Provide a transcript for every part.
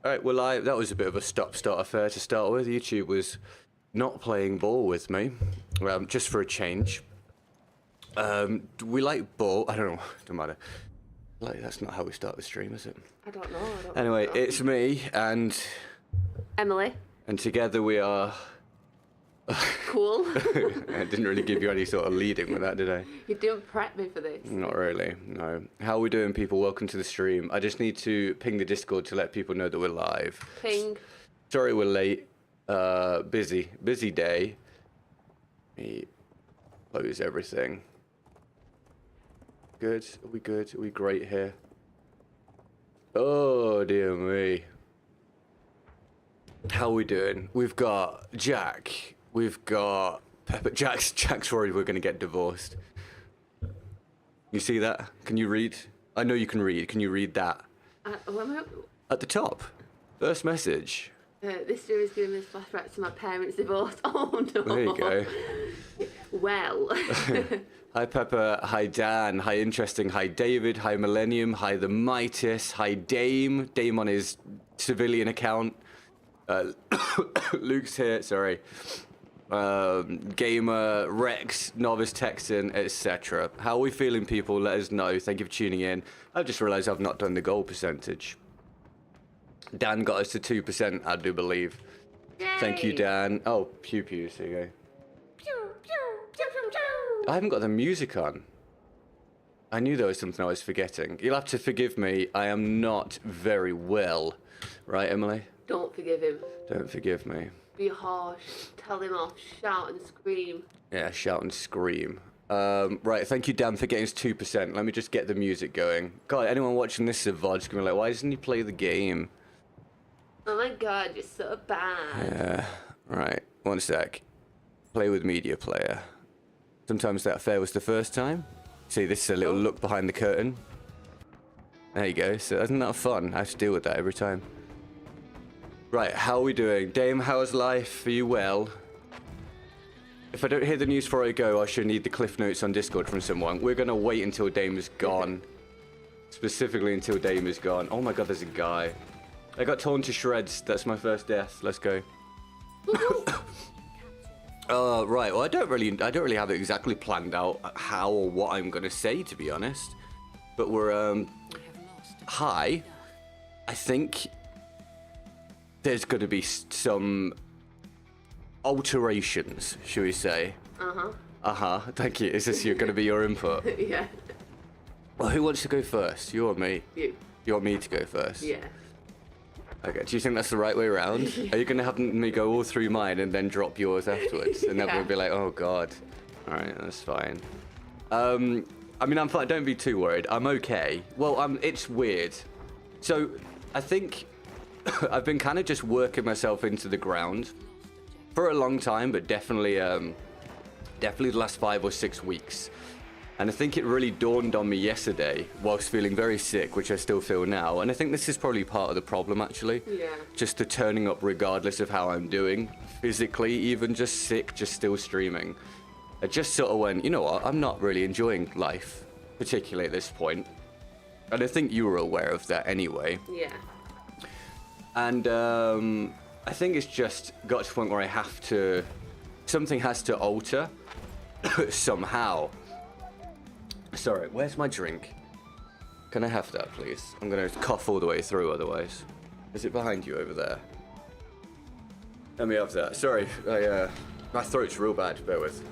Alright, well that was a bit of a stop-start affair to start with. YouTube was not playing ball with me, just for a change. We like ball, I don't know, don't matter. Like, that's not how we start the stream, is it? I don't know. Anyway, it's me and... Emily. And together we are... Cool. I didn't really give you any sort of leading with that, did I? You didn't prep me for this. Not really, no. How are we doing, people? Welcome to the stream. I just need to ping the Discord to let people know that we're live. Ping. Sorry we're late. Busy day. Let me close everything. Good? Are we good? Are we great here? Oh, dear me. How are we doing? We've got Jack. We've got Pepper. Jack's worried we're going to get divorced. You see that? Can you read? I know you can read. Can you read that? At the top. First message. This stream is giving me flashbacks to my parents' divorce. Oh no. There you go. Well. Hi Pepper. Hi Dan. Hi Interesting. Hi David. Hi Millennium. Hi the Mightis. Hi Dame. Dame on his civilian account. Luke's here. Sorry. Gamer, Rex, Novice Texan, etc. How are we feeling, people? Let us know. Thank you for tuning in. I've just realised I've not done the goal percentage. Dan got us to 2%, I do believe. Yay. Thank you, Dan. Oh, pew pews. Here you go. Pew, pew, pew, pew, pew. I haven't got the music on. I knew there was something I was forgetting. You'll have to forgive me. I am not very well. Right, Emily? Don't forgive him. Don't forgive me. Be harsh. Tell him off. Shout and scream. Yeah, shout and scream. Right, thank you, Dan, for getting us 2%. Let me just get the music going. God, anyone watching this VOD's gonna be like, why doesn't he play the game? Oh my god, you're so bad. Yeah, right. One sec. Play with media player. Sometimes that affair was the first time. See, this is a little look behind the curtain. There you go. So isn't that fun? I have to deal with that every time. Right, how are we doing? Dame, how's life? Are you well? If I don't hear the news before I go, I should need the cliff notes on Discord from someone. We're gonna wait until Dame is gone. Specifically until Dame is gone. Oh my god, there's a guy. I got torn to shreds. That's my first death. Let's go. Right. Well, I don't really have it exactly planned out how or what I'm gonna say, to be honest. But we're hi. I think there's going to be some alterations, shall we say? Thank you. Is this going to be your input? Yeah. Well, who wants to go first? You or me? You. You want me to go first? Yeah. Okay. Do you think that's the right way around? Are you going to have me go all through mine and then drop yours afterwards? And then we'll be like, oh god. All right, that's fine. I mean, I'm fine. Don't be too worried. I'm okay. Well, it's weird. So, I think I've been kind of just working myself into the ground for a long time, but definitely the last 5 or 6 weeks. And I think it really dawned on me yesterday whilst feeling very sick, which I still feel now. And I think this is probably part of the problem, actually. Yeah. Just the turning up regardless of how I'm doing, physically, even just sick, just still streaming. I just sort of went, you know what, I'm not really enjoying life, particularly at this point. And I think you were aware of that anyway. Yeah. And I think it's just got to the point where something has to alter somehow. Sorry, where's my drink? Can I have that, please? I'm gonna cough all the way through otherwise. Is it behind you over there? Let me have that. Sorry, my throat's real bad, bear with.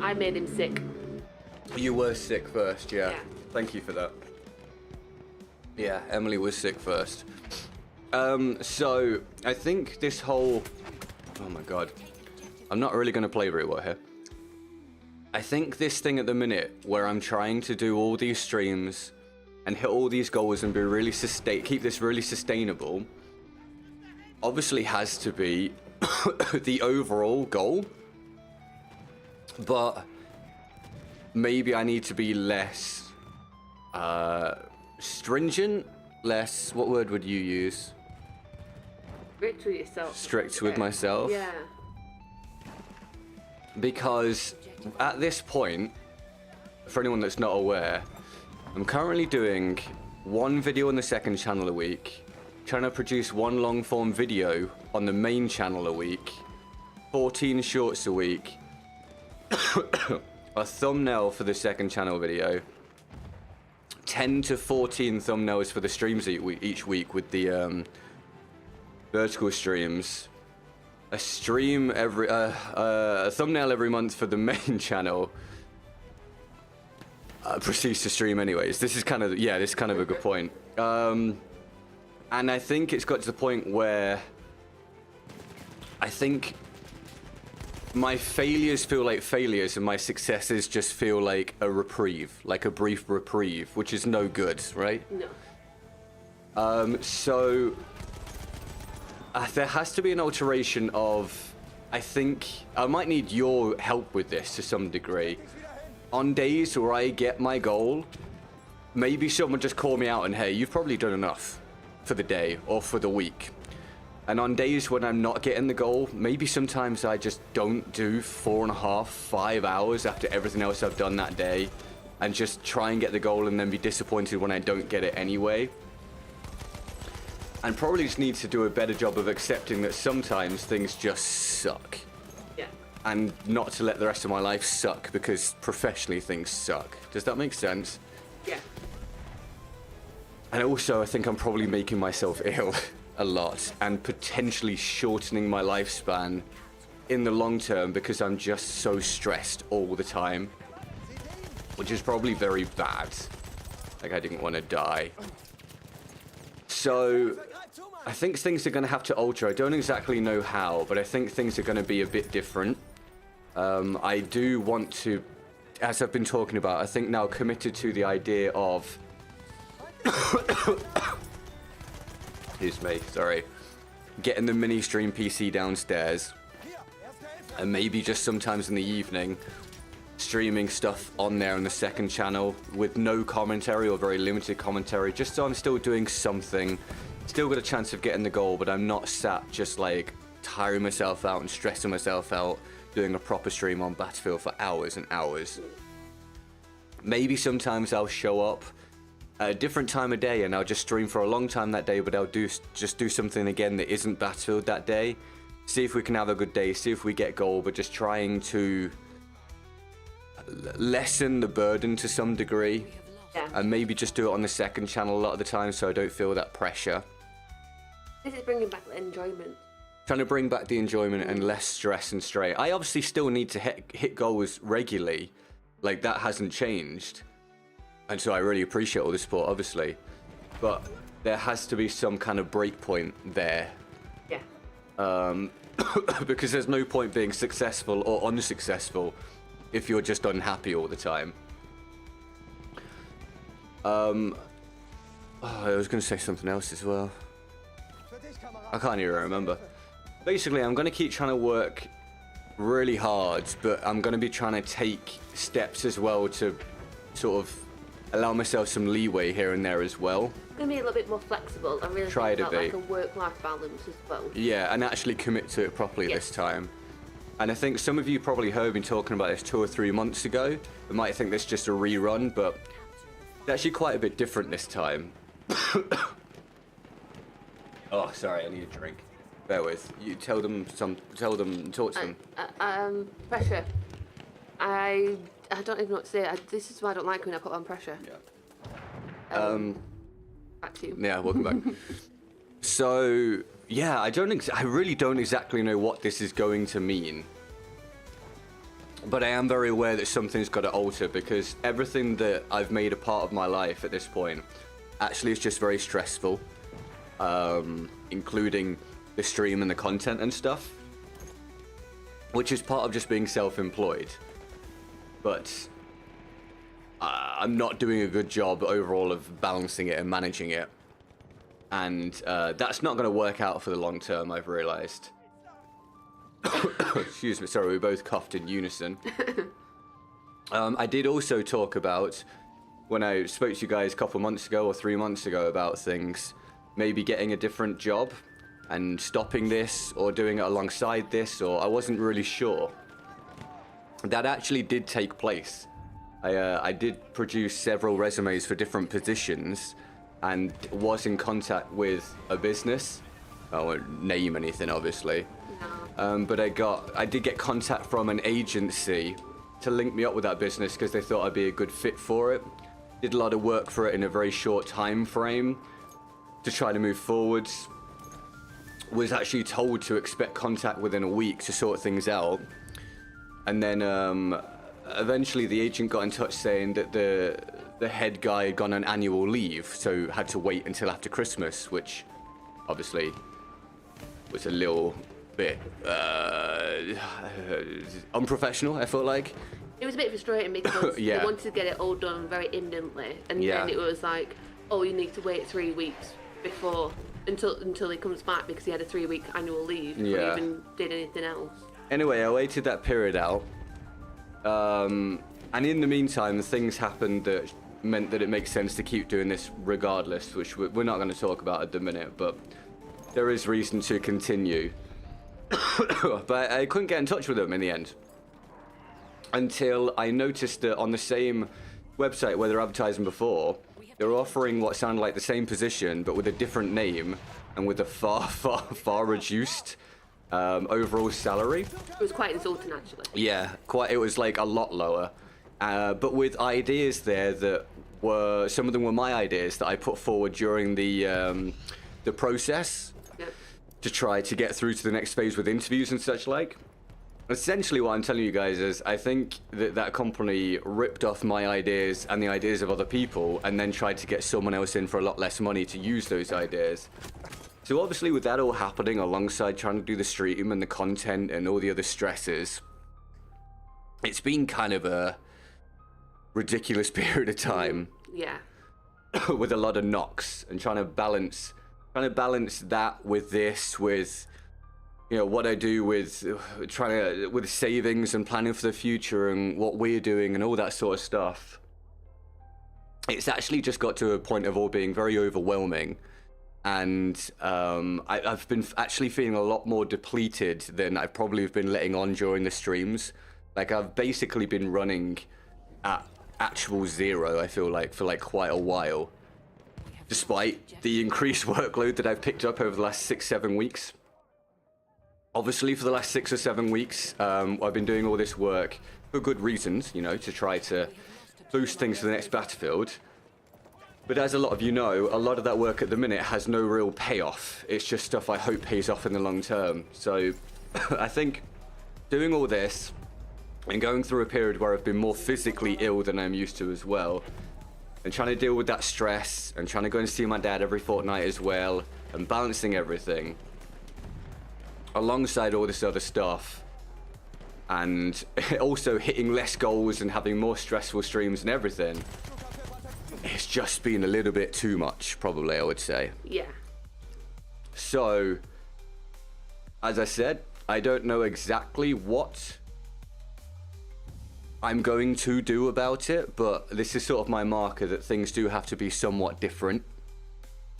I made him sick. You were sick first, yeah. Thank you for that. Yeah, Emily was sick first. So I think this whole... Oh my god. I'm not really going to play very well here. I think this thing at the minute where I'm trying to do all these streams and hit all these goals and be really keep this really sustainable obviously has to be the overall goal. But maybe I need to be less stringent, less, what word would you use? Strict with yourself. Strict with myself? Yeah. Because at this point, for anyone that's not aware, I'm currently doing 1 video on the second channel a week, trying to produce 1 long form video on the main channel a week, 14 shorts a week, a thumbnail for the second channel video, 10 to 14 thumbnails for the streams each week with the vertical streams, a stream every, a thumbnail every month for the main channel. Proceeds to stream anyways. This is kind of, yeah, this is kind of a good point. And I think it's got to the point where I think my failures feel like failures and my successes just feel like a reprieve, like a brief reprieve, which is no good, right? No. So there has to be an alteration of, I think, I might need your help with this to some degree. On days where I get my goal, maybe someone just call me out and, hey, you've probably done enough for the day or for the week. And on days when I'm not getting the goal, maybe sometimes I just don't do 4.5, 5 hours after everything else I've done that day and just try and get the goal and then be disappointed when I don't get it anyway. And probably just need to do a better job of accepting that sometimes things just suck. And not to let the rest of my life suck because professionally things suck. Does that make sense? Yeah. And also I think I'm probably making myself ill a lot and potentially shortening my lifespan in the long term because I'm just so stressed all the time, which is probably very bad. Like I didn't want to die. So I think things are going to have to alter. I don't exactly know how, but I think things are going to be a bit different. I do want to, as I've been talking about, I think now committed to the idea of, excuse me, sorry, getting the mini stream PC downstairs and maybe just sometimes in the evening streaming stuff on there on the second channel with no commentary or very limited commentary, just so I'm still doing something, still got a chance of getting the goal, but I'm not sat just like tiring myself out and stressing myself out doing a proper stream on Battlefield for hours and hours. Maybe sometimes I'll show up at a different time of day and I'll just stream for a long time that day, but I'll just do something again that isn't Battlefield that day. See if we can have a good day, see if we get goal, but just trying to lessen the burden to some degree. Yeah. And maybe just do it on the second channel a lot of the time so I don't feel that pressure. This is bringing back the enjoyment. Trying to bring back the enjoyment and less stress and strain. I obviously still need to hit goals regularly. Like, that hasn't changed. And so I really appreciate all the support, obviously. But there has to be some kind of break point there. Yeah. Because there's no point being successful or unsuccessful if you're just unhappy all the time. Oh, I was going to say something else as well. I can't even remember. Basically, I'm going to keep trying to work really hard, but I'm going to be trying to take steps as well to sort of allow myself some leeway here and there as well. I'm going to be a little bit more flexible and really Try think to about be. like a work-life balance as well. Yeah, and actually commit to it properly Yeah. this time. And I think some of you probably heard me talking about this 2 or 3 months ago. You might think this is just a rerun, but it's actually quite a bit different this time. Oh, sorry, I need a drink. Bear with. You tell them, talk to them. Pressure. I don't even know what to say. This is why I don't like when I put on pressure. Yeah. Back to you. Yeah, welcome back. So, yeah, I really don't exactly know what this is going to mean. But I am very aware that something's got to alter because everything that I've made a part of my life at this point actually is just very stressful, including the stream and the content and stuff, which is part of just being self-employed. But I'm not doing a good job overall of balancing it and managing it. And that's not going to work out for the long term, I've realized. Excuse me, sorry, we both coughed in unison. I did also talk about, when I spoke to you guys a couple months ago or 3 months ago about things, maybe getting a different job and stopping this or doing it alongside this, or I wasn't really sure. That actually did take place. I did produce several resumes for different positions, and was in contact with a business. I won't name anything, obviously. No. But I did get contact from an agency to link me up with that business because they thought I'd be a good fit for it. Did a lot of work for it in a very short time frame to try to move forwards. Was actually told to expect contact within a week to sort things out. And then eventually the agent got in touch saying that the head guy had gone on annual leave, so had to wait until after Christmas, which obviously was a little bit unprofessional, I felt like. It was a bit frustrating because Yeah. they wanted to get it all done very imminently, and Yeah. then it was like, oh, you need to wait 3 weeks before until he comes back because he had a 3-week annual leave before Yeah. he even did anything else. Anyway, I waited that period out. And in the meantime, things happened that meant that it makes sense to keep doing this regardless, which we're not going to talk about at the minute, but there is reason to continue. But I couldn't get in touch with them in the end until I noticed that on the same website where they're advertising before, they're offering what sounded like the same position but with a different name and with a far reduced overall salary. It was quite insulting, actually. Yeah, quite. It was like a lot lower, but with ideas there that were, some of them were my ideas that I put forward during the process Yeah. to try to get through to the next phase with interviews and such like. Essentially, what I'm telling you guys is, I think that that company ripped off my ideas and the ideas of other people, and then tried to get someone else in for a lot less money to use those ideas. So obviously with that all happening alongside trying to do the stream and the content and all the other stresses, it's been kind of a ridiculous period of time. Yeah. With a lot of knocks and trying to balance that with this, with, you know, what I do with with savings and planning for the future and what we're doing and all that sort of stuff. It's actually just got to a point of all being very overwhelming. And I've been actually feeling a lot more depleted than I probably have been letting on during the streams. Like, I've basically been running at actual zero, I feel like, for like quite a while. Despite the increased workload that I've picked up over the last 6-7 weeks. Obviously, for the last 6 or 7 weeks, I've been doing all this work for good reasons, you know, to try to boost things for the next battlefield. But as a lot of you know, a lot of that work at the minute has no real payoff. It's just stuff I hope pays off in the long term. So I think doing all this and going through a period where I've been more physically ill than I'm used to as well, and trying to deal with that stress and trying to go and see my dad every fortnight as well, and balancing everything alongside all this other stuff, and also hitting less goals and having more stressful streams and everything, it's just been a little bit too much, probably, I would say. Yeah. So, as I said, I don't know exactly what I'm going to do about it, but this is sort of my marker that things do have to be somewhat different.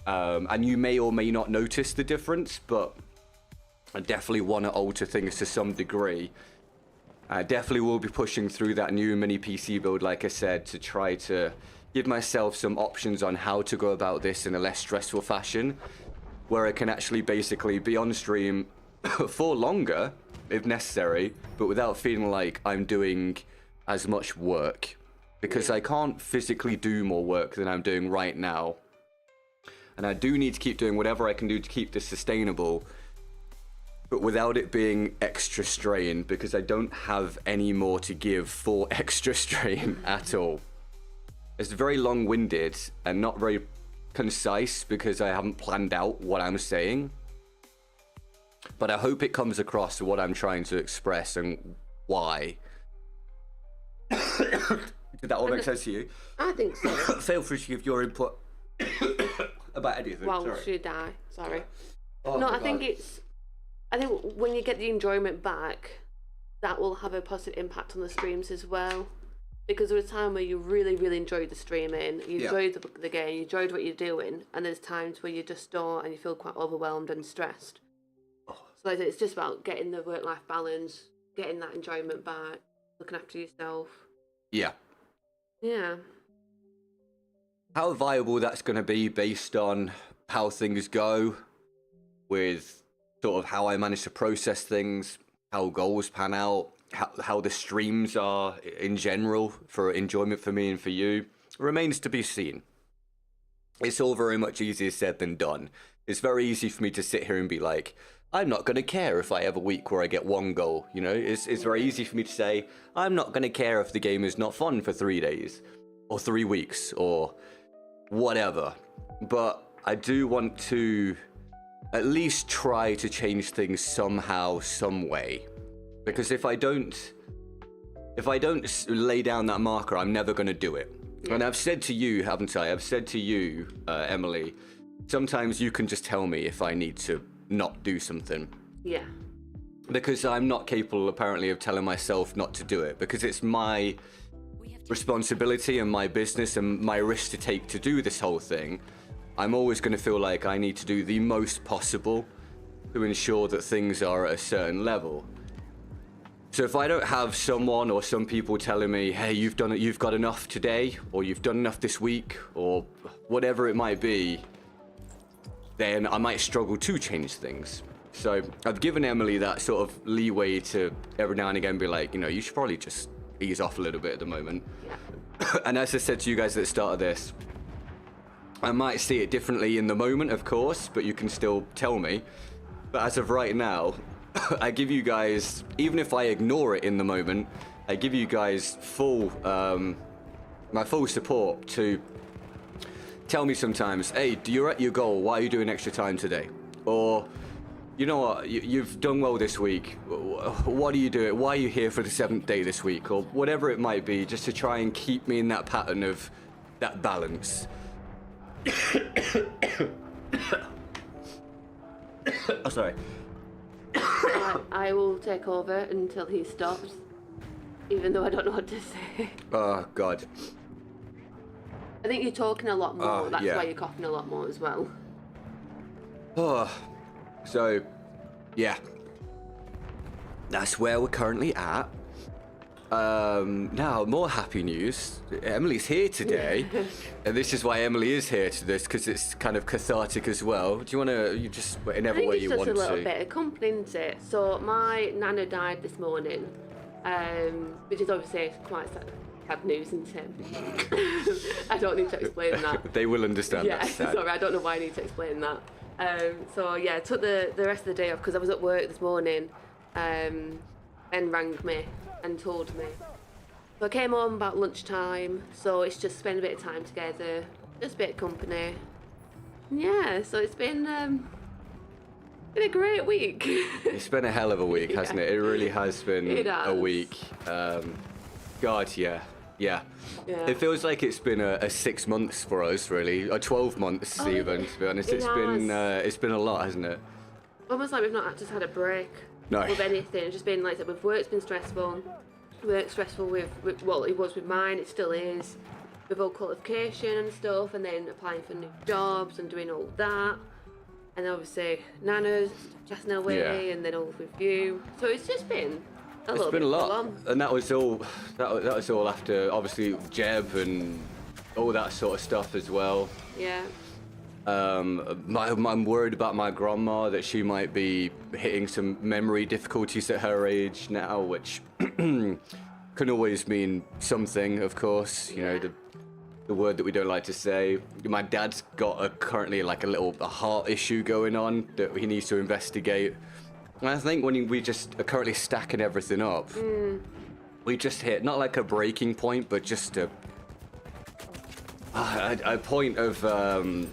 And you may or may not notice the difference, but I definitely want to alter things to some degree. I definitely will be pushing through that new mini PC build, like I said, to try to give myself some options on how to go about this in a less stressful fashion, where I can actually basically be on stream for longer, if necessary, but without feeling like I'm doing as much work, because I can't physically do more work than I'm doing right now. And I do need to keep doing whatever I can do to keep this sustainable, but without it being extra strain, because I don't have any more to give for extra strain at all. It's very long-winded and not very concise because I haven't planned out what I'm saying. But I hope it comes across what I'm trying to express and why. Did that all make sense to you? I think so. Feel free to give your input about anything. While Sorry. she die. Sorry. Oh, No, my I think God. I think when you get the enjoyment back, that will have a positive impact on the streams as well. Because there was a time where you really, really enjoyed the streaming, you enjoyed the game, you enjoyed what you're doing, and there's times where you just don't and you feel quite overwhelmed and stressed. So like I said, it's just about getting the work-life balance, getting that enjoyment back, looking after yourself. Yeah. Yeah. how viable that's going to be based on how things go, with sort of how I manage to process things, how goals pan out, how the streams are in general for enjoyment for me and for you, remains to be seen. It's all very much easier said than done. It's very easy for me to sit here and be like, I'm not going to care if I have a week where I get 1 goal, you know? It's very easy for me to say, I'm not going to care if the game is not fun for 3 days, or 3 weeks, or whatever. But I do want to at least try to change things somehow, some way. Because if I don't lay down that marker, I'm never going to do it. And I've said to you, haven't I? I've said to you, Emily, sometimes you can just tell me if I need to not do something. Yeah. Because I'm not capable, apparently, of telling myself not to do it. Because it's my responsibility and my business and my risk to take to do this whole thing. I'm always going to feel like I need to do the most possible to ensure that things are at a certain level. So if I don't have someone or some people telling me, hey, you've got enough today, or you've done enough this week, or whatever it might be, then I might struggle to change things. So I've given Emily that sort of leeway to every now and again be like, you know, you should probably just ease off a little bit at the moment. Yeah. And as I said to you guys at the start of this, I might see it differently in the moment, of course, but you can still tell me. But as of right now, I give you guys, even if I ignore it in the moment, I give you guys my full support to tell me sometimes, hey, you're at your goal, why are you doing extra time today? Or, you know what, you've done well this week, what are you doing? Why are you here for the 7th day this week? Or whatever it might be, just to try and keep me in that pattern of that balance. Oh, sorry. I will take over until he stops, even though I don't know what to say. Oh, God. I think you're talking a lot more, that's why you're coughing a lot more as well. Oh, so, yeah. That's where we're currently at. Now, more happy news. Emily's here today, and this is why Emily is here to this, because it's kind of cathartic as well. Do you want to, you just, in every way you want to? I think it's just a little bit accompanying it. So my nana died this morning, which is obviously quite sad news, isn't it? I don't need to explain that. They will understand that. Yeah, sorry, I don't know why I need to explain that. So yeah, I took the rest of the day off because I was at work this morning, and rang me and told me. So I came home about lunchtime, so it's just spent a bit of time together, just a bit of company. Yeah, so it's been a great week. It's been a hell of a week, hasn't it? It really has been a week. God, yeah. It feels like it's been a 6 months for us, really, or 12 months even. To be honest, it's been a lot, hasn't it? Almost like we've not just had a break. No. With anything. It's just been like that. With work's been stressful. Work's stressful with well, it was with mine. It still is. With all qualification and stuff, and then applying for new jobs and doing all that, and then obviously Nana's passing away, and then all with you. So it's just been a little bit lot, and that was all. That was all after obviously Jeb and all that sort of stuff as well. Yeah. I'm worried about my grandma, that she might be hitting some memory difficulties at her age now, which can always mean something, of course. You know, the word that we don't like to say. My dad's got currently like a heart issue going on that he needs to investigate. And I think when we just are currently stacking everything up, we just hit not like a breaking point, but just a point of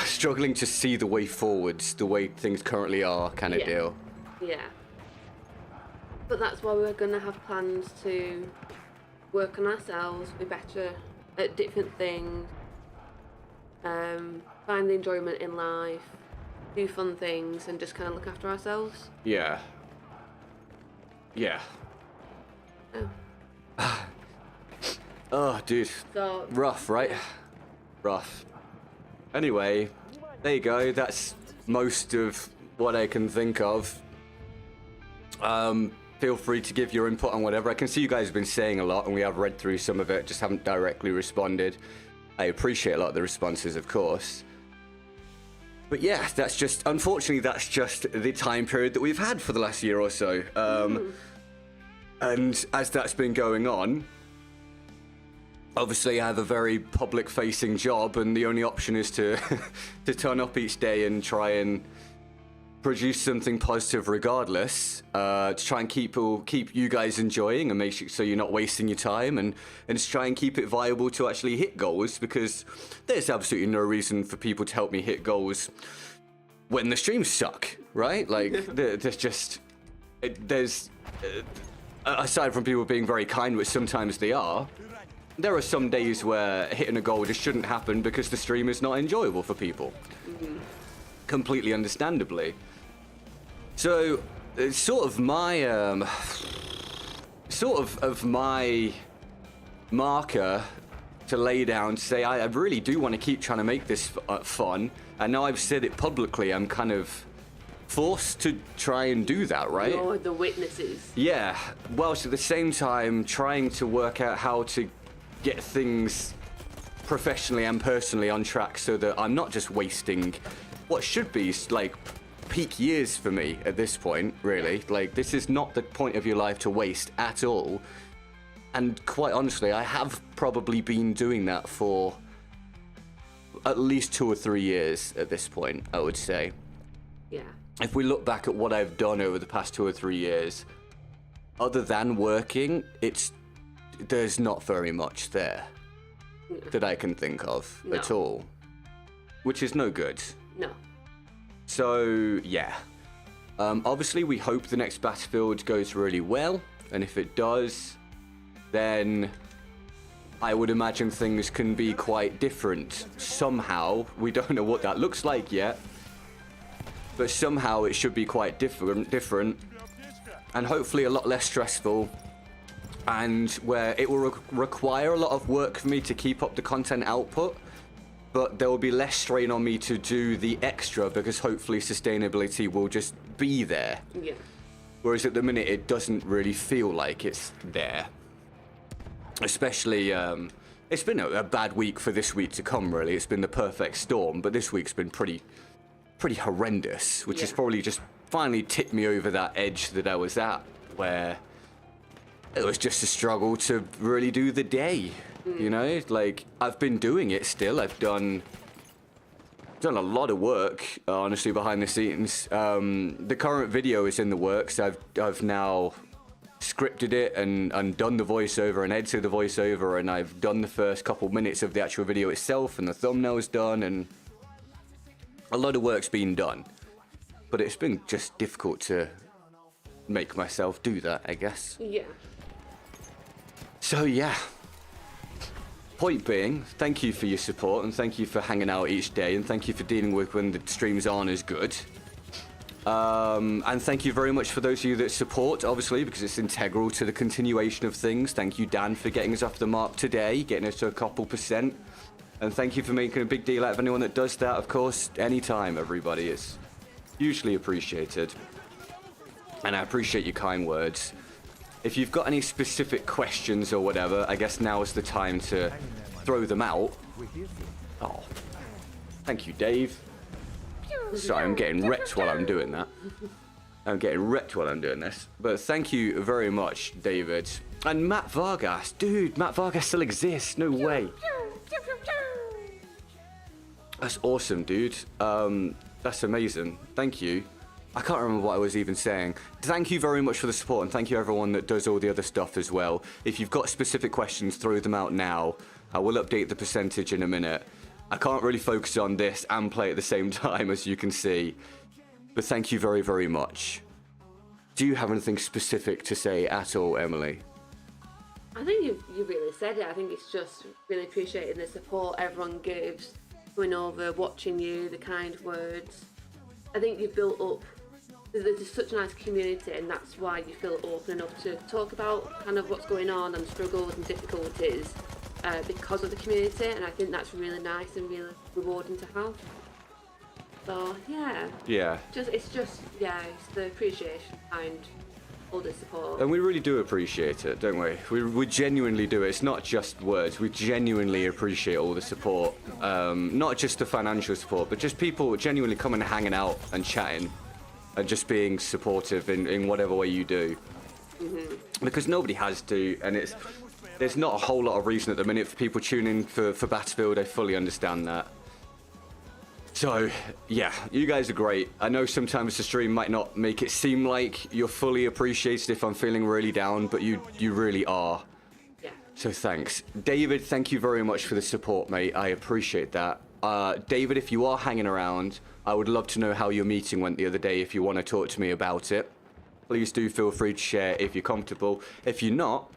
struggling to see the way forwards, the way things currently are, kind of deal. Yeah. But that's why we're going to have plans to work on ourselves, be better at different things, find the enjoyment in life, do fun things, and just kind of look after ourselves. Yeah. Oh, dude. So, rough, right? Rough. Anyway, there you go. That's most of what I can think of. Feel free to give your input on whatever. I can see you guys have been saying a lot, and we have read through some of it, just haven't directly responded. I appreciate a lot of the responses, of course. But yeah, that's just, unfortunately, that's just the time period that we've had for the last year or so. And as that's been going on, obviously I have a very public-facing job, and the only option is to to turn up each day and try and produce something positive regardless, to try and keep you guys enjoying and make sure so you're not wasting your time, and just try and keep it viable to actually hit goals, because there's absolutely no reason for people to help me hit goals when the streams suck, right? Like, there's just, aside from people being very kind, which sometimes they are, there are some days where hitting a goal just shouldn't happen because the stream is not enjoyable for people. Completely understandably. So it's sort of my my marker to lay down to say I really do want to keep trying to make this fun, and now I've said it publicly, I'm kind of forced to try and do that, right? You're the witnesses. Yeah, whilst at the same time trying to work out how to get things professionally and personally on track so that I'm not just wasting what should be like peak years for me at this point, really. Like, this is not the point of your life to waste at all. And quite honestly, I have probably been doing that for at least 2 or 3 years at this point, I would say. Yeah. If we look back at what I've done over the past 2 or 3 years, other than working, there's not very much there that I can think of at all, which is no good. No. So, yeah. Obviously, we hope the next Battlefield goes really well, and if it does, then I would imagine things can be quite different somehow. We don't know what that looks like yet, but somehow it should be quite different, and hopefully a lot less stressful, and where it will require a lot of work for me to keep up the content output, but there will be less strain on me to do the extra, because hopefully sustainability will just be there. Yeah. Whereas at the minute, it doesn't really feel like it's there. Especially, it's been a bad week for this week to come, really. It's been the perfect storm, but this week's been pretty horrendous, which has probably just finally tipped me over that edge that I was at, where it was just a struggle to really do the day. You know, like, I've been doing it still. I've done a lot of work, honestly, behind the scenes. The current video is in the works. I've now scripted it and done the voiceover and edited the voiceover, and I've done the first couple minutes of the actual video itself, and the thumbnail's done, and a lot of work's been done. But it's been just difficult to make myself do that, I guess. Yeah. So, yeah. Point being, thank you for your support, and thank you for hanging out each day, and thank you for dealing with when the streams aren't as good. And thank you very much for those of you that support, obviously, because it's integral to the continuation of things. Thank you, Dan, for getting us off the mark today, getting us to a couple %. And thank you for making a big deal out of anyone that does that, of course, anytime, everybody. It's hugely appreciated. And I appreciate your kind words. If you've got any specific questions or whatever, I guess now is the time to throw them out. Oh, thank you, Dave. Sorry, I'm getting wrecked while I'm doing that. I'm getting wrecked while I'm doing this. But thank you very much, David. And Matt Vargas. Dude, Matt Vargas still exists. No way. That's awesome, dude. That's amazing. Thank you. I can't remember what I was even saying. Thank you very much for the support, and thank you everyone that does all the other stuff as well. If you've got specific questions, throw them out now. I will update the percentage in a minute. I can't really focus on this and play at the same time, as you can see. But thank you very, very much. Do you have anything specific to say at all, Emily? I think you really said it. I think it's just really appreciating the support everyone gives, going over, watching you, the kind words. I think you've built up, there's such a nice community, and that's why you feel open enough to talk about kind of what's going on and struggles and difficulties because of the community, and I think that's really nice and really rewarding to have. So, yeah. Yeah. It's the appreciation behind all the support. And we really do appreciate it, don't we? We genuinely do. It's not just words. We genuinely appreciate all the support. Not just the financial support, but just people genuinely coming and hanging out and chatting and just being supportive in whatever way you do. Because nobody has to, and there's not a whole lot of reason at the minute for people tuning in for Battlefield. I fully understand that. So, yeah, you guys are great. I know sometimes the stream might not make it seem like you're fully appreciated if I'm feeling really down, but you really are. Yeah. So thanks. David, thank you very much for the support, mate. I appreciate that. David, if you are hanging around, I would love to know how your meeting went the other day if you want to talk to me about it. Please do feel free to share if you're comfortable. If you're not,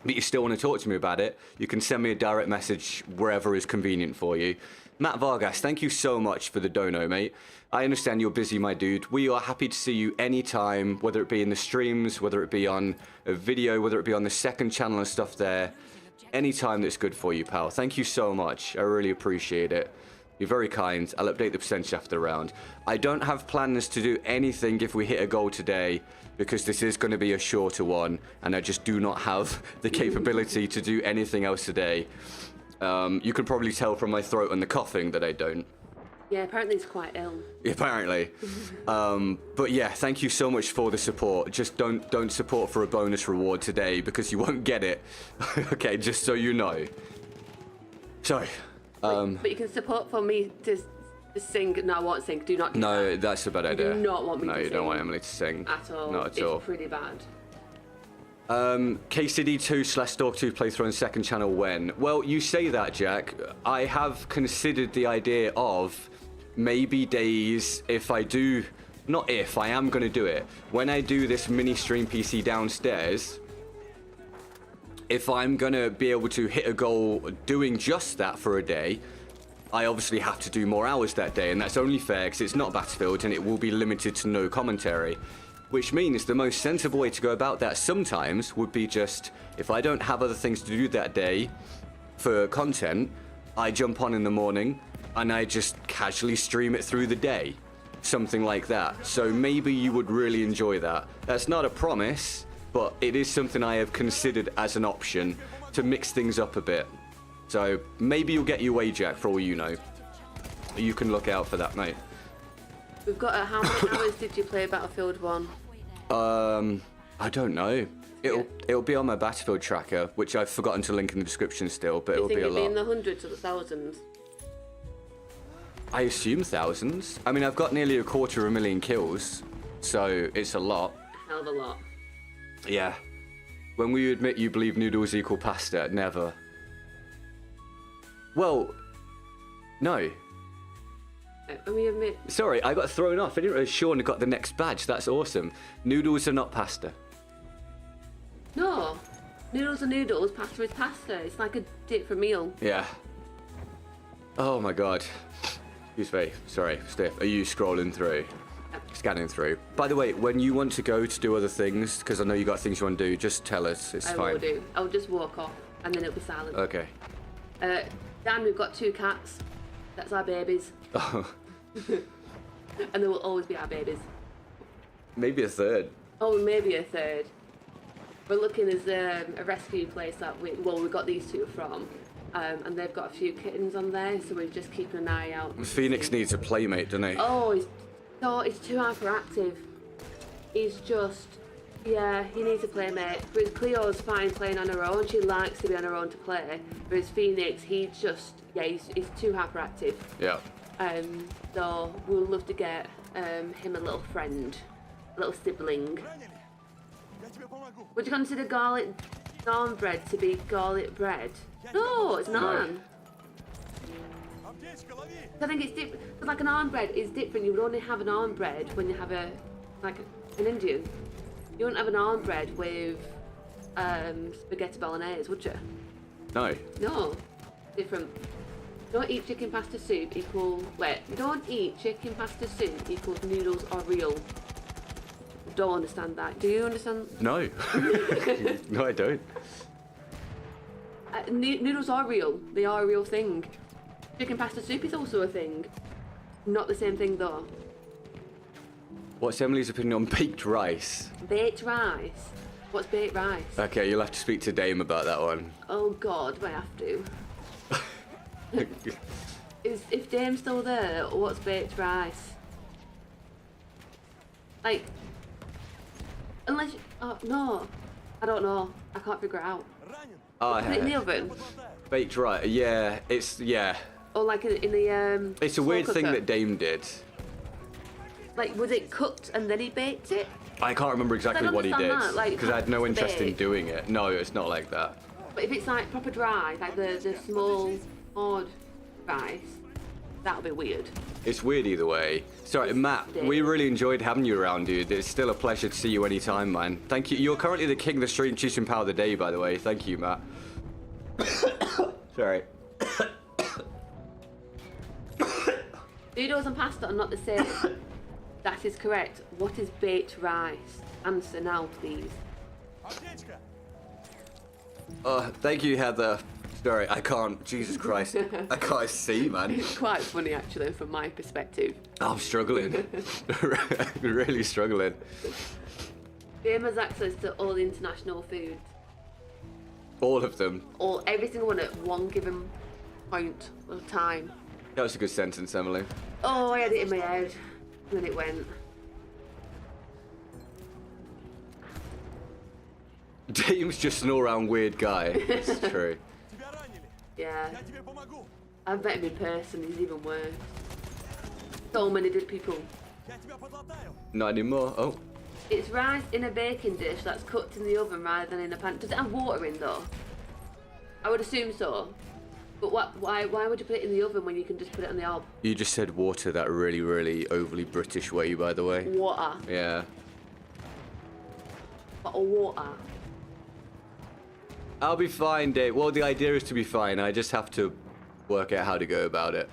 but you still want to talk to me about it, you can send me a direct message wherever is convenient for you. Matt Vargas, thank you so much for the dono, mate. I understand you're busy, my dude. We are happy to see you anytime, whether it be in the streams, whether it be on a video, whether it be on the second channel and stuff there. Anytime that's good for you, pal. Thank you so much. I really appreciate it. You're very kind. I'll update the percentage after the round. I don't have plans to do anything if we hit a goal today, because this is going to be a shorter one, and I just do not have the capability to do anything else today. You can probably tell from my throat and the coughing that I don't. Yeah, apparently it's quite ill. Apparently. But yeah, thank you so much for the support. Just don't support for a bonus reward today, because you won't get it. Okay, just so you know. Sorry. But you can support for me to sing. No, I won't sing. Do not do No, that. that's a bad idea. You do not want me to sing. No, you don't want Emily to sing. At all. Not at all. It's pretty bad. KCD2/Stalk2 playthrough on second channel when? Well, you say that, Jack. I have considered the idea of maybe days if I do, not if, I am going to do it. When I do this mini stream PC downstairs, if I'm going to be able to hit a goal doing just that for a day, I obviously have to do more hours that day, and that's only fair because it's not Battlefield and it will be limited to no commentary. Which means the most sensible way to go about that sometimes would be just, if I don't have other things to do that day for content, I jump on in the morning and I just casually stream it through the day. Something like that. So maybe you would really enjoy that. That's not a promise, but it is something I have considered as an option to mix things up a bit. So maybe you'll get your way, Jack, for all you know. You can look out for that, mate. We've got how many hours did you play Battlefield 1? I don't know. It'll be on my Battlefield tracker, which I've forgotten to link in the description still, but it'll be a lot. You think it'll be in the hundreds or the thousands? I assume thousands. I mean, I've got nearly 250,000 kills, so it's a lot. Hell of a lot. Yeah. When will you admit you believe noodles equal pasta? Never. Well, no. Sorry, I got thrown off. I didn't realize Sean got the next badge. That's awesome. Noodles are not pasta. No. Noodles are noodles, pasta is pasta. It's like a different meal. Yeah. Oh my god. Excuse me. Sorry, Steph. Are you scrolling through? Scanning through. By the way, when you want to go to do other things, because I know you got things you want to do, just tell us. It's fine. I will do. I'll just walk off and then it'll be silent. Okay. Dan, we've got 2 cats. That's our babies. Oh. And there will always be our babies. Maybe a third. Oh, maybe a third. We're looking as a rescue place that we got these 2 from. And they've got a few kittens on there, so we're just keeping an eye out. Phoenix needs a playmate, doesn't he? Oh, he's too hyperactive. He's just, yeah, he needs a playmate. Whereas Cleo's fine playing on her own. She likes to be on her own to play. Whereas Phoenix, he's too hyperactive. Yeah. So we'll love to get him a little friend, a little sibling. Would you consider garlic naan bread to be garlic bread? No, it's naan. No. I think it's different. Like an naan bread is different. You would only have an naan bread when you have an Indian. You wouldn't have an naan bread with spaghetti bolognese, would you? No. No, different. Don't eat chicken pasta soup don't eat chicken pasta soup equals noodles are real. Don't understand that. Do you understand? No. No, I don't. Noodles are real. They are a real thing. Chicken pasta soup is also a thing. Not the same thing though. What's Emily's opinion on baked rice? Baked rice? What's baked rice? Okay, you'll have to speak to Dame about that one. Oh God, do I have to? If Dame's still there, what's baked rice? Like, unless oh no, I don't know. I can't figure it out. Oh, Put it in the oven. Baked rice, yeah, Or like in the It's a weird slow thing cooker. that Dame did. Like, was it cooked and then he baked it? I can't remember exactly don't what he did understand that, like, because I had no it's interest in baked. doing it. No, it's not like that. But if it's like proper dry, like the small hard rice, that'll be weird. It's weird either way. Sorry, Matt, we really enjoyed having you around, dude. It's still a pleasure to see you anytime, man. Thank you. You're currently the king of the stream choosing power of the day, by the way. Thank you, Matt. Sorry. Noodles and pasta are not the same. That is correct. What is baked rice? Answer now, please. Thank you, Heather. Sorry, I can't. Jesus Christ. I can't see, man. It's quite funny, actually, from my perspective. I'm struggling. Really struggling. Game has access to all the international foods. All of them. Every single one at one given point of time. That was a good sentence, Emily. Oh, I had it in my head. And then it went. Dame's just an all-round weird guy. It's true. Yeah. I've met him in person, he's even worse. So many good people. Not anymore. Oh. It's rice in a baking dish that's cooked in the oven rather than in a pan. Does it have water in though? I would assume so. But why would you put it in the oven when you can just put it on the hob? You just said water that really, really overly British way, by the way. Water. Yeah. Bottle water. I'll be fine, Dave. Well, the idea is to be fine. I just have to work out how to go about it.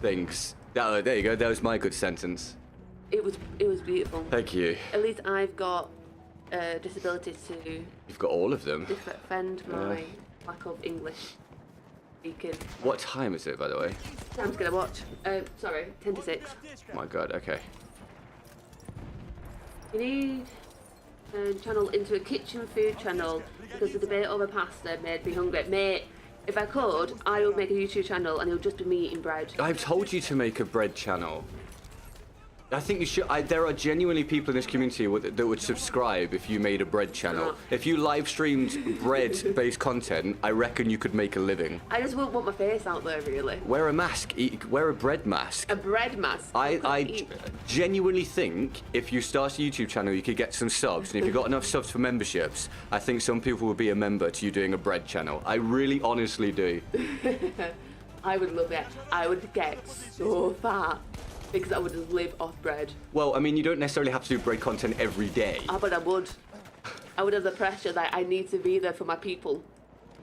Thanks. Oh, there you go. That was my good sentence. It was beautiful. Thank you. At least I've got disabilities to You've got all of them. defend my lack of English speaking. What time is it, by the way? Time's gonna watch. Sorry, 10 to 6. Oh my God. Okay. You need channel into a kitchen food channel because the debate over pasta made me hungry. Mate, if I could, I would make a YouTube channel and it would just be me eating bread. I've told you to make a bread channel. I think you should. There are genuinely people in this community that would subscribe if you made a bread channel. Oh. If you live streamed bread-based content, I reckon you could make a living. I just wouldn't want my face out there, really. Wear a mask. Wear a bread mask. A bread mask. I genuinely think if you start a YouTube channel, you could get some subs, and if you've got enough subs for memberships, I think some people will be a member to you doing a bread channel. I really, honestly do. I would love it. I would get so fat because I would just live off bread. Well, I mean, you don't necessarily have to do bread content every day. But I would. I would have the pressure that I need to be there for my people.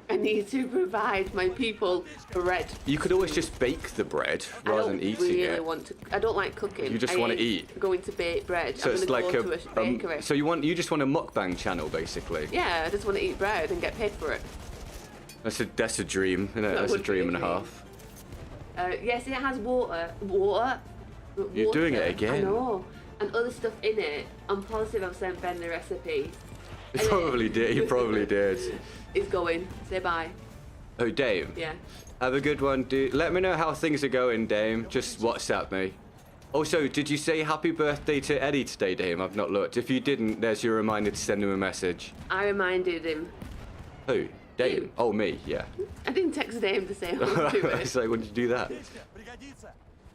I need to provide my people bread. You could always just bake the bread rather than eating really it. Want to. I don't like cooking. You just want to eat. Going to bake bread. So I'm it's gonna like go to a bakery. so you just want a mukbang channel, basically. Yeah, I just want to eat bread and get paid for it. That's a dream, isn't it? That's a would be dream a and a dream. half. Yes, it has water. Water. You're doing it I again. know. And other stuff in it. I'm positive I've sent Ben the recipe. You probably did. You probably did. He's going. Say bye. Oh, Dame. Yeah. Have a good one, dude. Let me know how things are going, Dame. Just WhatsApp me. Also, did you say happy birthday to Eddie today, Dame? I've not looked. If you didn't, there's your reminder to send him a message. I reminded him. Who? Dame? You. Oh, me, yeah. I didn't text him to say hello to I me. was like, when did you do that?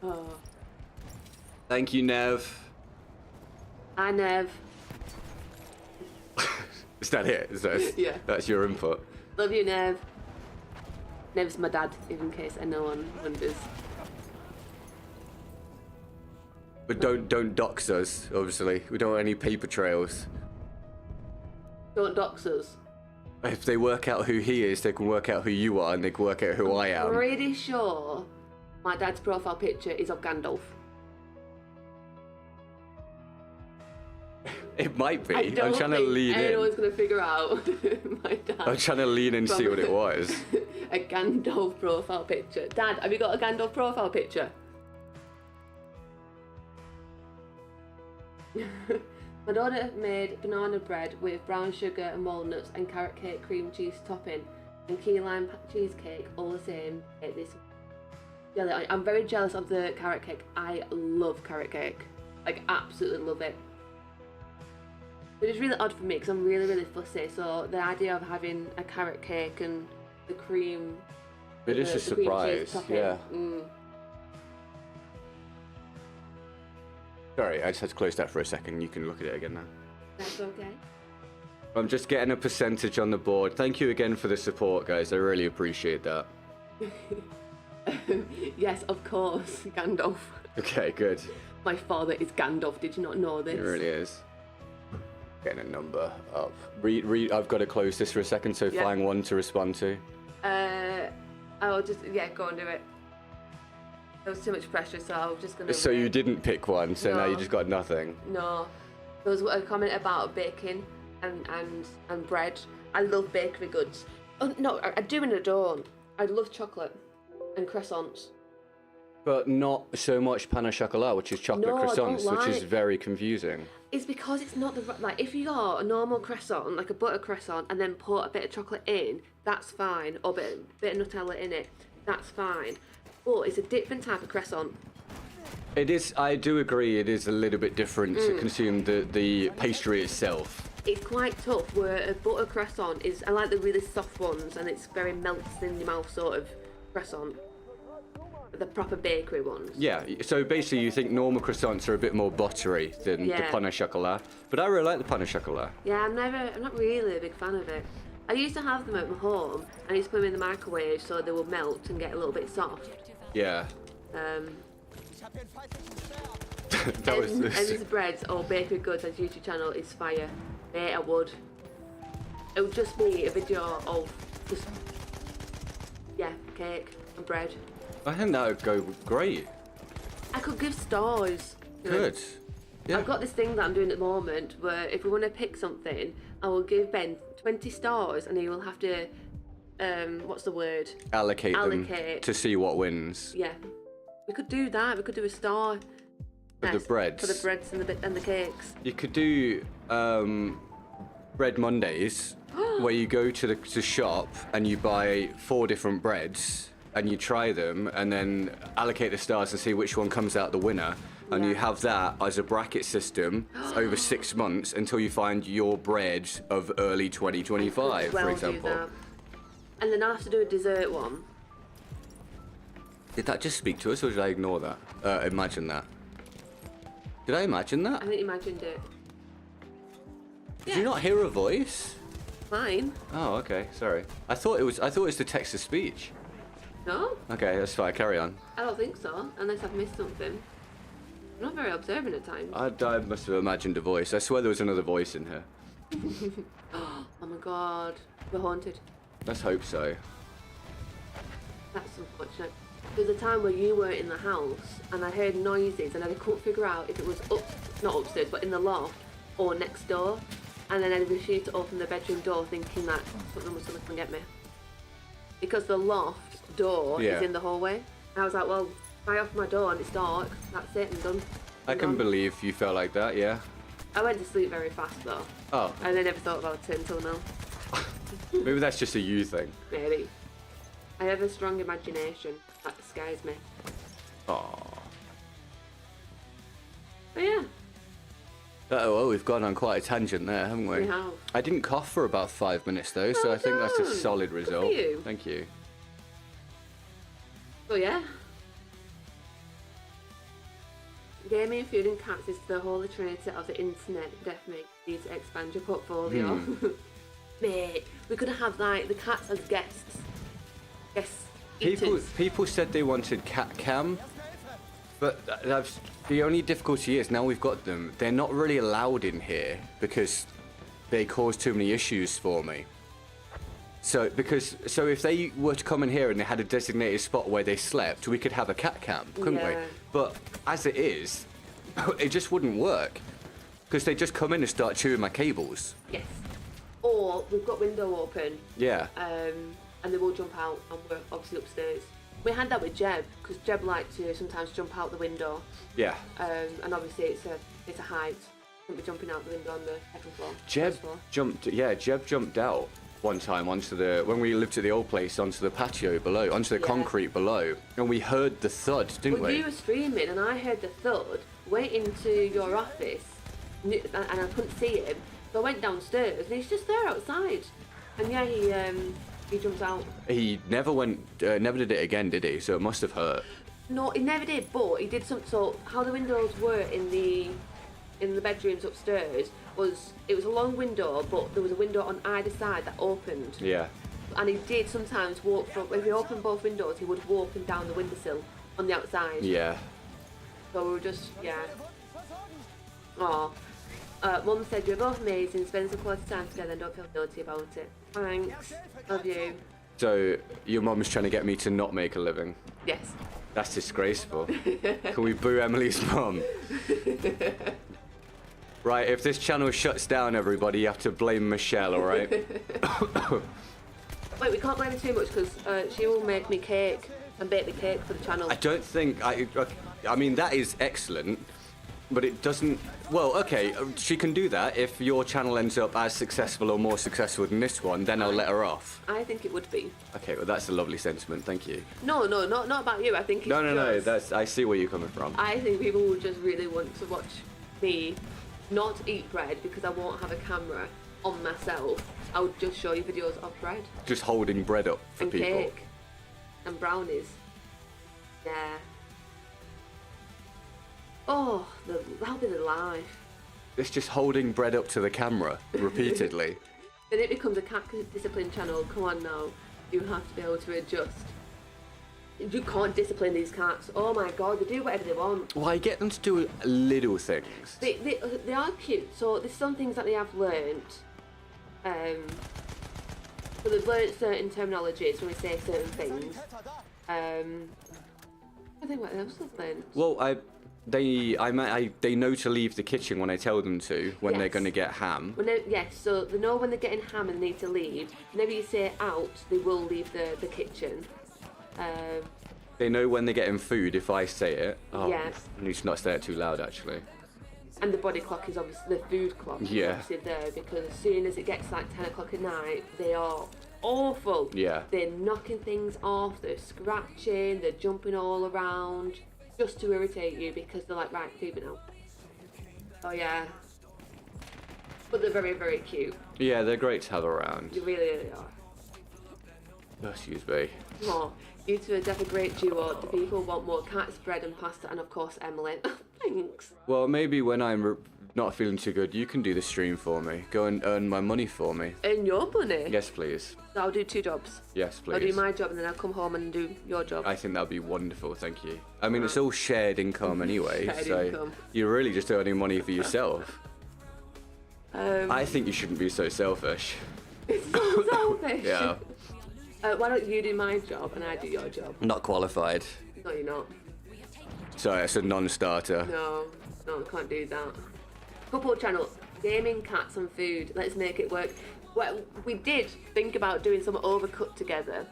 Oh. Thank you, Nev. Hi, Nev. Is that it? Yeah. That's your input. Love you, Nev. Nev's my dad, in case anyone wonders. But don't dox us, obviously. We don't want any paper trails. Don't dox us. If they work out who he is, they can work out who you are, and they can work out who I am. Pretty sure my dad's profile picture is of Gandalf. It might be. I don't I'm trying to think lean anyone's in. gonna figure out my dad. I'm trying to lean in and see what it was. A Gandalf profile picture. Dad, have you got a Gandalf profile picture? My daughter made banana bread with brown sugar and walnuts and carrot cake cream cheese topping and key lime cheesecake, all the same. I'm very jealous of the carrot cake. I love carrot cake. Like, absolutely love it. But it's really odd for me because I'm really, really fussy. So the idea of having a carrot cake and the cream... It is a surprise, yeah. Sorry, I just had to close that for a second. You can look at it again now. That's okay. I'm just getting a percentage on the board. Thank you again for the support, guys. I really appreciate that. Yes, of course, Gandalf. Okay, good. My father is Gandalf. Did you not know this? It really is. Getting a number up. I've got to close this for a second, so find one to respond to. I'll just, go and do it. There was too much pressure, so I was just going to... So you didn't pick one, so now you just got nothing? No. There was a comment about baking and bread. I love bakery goods. Oh, no, I do and I don't. I love chocolate and croissants. But not so much pain au chocolat, which is chocolate croissants, which is very confusing. It's because it's not the... Like, if you got a normal croissant, like a butter croissant, and then put a bit of chocolate in, that's fine. Or a bit of Nutella in it, that's fine. But it's a different type of croissant. It is, I do agree, it is a little bit different to consume the pastry itself. It's quite tough, where a butter croissant is... I like the really soft ones, and it's very melts in your mouth sort of croissant. The proper bakery ones. Yeah, so basically you think normal croissants are a bit more buttery than the pain au chocolat. But I really like the pain au chocolat. Yeah, I'm not really a big fan of it. I used to have them at my home, and I used to put them in the microwave so they would melt and get a little bit soft. Yeah. Emma's Breads or Bakery Goods as YouTube channel is fire. Mate, I would. It would just be a video of just, cake and bread. I think that would go great. I could give stars. Good. Yeah. I've got this thing that I'm doing at the moment where if we want to pick something, I will give Ben 20 stars and he will have to, what's the word? Allocate them to see what wins. Yeah. We could do that. We could do a star. For the breads. For the breads and the cakes. You could do Bread Mondays where you go to the shop and you buy 4 different breads and you try them and then allocate the stars and see which one comes out the winner. And you have that as a bracket system over 6 months until you find your bread of early 2025, for example. Do that. And then I'll have to do a dessert one. Did that just speak to us or did I ignore that? Imagine that. Did I imagine that? I think you imagined it. Did you not hear a voice? Mine. Oh, okay. Sorry. I thought it was the text to speech. No? Okay, that's fine. Carry on. I don't think so, unless I've missed something. I'm not very observant at times. I must have imagined a voice. I swear there was another voice in here. Oh my god. We're haunted. Let's hope so. That's unfortunate. There was a time where you weren't in the house and I heard noises and I couldn't figure out if it was not upstairs, but in the loft or next door. And then I refused to open the bedroom door thinking that something was going to come and get me. Because the loft door is in the hallway. And I was like, well, if I open my door and it's dark, that's it, I'm done. I can believe you felt like that, yeah. I went to sleep very fast though. Oh. And I never thought about it until now. Maybe that's just a you thing. Maybe. I have a strong imagination that scares me. Aww. But yeah. Oh, we've gone on quite a tangent there, haven't we? We have. I didn't cough for about 5 minutes though, so I think that's a solid result. Good for you. Thank you. Oh yeah. Gaming, food and cats is the holy trinity of the internet. Definitely need to expand your portfolio. Mate, we could have like the cats as guests. People said they wanted cat cam, but the only difficulty is now we've got them. They're not really allowed in here because they cause too many issues for me. So if they were to come in here and they had a designated spot where they slept, we could have a cat cam, couldn't we? But as it is, it just wouldn't work because they just come in and start chewing my cables. Yes. Or we've got window open. Yeah. And they will jump out, and we're obviously upstairs. We had that with Jeb because Jeb liked to sometimes jump out the window. Yeah. And obviously it's a height. Be jumping out the window on the second floor. Jeb jumped out one time onto the, when we lived at the old place, onto the patio below, onto the concrete below, and we heard the thud, didn't we? You were streaming and I heard the thud, went into your office, and I couldn't see him, so I went downstairs and he's just there outside. And yeah, he jumps out. He never did it again, did he? So it must have hurt. No, he never did, but he did something. So how the windows were in the bedrooms upstairs was, it was a long window, but there was a window on either side that opened. Yeah. And he did sometimes walk from, if he opened both windows, he would walk and down the windowsill on the outside. Yeah. So we were just, yeah. Aw. Mum said you're both amazing, spend some quality time together and don't feel guilty about it. Thanks. Love you. So your mum's trying to get me to not make a living? Yes. That's disgraceful. Can we boo Emily's mum? Right, if this channel shuts down, everybody, you have to blame Michelle, alright? Wait, we can't blame her too much because she will make me cake and bake the cake for the channel. I don't think, I mean, that is excellent, but it doesn't, well, okay, she can do that. If your channel ends up as successful or more successful than this one, then I'll let her off. I think it would be. Okay, well, that's a lovely sentiment, thank you. No, not about you. I think it's No, that's, I see where you're coming from. I think people will just really want to watch me not eat bread because I won't have a camera on myself. I would just show you videos of bread. Just holding bread up for and people. And cake. And brownies. Yeah. Oh, that'll be the life. It's just holding bread up to the camera repeatedly. Then it becomes a cat discipline channel. Come on now. You have to be able to adjust. You can't discipline these cats. Oh my god, they do whatever they want. Why get them to do little things? They are cute. So there's some things that they have learnt. So they've learnt certain terminologies when we say certain things. I think what else they've learnt. Well, they know to leave the kitchen when I tell them to, when they're going to get ham. Yes, so they know when they're getting ham and they need to leave. Whenever you say out, they will leave the kitchen. They know when they're getting food if I say it. Oh, yes. I need to not say it too loud, actually. And the body clock is obviously, the food clock is obviously there, because as soon as it gets like 10 o'clock at night, they are awful. Yeah. They're knocking things off, they're scratching, they're jumping all around, just to irritate you, because they're like, right, feed me now. Oh yeah. But they're very, very cute. Yeah, they're great to have around. You really are. Oh, excuse me. Oh, you two are definitely a great duo. The people want more cats, bread and pasta, and of course Emily. Thanks. Well, maybe when I'm not feeling too good, you can do the stream for me. Go and earn my money for me. Earn your money? Yes, please. So I'll do 2 jobs. Yes, please. I'll do my job and then I'll come home and do your job. I think that'd be wonderful, thank you. I mean, it's all shared income anyway, shared income. You're really just earning money for yourself. I think you shouldn't be so selfish. It's so selfish. Yeah. Why don't you do my job and I do your job? Not qualified. No, you're not. Sorry, it's a non-starter. No, I can't do that. Couple channel, gaming, cats and food. Let's make it work. Well, we did think about doing some overcut together.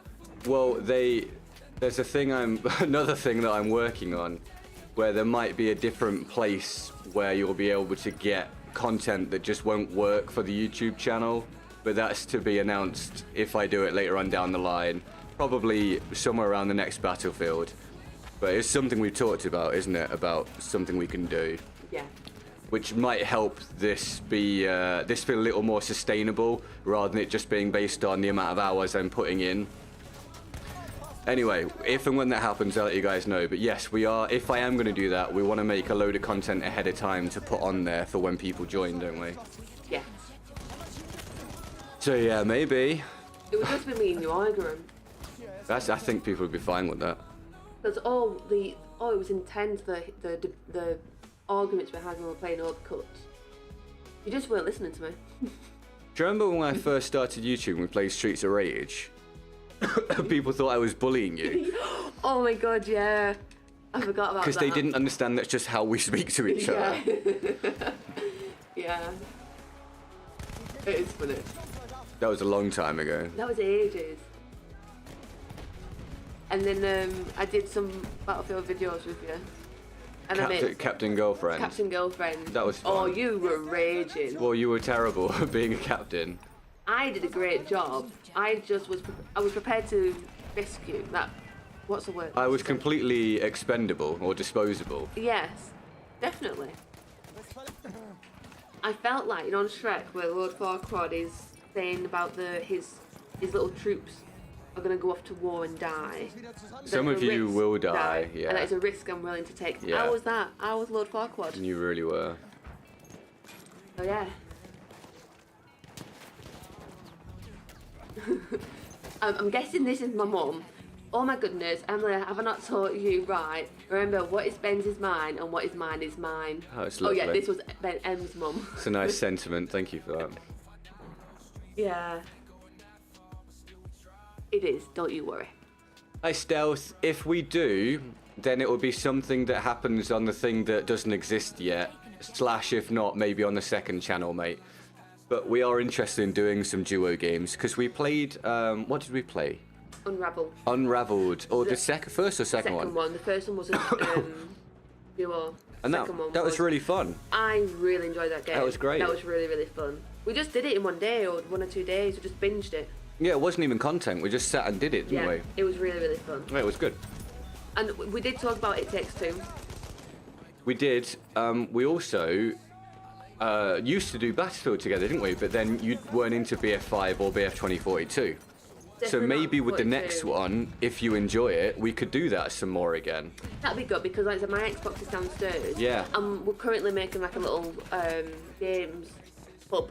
Well, there's a thing another thing that I'm working on, where there might be a different place where you'll be able to get content that just won't work for the YouTube channel. But that's to be announced if I do it later on down the line, probably somewhere around the next Battlefield. But it's something we've talked about, isn't it? About something we can do. Yeah. Which might help this feel a little more sustainable, rather than it just being based on the amount of hours I'm putting in. Anyway, if and when that happens, I'll let you guys know. But yes, if I am going to do that, we want to make a load of content ahead of time to put on there for when people join, don't we? Yeah. So yeah, maybe. It would just be me and you arguing. I think people would be fine with that. Because it was intense, the arguments we had when we were playing Overcut. You just weren't listening to me. Do you remember when I first started YouTube and we played Streets of Rage? People thought I was bullying you. Oh my god, yeah. I forgot about that. Because they didn't understand that's just how we speak to each other. Yeah. It is funny. That was a long time ago. That was ages. And then I did some Battlefield videos with you. And Captain Girlfriend. Captain Girlfriend. That was fun. Oh, you were raging. Well, you were terrible at being a captain. I did a great job. I was prepared to rescue that. What's the word? I was completely expendable or disposable. Yes, definitely. I felt like, on Shrek, where Lord Farquaad is saying about his little troops are going to go off to war and die. Some of you will die, yeah. And it's a risk I'm willing to take. Yeah. I was that. I was Lord Farquaad. You really were. Oh, yeah. I'm guessing this is my mum. Oh my goodness, Emily, have I not taught you right? Remember, what is Ben's is mine and what is mine is mine. Oh, it's lovely. Oh yeah, this was M's mum. It's a nice sentiment, thank you for that. Yeah. It is, don't you worry. Hi Stealth, if we do, then it will be something that happens on the thing that doesn't exist yet. / if not, maybe on the second channel, mate. But we are interested in doing some duo games, because we played, what did we play? Unraveled. Or the first or second one? Second one. The first one was a duo. And that was really fun. I really enjoyed that game. That was great. That was really, really fun. We just did it in one day or 1 or 2 days. We just binged it. Yeah, it wasn't even content. We just sat and did it, didn't we? It was really, really fun. Yeah, it was good. And we did talk about It Takes Two. We did. We also used to do Battlefield together, didn't we? But then you weren't into BF5 or BF 2042. So maybe with the next one, if you enjoy it, we could do that some more again. That'd be good because like I said, my Xbox is downstairs. Yeah. And we're currently making like a little games hub.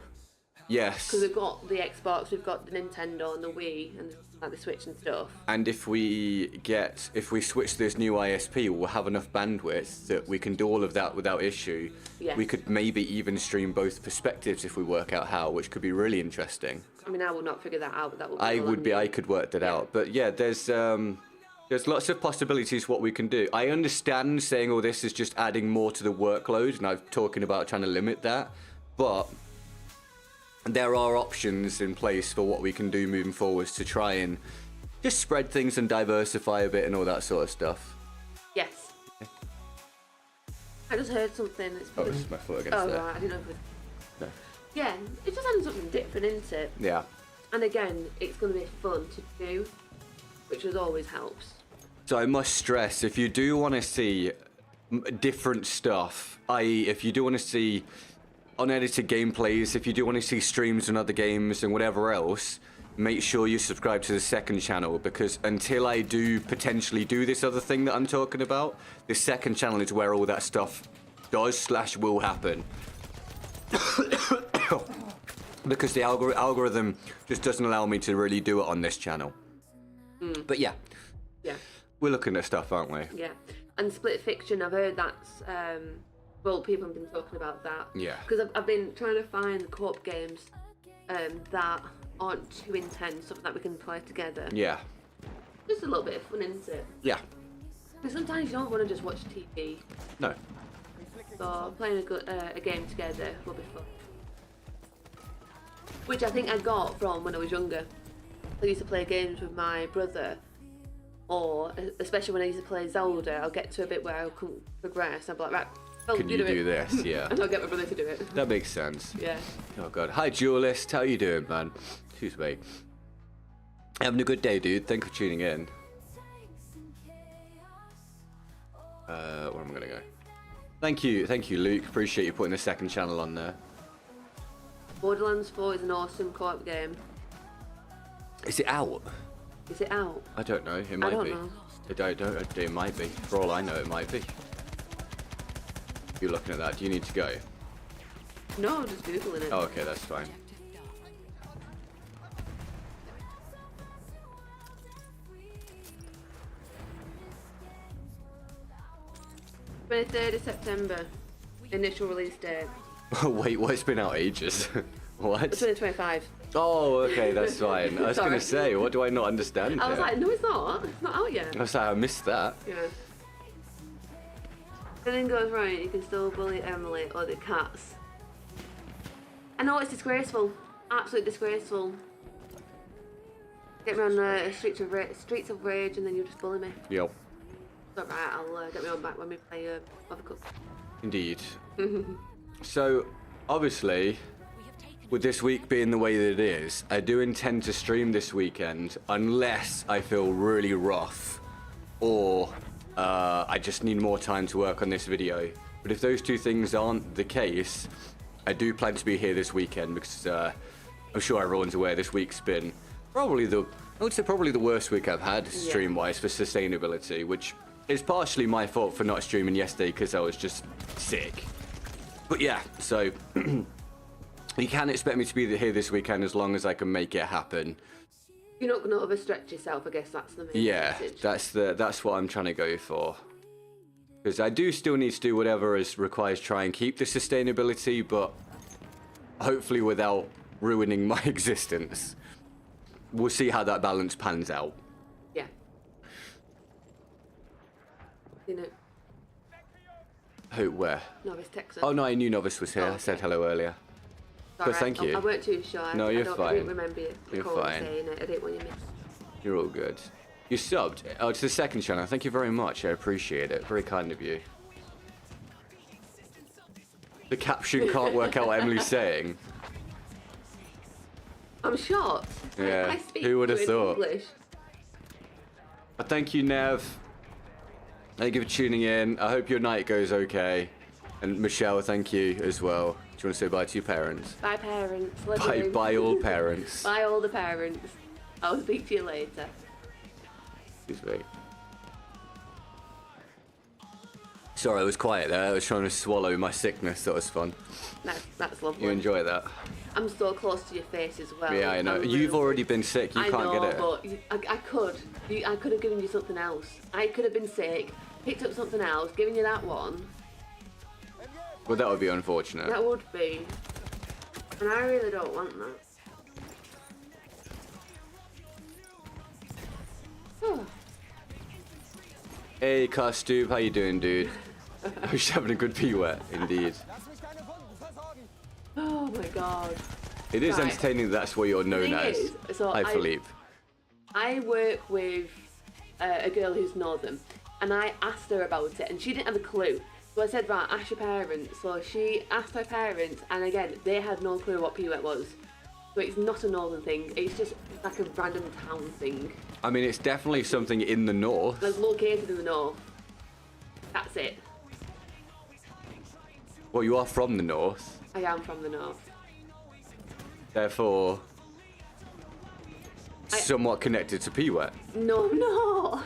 Yes. Because we've got the Xbox, we've got the Nintendo and the Wii and like the Switch and stuff. And if we switch to this new ISP, we'll have enough bandwidth that we can do all of that without issue. Yes. We could maybe even stream both perspectives if we work out how, which could be really interesting. I mean, I will not figure that out, but that would be I could work that out. But yeah, there's lots of possibilities what we can do. I understand saying all this is just adding more to the workload, and I'm talking about trying to limit that, but there are options in place for what we can do moving forwards to try and just spread things and diversify a bit and all that sort of stuff. Yes. I just heard something. Oh, this is my foot against there. Oh, right. I didn't know if it was... No. Yeah, it's just having something different, isn't it? Yeah. And again, it's going to be fun to do, which always helps. So I must stress, if you do want to see different stuff, i.e. if you do want to see unedited gameplays, if you do want to see streams and other games and whatever else, make sure you subscribe to the second channel, because until I do potentially do this other thing that I'm talking about, the second channel is where all that stuff will happen. Because the algorithm just doesn't allow me to really do it on this channel. But yeah. Yeah. We're looking at stuff, aren't we? Yeah. And Split Fiction, I've heard that's... well, people have been talking about that. Yeah. Because I've been trying to find co-op games that aren't too intense, something that we can play together. Yeah. Just a little bit of fun, isn't it? Yeah. Because sometimes you don't want to just watch TV. No. So playing a game together will be fun. Which I think I got from when I was younger. I used to play games with my brother, or especially when I used to play Zelda, I'll get to a bit where I couldn't progress. I'll be like, right, can you do this? Yeah. And I'll get my brother to do it. That makes sense. Yeah. Oh god. Hi Duelist, how you doing, man? Excuse me. Having a good day, dude. Thank you for tuning in. Where am I gonna go? Thank you, Luke. Appreciate you putting the second channel on there. Borderlands 4 is an awesome co-op game. Is it out? Is it out? I don't know. It might be. Know. It might be. For all I know, it might be. You're looking at that. Do you need to go? No, I'm just googling it. Oh, okay, that's fine. September, initial release date. Wait, what? It's been out ages. What? 2025. Oh, okay, that's fine. I was going to say, what do I not understand I was here? like, no, it's not. It's not out yet. I was like, I missed that. Yeah. If anything goes wrong, you can still bully Emily or the cats. I know, it's disgraceful. Absolutely disgraceful. Get me on Streets of Rage and then you just bully me. Yep. It's alright, I'll get me on back when we play Logistical. Indeed. So, obviously, with this week being the way that it is, I do intend to stream this weekend unless I feel really rough or I just need more time to work on this video. But if those two things aren't the case, I do plan to be here this weekend because I'm sure everyone's aware this week's been probably the worst week I've had stream-wise for sustainability, which is partially my fault for not streaming yesterday because I was just sick. But yeah, so you can expect me to be here this weekend as long as I can make it happen. You're not going to overstretch yourself, I guess that's the main message. That's what I'm trying to go for. Because I do still need to do whatever is required to try and keep the sustainability, but hopefully without ruining my existence. We'll see how that balance pans out. Yeah. You know. Who? Where? Novice Texan. Oh no, I knew Novice was here. Oh, okay. I said hello earlier. Sorry, But thank you. I weren't too sure. No, you're fine. I didn't remember you. You're fine. Saying it. I didn't want you to miss. You're all good. You subbed. Oh, it's the second channel. Thank you very much. I appreciate it. Very kind of you. The caption can't work out what Emily's saying. I'm shocked. Yeah, I speak who would have fluent thought? English. Thank you, Nev. Thank you for tuning in. I hope your night goes okay. And Michelle, thank you as well. Do you want to say bye to your parents? Bye, parents. Bye all parents. Bye, all the parents. I'll speak to you later. Excuse me. Sorry, I was quiet there. I was trying to swallow my sickness. That was fun. That's lovely. You enjoy that? I'm so close to your face as well. Yeah, I know. You've already been sick. You can't get it. But I could. I could have given you something else. I could have been sick, picked up something else, given you that one. Well, that would be unfortunate. That would be. And I really don't want that. Hey, Castube, how you doing, dude? I was having a good pee wet, indeed. Oh my god. It is Right. entertaining that that's what you're known Thing as. is, so Hi, Philippe. I work with a girl who's northern, and I asked her about it, and she didn't have a clue. So I said, right, ask your parents. So she asked her parents, and again, they had no clue what Pewet was. So it's not a northern thing, it's just like a random town thing. I mean, it's definitely something in the north. It's located in the north. That's it. Well, you are from the north. I am from the north. Therefore, somewhat connected to Pewet. No.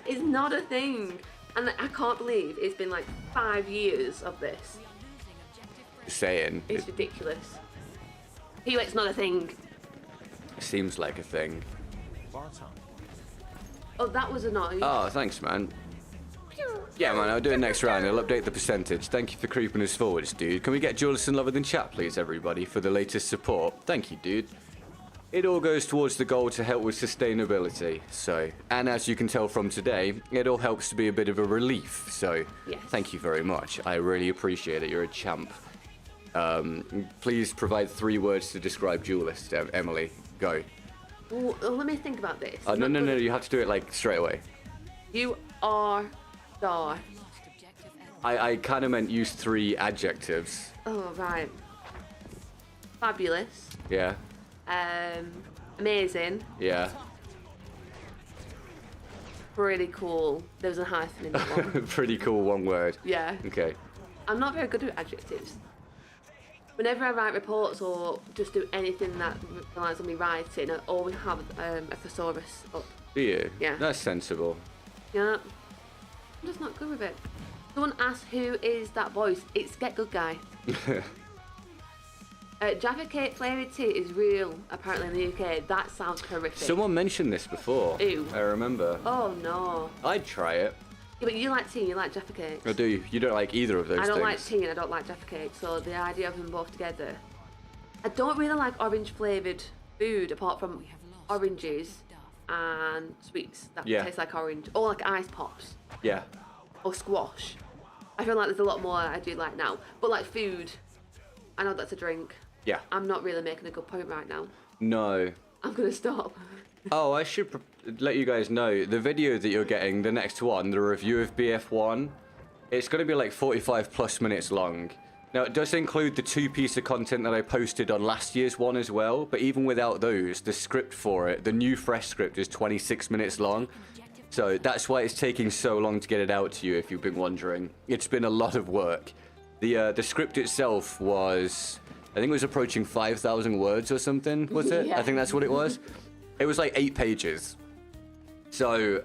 It's not a thing. And I can't believe it's been like 5 years of this. Saying. It's ridiculous. Pewet's not a thing. It seems like a thing. Oh, that was a noise. Oh, thanks, man. Yeah, man, I'll do it next round. I'll update the percentage. Thank you for creeping us forwards, dude. Can we get Julius and Lover in chat, please, everybody, for the latest support? Thank you, dude. It all goes towards the goal to help with sustainability, so... And as you can tell from today, it all helps to be a bit of a relief, so... Yes. Thank you very much. I really appreciate it. You're a champ. Please provide 3 words to describe Julius, Emily. Go. Well, let me think about this. No, you have to do it, like, straight away. You are star. I kind of meant use 3 adjectives. Oh, right. Fabulous. Yeah. Amazing. Yeah. Pretty cool. There was a hyphen in that one. Pretty cool, one word. Yeah. Okay. I'm not very good at adjectives. Whenever I write reports or just do anything that relies on me writing, I always have a thesaurus up. Do you? Yeah. That's sensible. Yeah. I'm just not good with it. Someone asked who is that voice. It's GetGoodGuy. Jaffa Cake flavoured tea is real, apparently in the UK. That sounds horrific. Someone mentioned this before. Ew. I remember. Oh no. I'd try it. Yeah, but you like tea and you like Jaffa Cakes. Or do you? You don't like either of those I don't things? like tea and I don't like Jaffa Cake, so the idea of them both together. I don't really like orange flavoured food apart from oranges and sweets that taste like orange. Or like ice pops. Yeah. Or squash. I feel like there's a lot more I do like now. But like food, I know that's a drink. Yeah. I'm not really making a good point right now. No. I'm going to stop. Oh, I should let you guys know, the video that you're getting, the next one, the review of BF1, it's going to be like 45+ minutes long. Now, it does include the 2 pieces of content that I posted on last year's one as well, but even without those, the script for it, the new fresh script is 26 minutes long. So that's why it's taking so long to get it out to you, if you've been wondering. It's been a lot of work. The script itself was, I think it was approaching 5,000 words or something, was it? Yeah. I think that's what it was. It was like 8 pages. So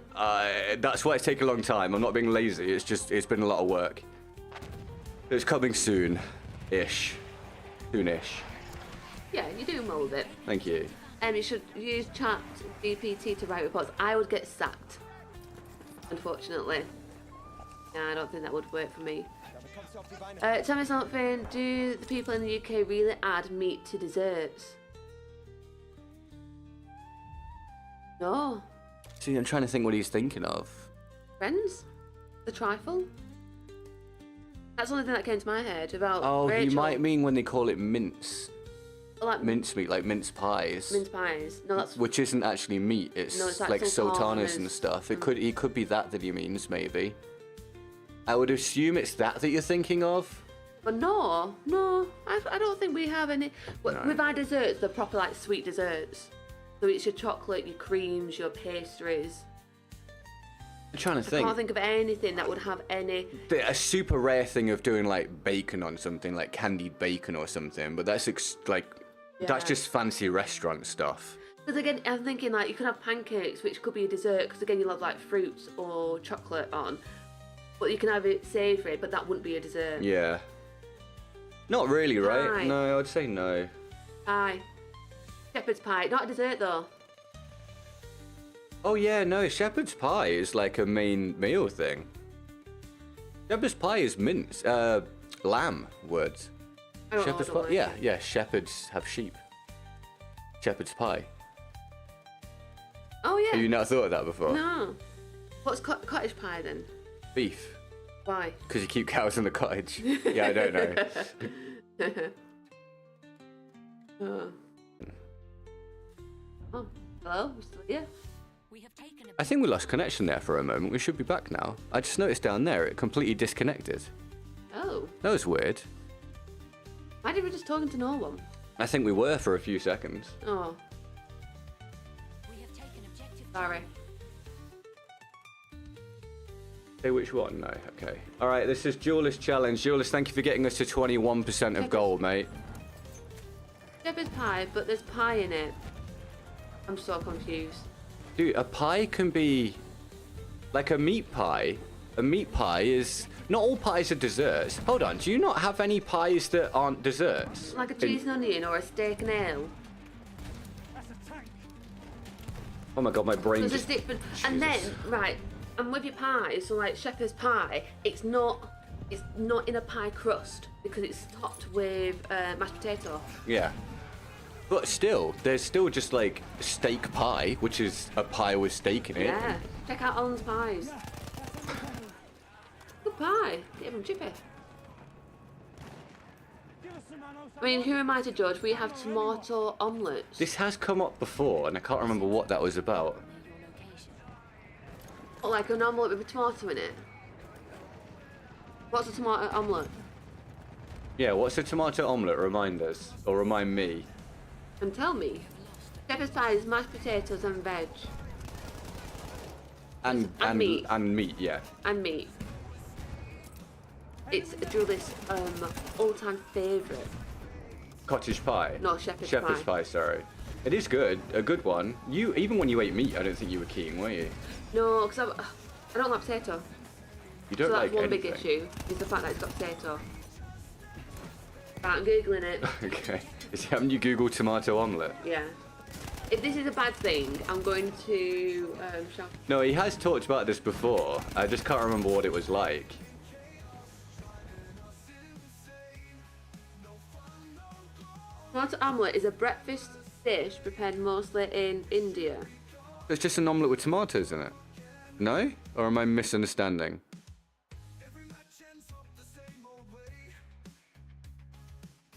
that's why it's taken a long time. I'm not being lazy, it's been a lot of work. It's coming soon-ish. Soon-ish. Yeah, you do mould it. Thank you. And you should use chat GPT to write reports. I would get sacked, unfortunately. Yeah, I don't think that would work for me. Tell me something. Do the people in the UK really add meat to desserts? No. See, I'm trying to think what he's thinking of. Friends? The trifle? That's the only thing that came to my head about Oh, Rachel. you might mean when they call it mince. Like Mincemeat, like mince pies. mince pies. No, that's Which isn't actually meat, it's, No, it's like sultanas and sultanas. stuff. It could be that he means, maybe. I would assume it's that you're thinking of. But no, I don't think we have any. No. With our desserts, they're proper like sweet desserts. So it's your chocolate, your creams, your pastries. I'm trying to I think. can't think of anything that would have any. A super rare thing of doing like bacon on something, like candied bacon or something, but that's that's just fancy restaurant stuff. Because again, I'm thinking like you could have pancakes, which could be a dessert. Because again, you'll have like fruits or chocolate on, but you can have it savoury, but that wouldn't be a dessert. Yeah. Not really, right? Pie. No, I'd say no. Pie, shepherd's pie, not a dessert though. Oh yeah, no, shepherd's pie is like a main meal thing. Shepherd's pie is mince, lamb words. Shepherd's pie, like yeah, shepherds have sheep. Shepherd's pie. Oh yeah. Have you not thought of that before? No. What's cottage pie then? Beef. Why? Because you keep cows in the cottage. Yeah, I don't know. Oh. Oh, hello, you still here? I think we lost connection there for a moment. We should be back now. I just noticed down there it completely disconnected. Oh. That was weird. Why did we just talking to no one? I think we were for a few seconds. Oh. Sorry. Say which one? No, okay. All right, this is Jules Challenge. Jules, thank you for getting us to 21% of gold, mate. Shepherd's pie, but there's pie in it. I'm so confused. Dude, a pie can be like a meat pie. A meat pie is... Not all pies are desserts. Hold on, do you not have any pies that aren't desserts? Like a cheese and onion or a steak and ale. Oh my god, my brain There's just... a different... And then, Jesus. right, and with your pies, so like shepherd's pie, it's not in a pie crust because it's topped with mashed potato. Yeah. But still, there's still just like steak pie, which is a pie with steak in it. Yeah, check out Alan's pies. Good pie, get from Chippy. I mean, who am I to judge? We have tomato omelettes. This has come up before, and I can't remember what that was about. What, like an omelette with a tomato in it? What's a tomato omelette? Yeah, what's a tomato omelette? Remind us, or remind me. And tell me. Shepherd's pie is mashed potatoes and veg. And meat. And meat, yeah. And meat. It's Julie's all-time favourite. Cottage pie. No, shepherd's Shepherd's pie. pie, sorry. It is good, a good one. You even when you ate meat, I don't think you were keen, were you? No, because I don't like potato. You don't So like that's one anything. big issue, is the fact that it's got potato. Right, I'm Googling it. Okay. Haven't you Googled tomato omelette? Yeah. If this is a bad thing, I'm going to shout. No, he has talked about this before. I just can't remember what it was like. Tomato omelette is a breakfast dish prepared mostly in India. It's just an omelette with tomatoes in it. No? Or am I misunderstanding?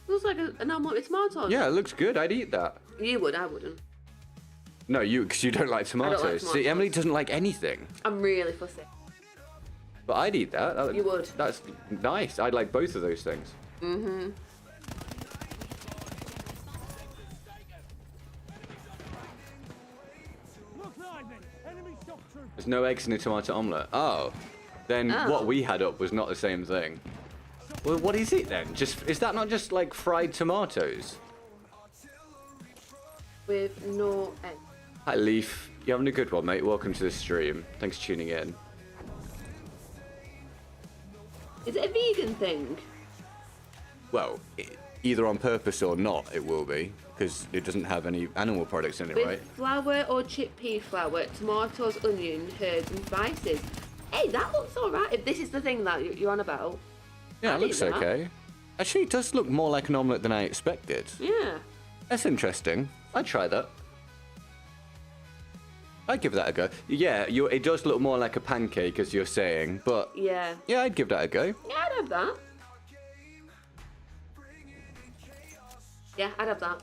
Looks like an omelette with tomatoes. Yeah, it looks good. I'd eat that. You would, I wouldn't. No, because you don't like tomatoes. See, Emily doesn't like anything. I'm really fussy. But I'd eat that. You would. That's nice. I'd like both of those things. Mm-hmm. There's no eggs in a tomato omelette. Oh. Then what we had up was not the same thing. Well, what is it then? Is that not just like fried tomatoes? With no egg. Hi, Leaf. You having a good one, mate? Welcome to the stream. Thanks for tuning in. Is it a vegan thing? Well, either on purpose or not, it will be. Because it doesn't have any animal products in it, With right? flour or chickpea flour, tomatoes, onion, herbs and spices. Hey, that looks alright. If this is the thing that you're on about. Yeah, it looks okay. Actually, it does look more like an omelette than I expected. Yeah. That's interesting. I'd try that. I'd give that a go. Yeah, it does look more like a pancake, as you're saying, but... Yeah. Yeah, I'd give that a go. Yeah, I'd have that. Yeah, I'd have that.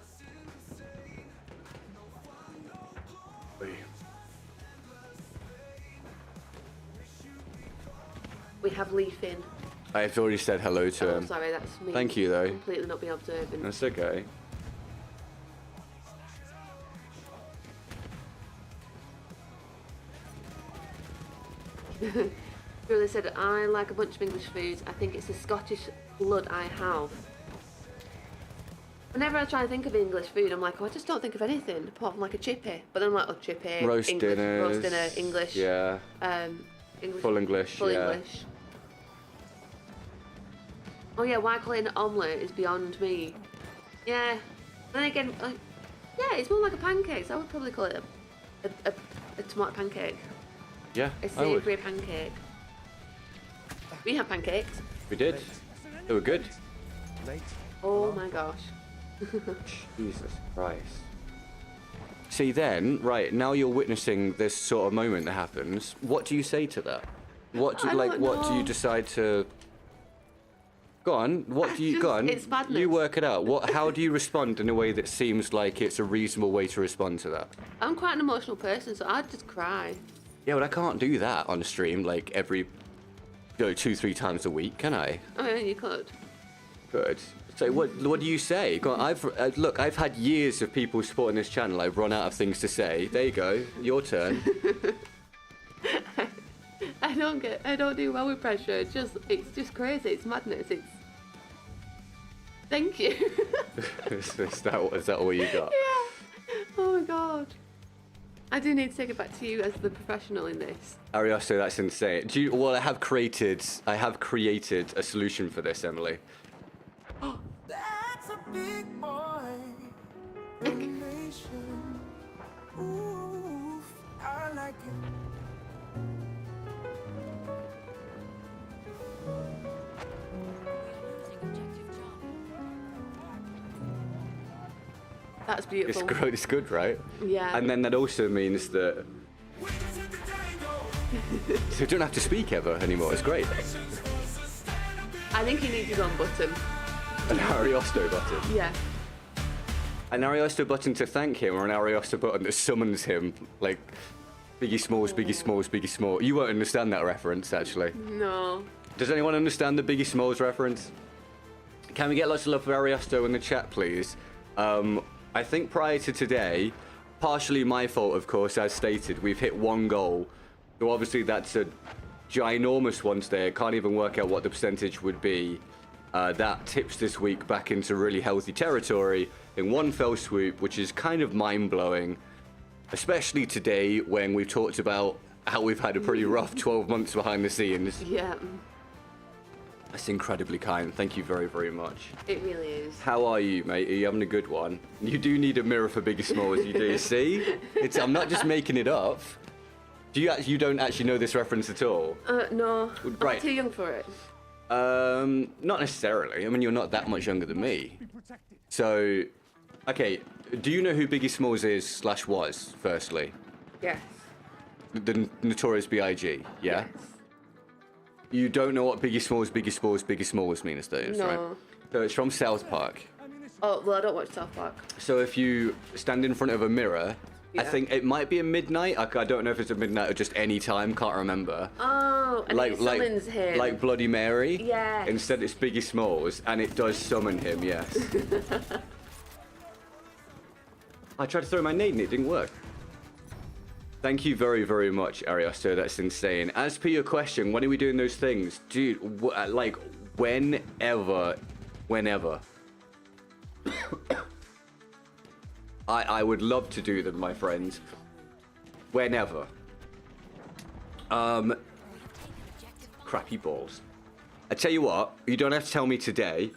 We have Leaf in. I've already said hello to him. Sorry, that's me. Thank you, though. Completely not being observant. That's okay. Julie said, I like a bunch of English foods. I think it's the Scottish blood I have. Whenever I try to think of English food, I'm like, oh, I just don't think of anything apart from like a chippy. But then I'm like, oh, chippy, roast English, dinners, roast dinner, English. Yeah. English. Full English. Full yeah. English. Oh yeah, why call it an omelette is beyond me. Yeah. Then again, yeah, it's more like a pancake. So I would probably call it a tomato pancake. Yeah. A savoury pancake. We have pancakes. We did. They were good. Oh my gosh. Jesus Christ. See then, right, now you're witnessing this sort of moment that happens. What do you say to that? What do you decide to... Go on, go on. It's madness. You work it out. How do you respond in a way that seems like it's a reasonable way to respond to that? I'm quite an emotional person, so I'd just cry. Yeah, but I can't do that on stream like every 2-3 times a week, can I? Oh yeah, you could. Good. So what do you say? Go on, I've had years of people supporting this channel. I've run out of things to say. There you go. Your turn. I don't do well with pressure. It's just crazy. It's madness. Thank you. Is that all you got? Yeah. Oh my god. I do need to take it back to you as the professional in this. Ariosto, that's insane. Well, I have created a solution for this, Emily. That's a big boy animation. Ooh, I like it. That's beautiful. It's good, right? Yeah. And then that also means that so you don't have to speak ever anymore. It's great. I think he needs his own button. An Ariosto button. Yeah. An Ariosto button to thank him, or an Ariosto button that summons him, like Biggie Smalls, Biggie Smalls, Biggie Smalls. You won't understand that reference, actually. No. Does anyone understand the Biggie Smalls reference? Can we get lots of love for Ariosto in the chat, please? I think prior to today, partially my fault, of course, as stated, we've hit 1 goal. So obviously that's a ginormous one today. I can't even work out what the percentage would be. That tips this week back into really healthy territory in one fell swoop, which is kind of mind-blowing. Especially today when we've talked about how we've had a pretty rough 12 months behind the scenes. Yeah. That's incredibly kind. Thank you very, very much. It really is. How are you, mate? Are you having a good one? You do need a mirror for Biggie Smalls, you do. See? I'm not just making it up. You don't actually know this reference at all? No. Right. I'm too young for it. Not necessarily. I mean, you're not that much younger than me. So, okay. Do you know who Biggie Smalls is / was, firstly? Yes. The Notorious B.I.G., yeah? Yes. You don't know what Biggie Smalls means, though, No. right? So it's from South Park. Oh, well, I don't watch South Park. So if you stand in front of a mirror I think it might be a midnight. I don't know if it's a midnight or just any time. Can't remember. Oh, and it summons him. Like Bloody Mary. Yeah. Instead, it's Biggie Smalls, and it does summon him. Yes. I tried to throw my nade and it didn't work. Thank you very, very much, Ariosto. That's insane. As per your question, when are we doing those things, dude? Like whenever. I would love to do them, my friends. Whenever. Crappy balls. I tell you what, you don't have to tell me today,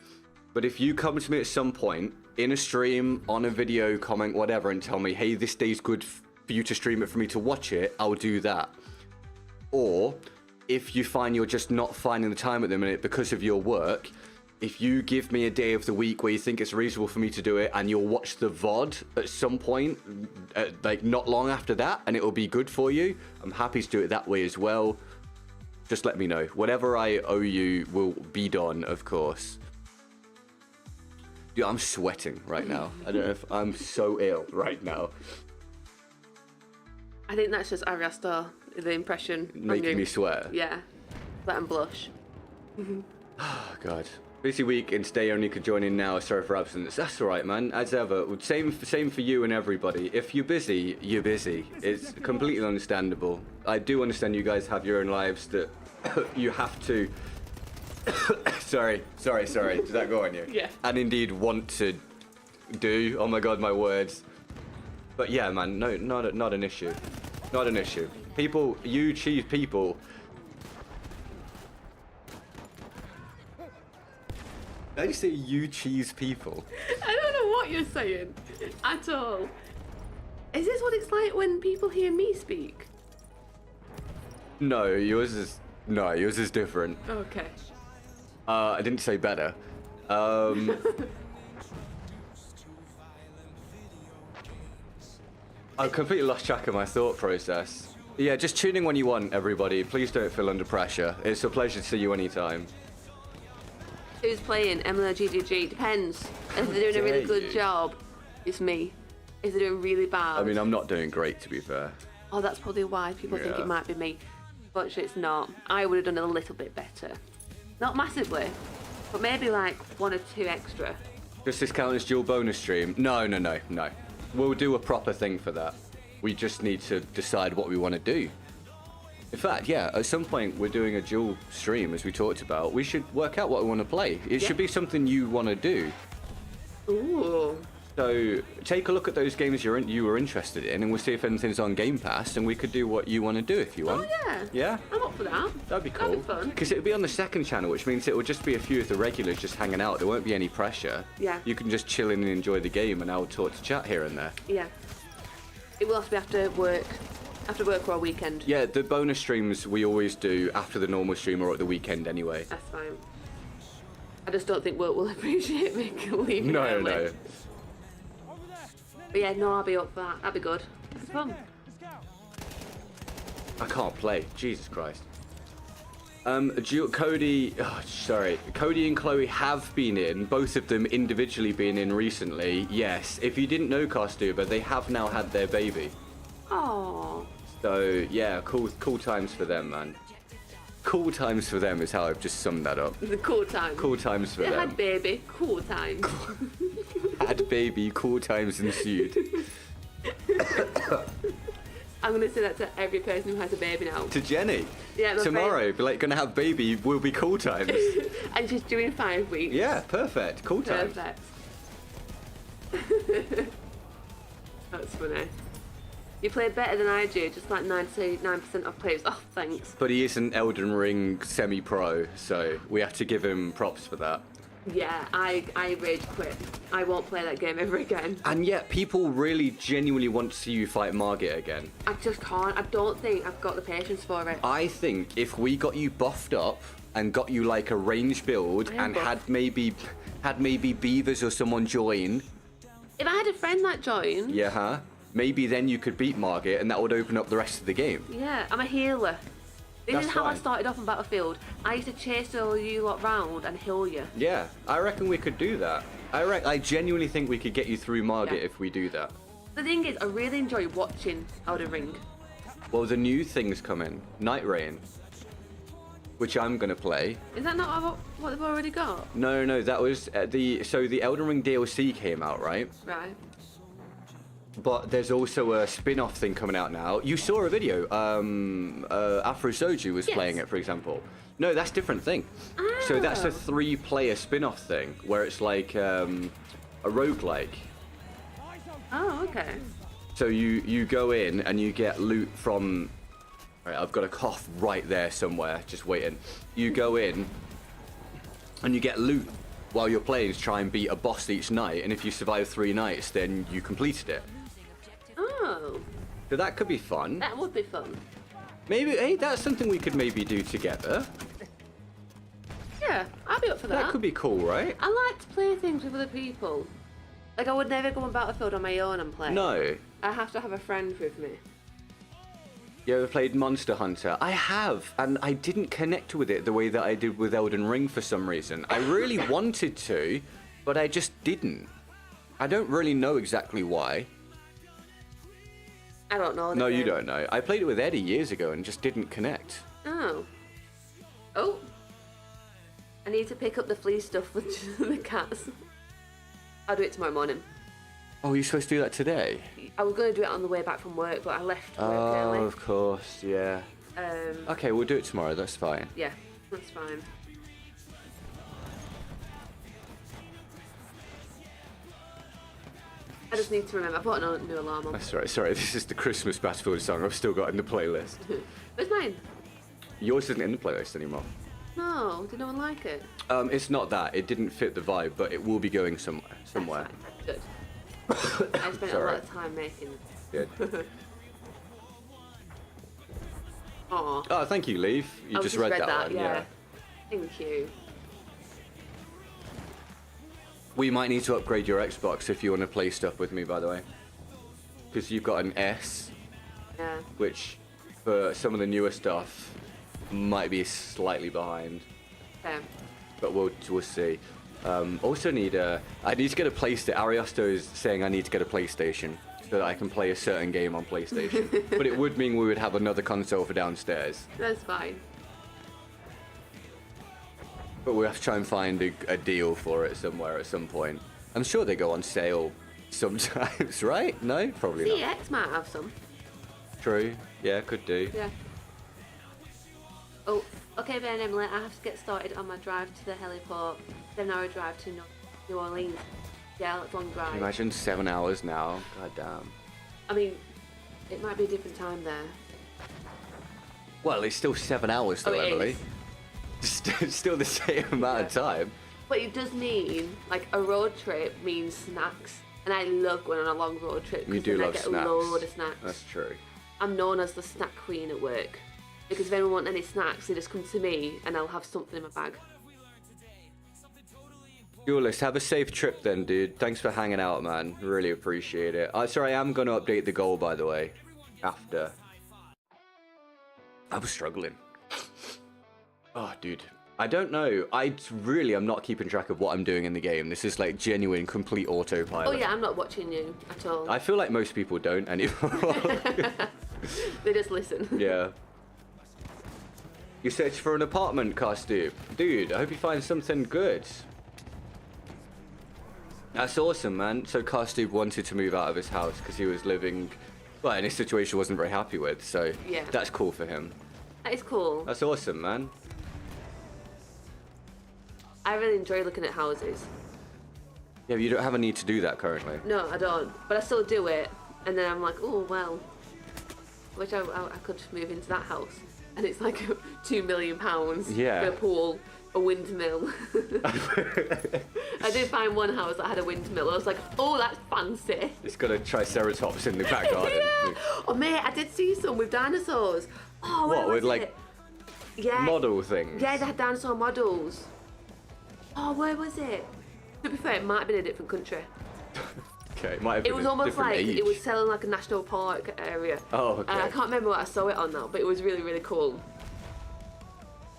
but if you come to me at some point, in a stream, on a video, comment, whatever, and tell me, hey, this day's good for you to stream it for me to watch it, I'll do that. Or, if you find you're just not finding the time at the minute because of your work, if you give me a day of the week where you think it's reasonable for me to do it and you'll watch the VOD at some point, like not long after that, and it will be good for you, I'm happy to do it that way as well. Just let me know. Whatever I owe you will be done, of course. Dude, I'm sweating right now. I don't know if I'm so ill right now. I think that's just Ariosto, the impression. Making me sweat. Yeah. Let him blush. Oh, God. Busy week and today only could join in now. Sorry for absence. That's all right, man. As ever. Same for you and everybody. If you're busy, you're busy. It's completely understandable. I do understand you guys have your own lives that you have to... sorry. Does that go on you? Yeah. And indeed want to do. Oh my God, my words. But yeah, man, no, not an issue. Not an issue. People, you choose people. Did you say you cheese people? I don't know what you're saying at all. Is this what it's like when people hear me speak? No, yours is different. Okay. I didn't say better. I've completely lost track of my thought process. Yeah, just tune in when you want, everybody. Please don't feel under pressure. It's a pleasure to see you anytime. Who's playing? Emily or GGG? Depends. If they're doing a really good job, it's me. If they're doing really bad... I mean, I'm not doing great, to be fair. Oh, that's probably why people think it might be me. But it's not. I would have done a little bit better. Not massively, but maybe like 1 or 2 extra. Does this count as dual bonus stream? No. We'll do a proper thing for that. We just need to decide what we want to do. In fact, yeah, at some point we're doing a dual stream, as we talked about. We should work out what we want to play. It should be something you want to do. Ooh. So take a look at those games you were interested in, and we'll see if anything's on Game Pass, and we could do what you want to do if you want. Oh yeah. Yeah? I'm up for that. That'd be cool. That'd be fun. Because it'll be on the second channel, which means it will just be a few of the regulars just hanging out. There won't be any pressure. Yeah. You can just chill in and enjoy the game, and I'll talk to chat here and there. Yeah. It will have to be after work. After work or a weekend. Yeah, the bonus streams we always do after the normal stream or at the weekend anyway. That's fine. I just don't think work will appreciate me leaving early. No. But yeah, no, I'll be up for that. That'd be good. It's fun. I can't play. Jesus Christ. Cody and Chloe have been in, both of them individually been in recently. Yes, if you didn't know Castuba, they have now had their baby. Oh. So yeah, cool times for them, man. Cool times for them is how I've just summed that up. The cool times. Cool times for they them. Had baby, cool times. Had baby, cool times ensued. I'm gonna say that to every person who has a baby now. To Jenny. Yeah. Tomorrow, be like, gonna have baby will be cool times. And she's doing 5 weeks. Yeah, perfect. Cool times. Perfect. That's funny. You played better than I do, just like 99% of players. Oh, thanks. But he is an Elden Ring semi-pro, so we have to give him props for that. Yeah, I rage quit. I won't play that game ever again. And yet, people really genuinely want to see you fight Margit again. I just can't. I don't think I've got the patience for it. I think if we got you buffed up and got you like a range build and had maybe Beavers or someone join. If I had a friend that joined. Yeah, huh? Maybe then you could beat Margit and that would open up the rest of the game. Yeah, I'm a healer. This is how I started off on Battlefield. I used to chase all you lot round and heal you. Yeah, I reckon we could do that. I genuinely think we could get you through Margit if we do that. The thing is, I really enjoy watching Elden Ring. Well, the new thing's coming, Night Rain, which I'm gonna play. Is that not what they've already got? No, that was the Elden Ring DLC came out, right? Right. But there's also a spin-off thing coming out now. You saw a video. Afrosoju was playing it, for example. No, that's a different thing. Oh. So that's a 3-player spin-off thing where it's like a roguelike. Oh, okay. So you go in and you get loot from. Right, I've got a cough right there somewhere, just waiting. You go in and you get loot while you're playing to try and beat a boss each night, and if you survive 3 nights, then you completed it. Oh. So that could be fun. That would be fun. Maybe, hey, that's something we could maybe do together. Yeah, I'd be up for that. That could be cool, right? I like to play things with other people. Like, I would never go on Battlefield on my own and play. No. I have to have a friend with me. You ever played Monster Hunter? I have, and I didn't connect with it the way that I did with Elden Ring for some reason. I really wanted to, but I just didn't. I don't really know exactly why. I don't know. No, you don't know. I played it with Eddie years ago and just didn't connect. Oh. Oh. I need to pick up the flea stuff with the cats. I'll do it tomorrow morning. Oh, you're supposed to do that today? I was going to do it on the way back from work, but I left work early. Oh, of course, yeah. Okay, we'll do it tomorrow, that's fine. Yeah, that's fine. I just need to remember. I put a new alarm on. That's right, sorry, this is the Christmas Battlefield song I've still got in the playlist. Where's mine? Yours isn't in the playlist anymore. No, did no one like it? It's not that, it didn't fit the vibe, but it will be going somewhere. That's fine. Good. I spent a lot of time making it. Good. Aw. Oh, thank you, Leaf. You just read that one, yeah. Thank you. We might need to upgrade your Xbox if you want to play stuff with me, by the way. Because you've got an S, Yeah. which for some of the newer stuff might be slightly behind. Okay. But we'll see. Also I need to get a PlayStation. Ariosto is saying I need to get a PlayStation so that I can play a certain game on PlayStation. But it would mean we would have another console for downstairs. That's fine. But we have to try and find a deal for it somewhere at some point. I'm sure they go on sale sometimes, right? No? Probably not. CX might have some. True. Yeah, could do. Yeah. Oh, okay, Ben, Emily, I have to get started on my drive to the heliport. 7-hour drive to New Orleans. Yeah, that's a long drive. Imagine 7 hours now. God damn. I mean, it might be a different time there. Well, it's still 7 hours though, it Emily. is. It's still the same amount of time. But it does mean, like, a road trip means snacks. And I love going on a long road trip. You do then love I get snacks. a load of snacks. That's true. I'm known as the snack queen at work. Because if anyone wants any snacks, they just come to me and I'll have something in my bag. Julius, have a safe trip then, dude. Thanks for hanging out, man. Really appreciate it. Sorry, I am going to update the goal, by the way, after. I was struggling. Oh, dude. I don't know. I really am not keeping track of what I'm doing in the game. This is like genuine, complete autopilot. Oh yeah, I'm not watching you at all. I feel like most people don't anymore. They just listen. Yeah. You search for an apartment costume. Dude, I hope you find something good. That's awesome, man. So Carstube wanted to move out of his house because he was living, well, in a situation he wasn't very happy with. So yeah, that's cool for him. That is cool. That's awesome, man. I really enjoy looking at houses. Yeah, but you don't have a need to do that currently. No, I don't. But I still do it. And then I'm like, oh, well, which I could move into that house. And it's like £2 million. Yeah. A pool, a windmill. I did find one house that had a windmill. I was like, oh, that's fancy. It's got a triceratops in the back garden. Yeah. Oh, mate, I did see some with dinosaurs. Oh, what, with like yeah, model things? Yeah, they had dinosaur models. Oh, where was it? To be fair, it might have been a different country. Okay, it might have been. It was almost like age. it was selling like a national park area. Oh, okay. And I can't remember what I saw it on now, but it was really, really cool.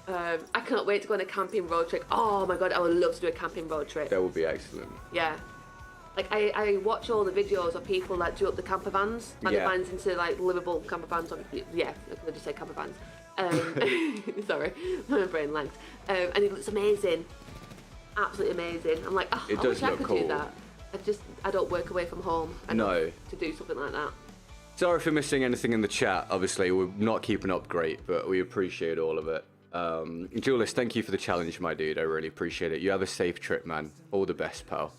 I can't wait to go on a camping road trip. Oh my god, I would love to do a camping road trip. That would be excellent. Yeah. Like I watch all the videos of people that do up the camper vans, like the vans into like livable camper vans. Yeah, I could just say camper vans. Sorry, my brain lagged. And it looks amazing, absolutely amazing. I'm like, oh, I wish I could do that. I don't work away from home. To do something like that. Sorry for missing anything in the chat. Obviously, we're not keeping up great, but we appreciate all of it. Julius, thank you for the challenge, my dude. I really appreciate it. You have a safe trip, man. All the best, pal.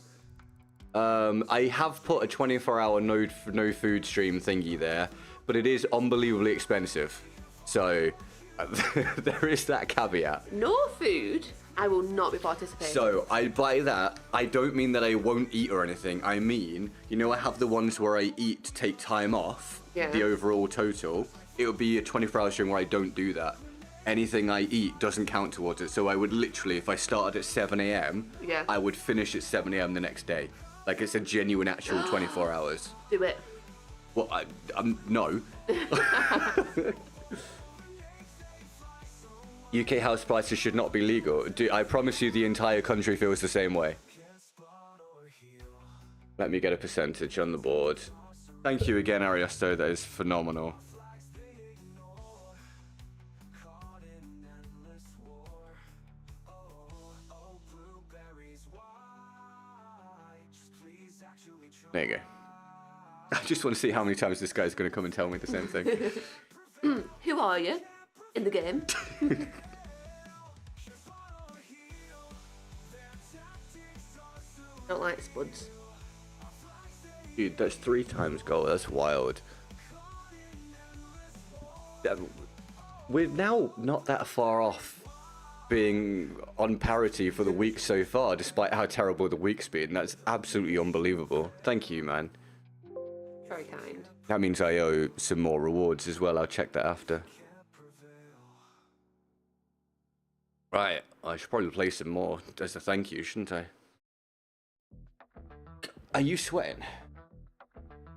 I have put a 24-hour no food stream thingy there, but it is unbelievably expensive. So there is that caveat. No food? I will not be participating. So I buy that. I don't mean that I won't eat or anything. I mean, you know, I have the ones where I eat to take time off, the overall total. It would be a 24-hour stream where I don't do that. Anything I eat doesn't count towards it. So I would literally, if I started at 7 a.m., I would finish at 7 a.m. the next day. Like, it's a genuine actual 24 hours. Do it. Well, no. UK house prices should not be legal. I promise you the entire country feels the same way. Let me get a percentage on the board. Thank you again, Ariosto. That is phenomenal. There you go. I just want to see how many times this guy's going to come and tell me the same thing. Who are you in the game? Don't like spuds. Dude, that's 3 times goal. That's wild. We're now not that far off being on parity for the week so far, despite how terrible the week's been. That's absolutely unbelievable. Thank you, man. Very kind. That means I owe some more rewards as well. I'll check that after. Right, I should probably play some more as a thank you, shouldn't I? Are you sweating?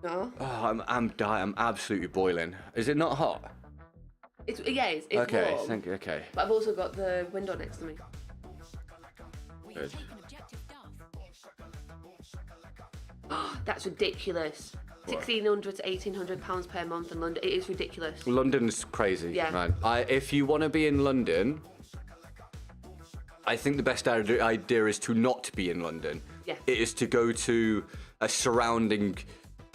No. Oh, I'm dying. I'm absolutely boiling. Is it not hot? It's okay, warm. Thank you. Okay. But I've also got the window next to me. Good. That's ridiculous. 1,600 to 1,800 pounds per month in London. It is ridiculous. London's crazy, man. If you want to be in London, I think the best idea is to not be in London. Yeah. It is to go to a surrounding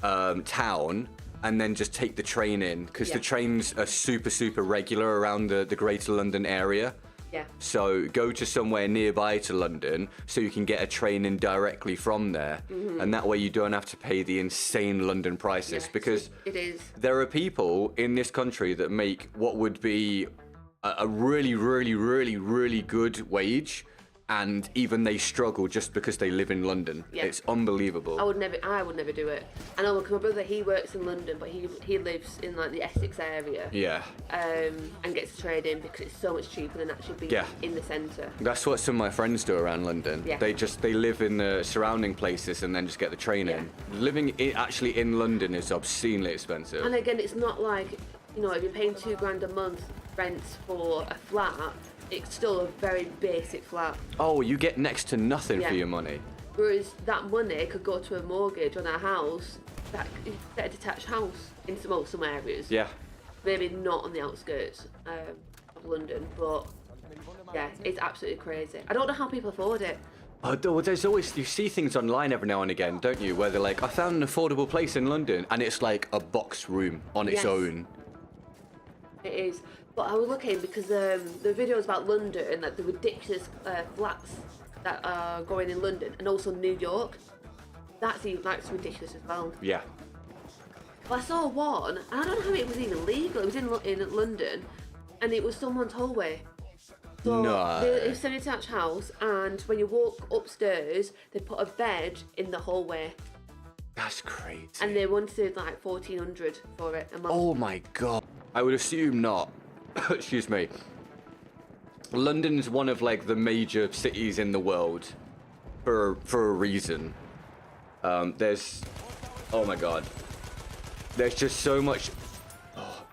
town and then just take the train in, because the trains are super regular around the Greater London area. Yeah. So go to somewhere nearby to London so you can get a train in directly from there. And that way you don't have to pay the insane London prices, because it is. There are people in this country that make what would be a really good wage, and even they struggle just because they live in London. Yeah. It's unbelievable. I would never do it. I know, because my brother, he works in London, but he lives in like the Essex area. Yeah. And gets to trade in because it's so much cheaper than actually being in the centre. That's what some of my friends do around London. Yeah. They live in the surrounding places and then just get the train in. Living actually in London is obscenely expensive. And again, it's not like, you know, if you're paying £2,000 a month rent for a flat, it's still a very basic flat. Oh, you get next to nothing for your money. Whereas that money could go to a mortgage on a house, that a detached house in some areas. Yeah. Maybe not on the outskirts of London, but yeah, it's absolutely crazy. I don't know how people afford it. Oh, there's always, you see things online every now and again, don't you? Where they're like, I found an affordable place in London, and it's like a box room on its own. It is. But I was looking because the videos about London and like the ridiculous flats that are going in London, and also New York. That's ridiculous as well. Yeah. Well, I saw one, and I don't know how it was even legal. It was in London, and it was someone's hallway. So no. It's a semi-detached house, and when you walk upstairs, they put a bed in the hallway. That's crazy. And they wanted like 1,400 for it a month. Oh my god. I would assume not. Excuse me. London is one of like the major cities in the world for a reason. There's, oh my god, there's just so much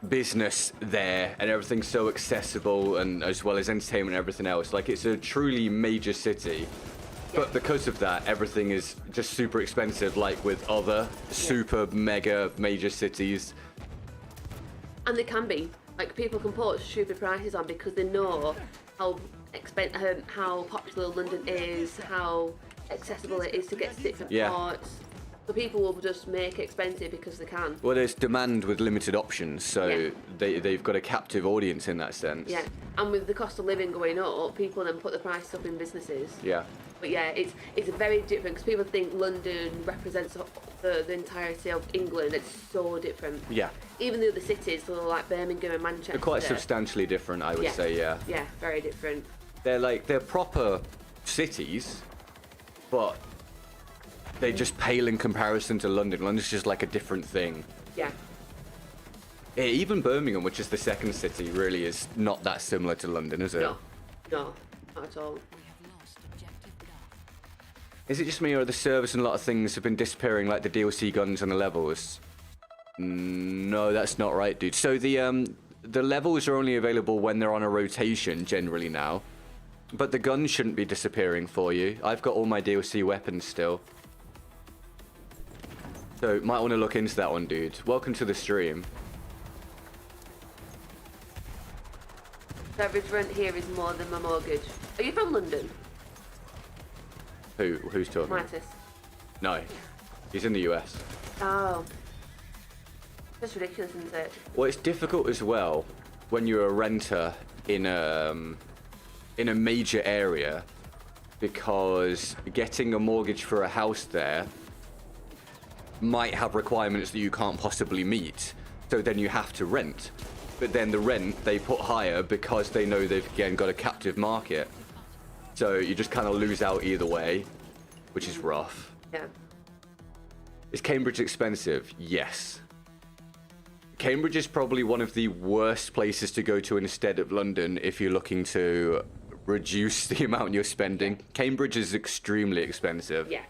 business there, and everything's so accessible, and as well as entertainment and everything else. Like, it's a truly major city. But because of that, everything is just super expensive, like with other super mega major cities. And they can be. Like, people can put stupid prices on because they know how how popular London is, how accessible it is to get to different parts. So people will just make it expensive because they can. Well, there's demand with limited options, so they've got a captive audience in that sense. Yeah, and with the cost of living going up, people then put the price up in businesses. Yeah. But yeah, it's very different because people think London represents the entirety of England. It's so different. Yeah. Even the other cities, so like Birmingham and Manchester. They're quite substantially different, I would say, yeah. Yeah, very different. They're proper cities, but they just pale in comparison to London. London's just like a different thing. Yeah. Even Birmingham, which is the second city, really is not that similar to London, is it? No, not at all. Is it just me, or the servers and a lot of things have been disappearing, like the DLC guns and the levels? No, that's not right, dude. So the levels are only available when they're on a rotation, generally now. But the guns shouldn't be disappearing for you. I've got all my DLC weapons still. So, might want to look into that one, dude. Welcome to the stream. The average rent here is more than my mortgage. Are you from London? Who's talking? Martis. No. He's in the US. Oh. That's ridiculous, isn't it? Well, it's difficult as well when you're a renter in a major area, because getting a mortgage for a house there might have requirements that you can't possibly meet. So then you have to rent. But then the rent they put higher because they know they've again got a captive market. So you just kind of lose out either way, which is rough. Yeah. Is Cambridge expensive? Yes. Cambridge is probably one of the worst places to go to instead of London if you're looking to reduce the amount you're spending. Cambridge is extremely expensive. Yeah.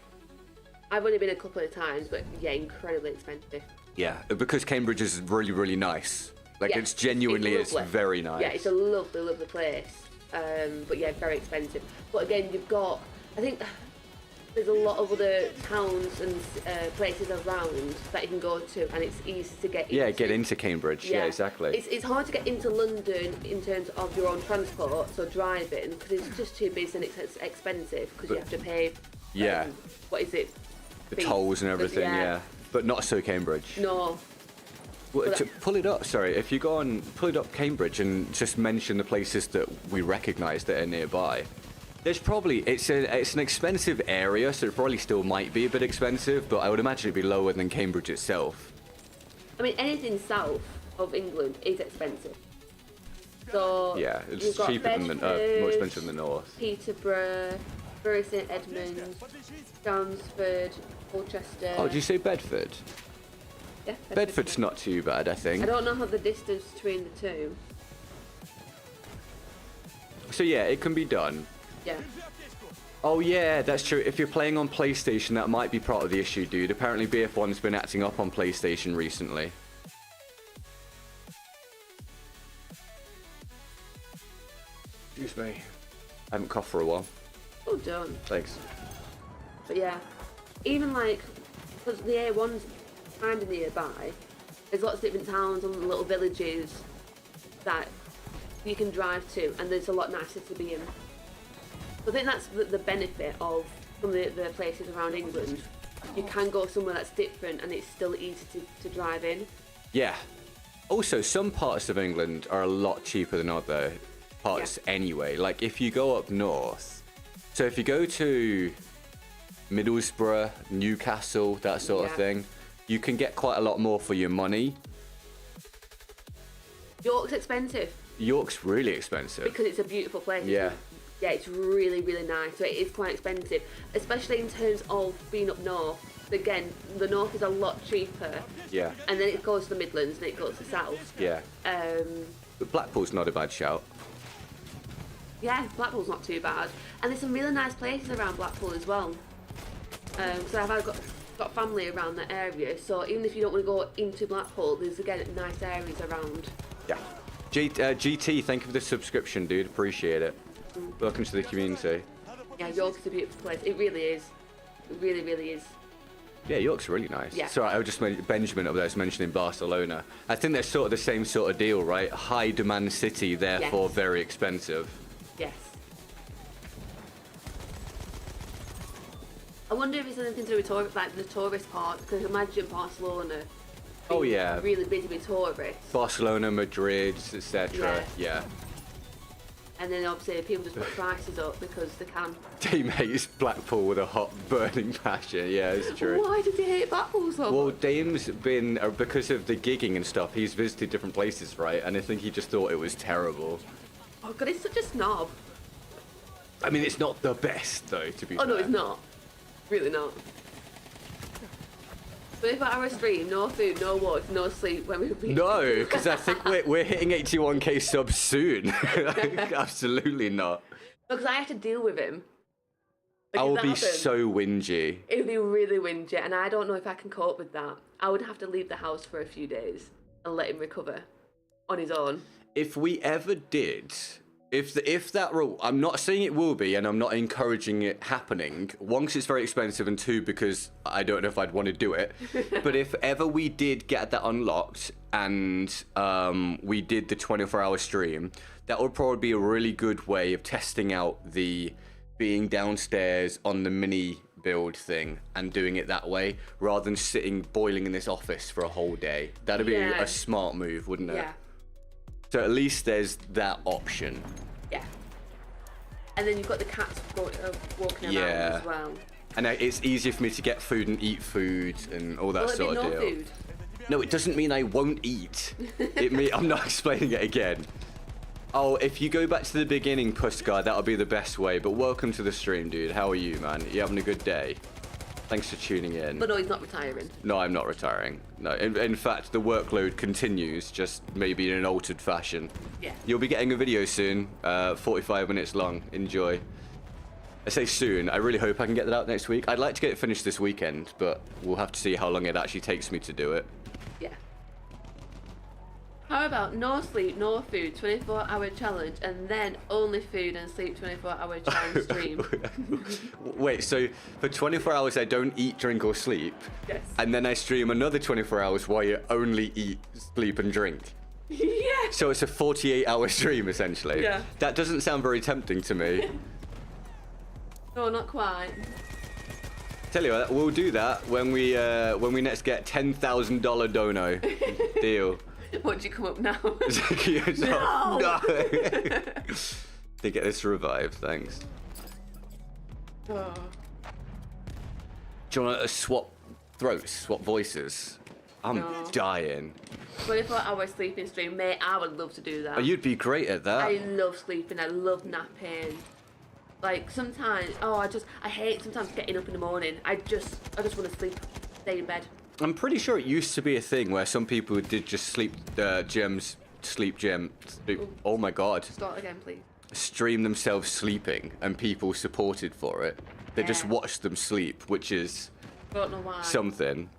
I've only been a couple of times, but yeah, incredibly expensive. Yeah, because Cambridge is really, really nice. Like, it's genuinely, it's very nice. Yeah, it's a lovely, lovely place. But yeah, very expensive. But again, you've got, I think there's a lot of other towns and places around that you can go to, and it's easy to get into. Yeah, get into Cambridge. Yeah, exactly. It's hard to get into London in terms of your own transport, so driving, because it's just too busy and it's expensive because you have to pay. What is it? The tolls and everything. Yeah. But not so Cambridge. No. Well, to pull it up, sorry, if you go on, pull it up Cambridge and just mention the places that we recognise that are nearby. There's probably, it's an expensive area, so it probably still might be a bit expensive, but I would imagine it'd be lower than Cambridge itself. I mean, anything south of England is expensive. So yeah, it's cheaper than more expensive than the north. Peterborough, Bury St Edmunds, Chelmsford, Colchester. Oh, did you say Bedford? Yeah, Bedford's not too bad, I think. I don't know how the distance between the two. So yeah, it can be done. Yeah. Oh yeah, that's true. If you're playing on PlayStation, that might be part of the issue, dude. Apparently BF1's been acting up on PlayStation recently. Excuse me. I haven't coughed for a while. Oh, done. Thanks. But yeah, even like, because the A1's kind of nearby, there's lots of different towns and little villages that you can drive to, and there's a lot nicer to be in. So I think that's the benefit of some of the places around England. You can go somewhere that's different and it's still easy to drive in. Yeah. Also, some parts of England are a lot cheaper than other parts anyway. Like, if you go up north, so if you go to Middlesbrough, Newcastle, that sort of thing, you can get quite a lot more for your money. York's expensive. York's really expensive. Because it's a beautiful place. Yeah. Yeah, it's really, really nice. So it is quite expensive, especially in terms of being up north. Again, the north is a lot cheaper. Yeah. And then it goes to the Midlands and it goes to the south. Yeah. But Blackpool's not a bad shout. Yeah, Blackpool's not too bad. And there's some really nice places around Blackpool as well. So I've got family around that area, so even if you don't want to go into Blackpool, there's again nice areas around. Yeah. GT, thank you for the subscription, dude. Appreciate it. Welcome to the community. Yeah, York's a beautiful place. It really is. It really, really is. Yeah, York's really nice. Yeah. Sorry, I was just Benjamin over there was mentioning Barcelona. I think they're sort of the same sort of deal, right? High demand city, therefore Yes. very expensive. Yes. I wonder if it's anything to do with like the tourist part, because imagine Barcelona. Oh, being yeah. Really busy with tourists. Barcelona, Madrid, etc. Yeah. And then obviously people just put prices up because they can. Teammates Blackpool with a hot burning passion. Yeah, it's true. Why did he hate Blackpool so Well, much? Dame's been, because of the gigging and stuff, he's visited different places, right? And I think he just thought it was terrible. Oh god, he's such a snob. I mean, it's not the best, though, to be Oh fair. no, it's not. Really not. 24-hour stream, no food, no water, no sleep when we No, because I think we're hitting 81k subs soon. Absolutely not. Because I have to deal with him. I Like, will if be that happened, so whingy. it would be really whingy, and I don't know if I can cope with that. I would have to leave the house for a few days and let him recover on his own. If we ever did, if that rule, I'm not saying it will be, and I'm not encouraging it happening. One, 'cause it's very expensive, and two, because I don't know if I'd want to do it. But if ever we did get that unlocked and we did the 24-hour stream, that would probably be a really good way of testing out the being downstairs on the mini build thing and doing it that way, rather than sitting boiling in this office for a whole day. That'd be Yeah. a smart move, wouldn't it? Yeah, So at least there's that option. yeah. And then you've got the cats walking around Yeah. as well. And it's easier for me to get food and eat food and all that Will it be sort of no deal. food? No, it doesn't mean I won't eat. I'm not explaining it again. Oh, if you go back to the beginning, Puskar, that'll be the best way. But welcome to the stream, dude. How are you, man? You having a good day? Thanks for tuning in. But no, he's not retiring. No, I'm not retiring. No, in fact, the workload continues, just maybe in an altered fashion. Yeah. You'll be getting a video soon, 45 minutes long. Enjoy. I say soon. I really hope I can get that out next week. I'd like to get it finished this weekend, but we'll have to see how long it actually takes me to do it. Yeah. How about no sleep, no food, 24-hour challenge, and then only food and sleep 24-hour challenge stream? Wait, so for 24 hours I don't eat, drink, or sleep, Yes. and then I stream another 24 hours while you only eat, sleep, and drink? Yeah. So it's a 48-hour stream, essentially. Yeah. That doesn't sound very tempting to me. No, not quite. Tell you what, we'll do that when we next get $10,000 dono. Deal. Why'd you come up now? No. To get this revived, thanks. Oh. Do you want to swap throats, swap voices? I'm No. dying. 24-hour sleeping stream, mate. I would love to do that. Oh, you'd be great at that. I love sleeping. I love napping. Like sometimes, I hate sometimes getting up in the morning. I just want to sleep, stay in bed. I'm pretty sure it used to be a thing where some people did just sleep oh my god, Start again, please. stream themselves sleeping, and people supported for it. They just Yeah. watched them sleep, which is Don't know why. something.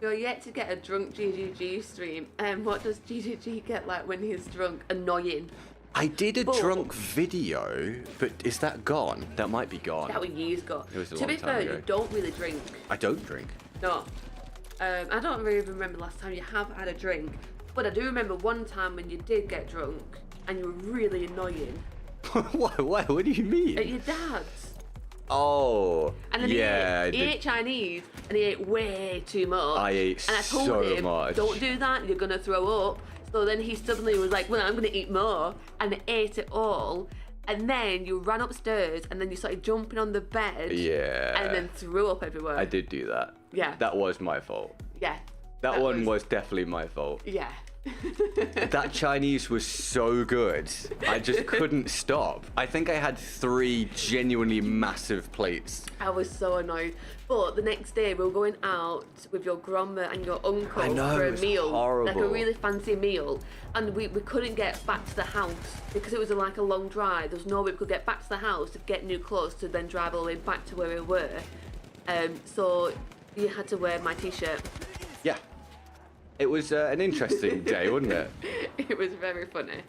You're yet to get a drunk GGG stream. What does GGG get like when he's drunk? Annoying. I did a But- drunk video, but is that gone? That might be gone. That was years ago. It was a To long be time fair, ago. you don't really drink. I don't drink. No. I don't really remember the last time you have had a drink. But I do remember one time when you did get drunk and you were really annoying. What? What do you mean? At your dad's. Oh, And then yeah. he ate Chinese and he ate way too much. I ate and I told so him, much. don't do that, you're gonna throw up. So then he suddenly was like, well, I'm gonna eat more, and ate it all. And then you ran upstairs and then you started jumping on the bed. Yeah. And then threw up everywhere. I did do that. Yeah. That was my fault. Yeah. That one was definitely my fault. Yeah. That Chinese was so good. I just couldn't stop. I think I had 3 genuinely massive plates. I was so annoyed. But the next day we were going out with your grandma and your uncle I know, for it a was meal. Like a horrible. really fancy meal. And we couldn't get back to the house because it was like a long drive. There was no way we could get back to the house to get new clothes to then drive all the way back to where we were. So you had to wear my t-shirt. Yeah. It was an interesting day, wasn't it? It was very funny.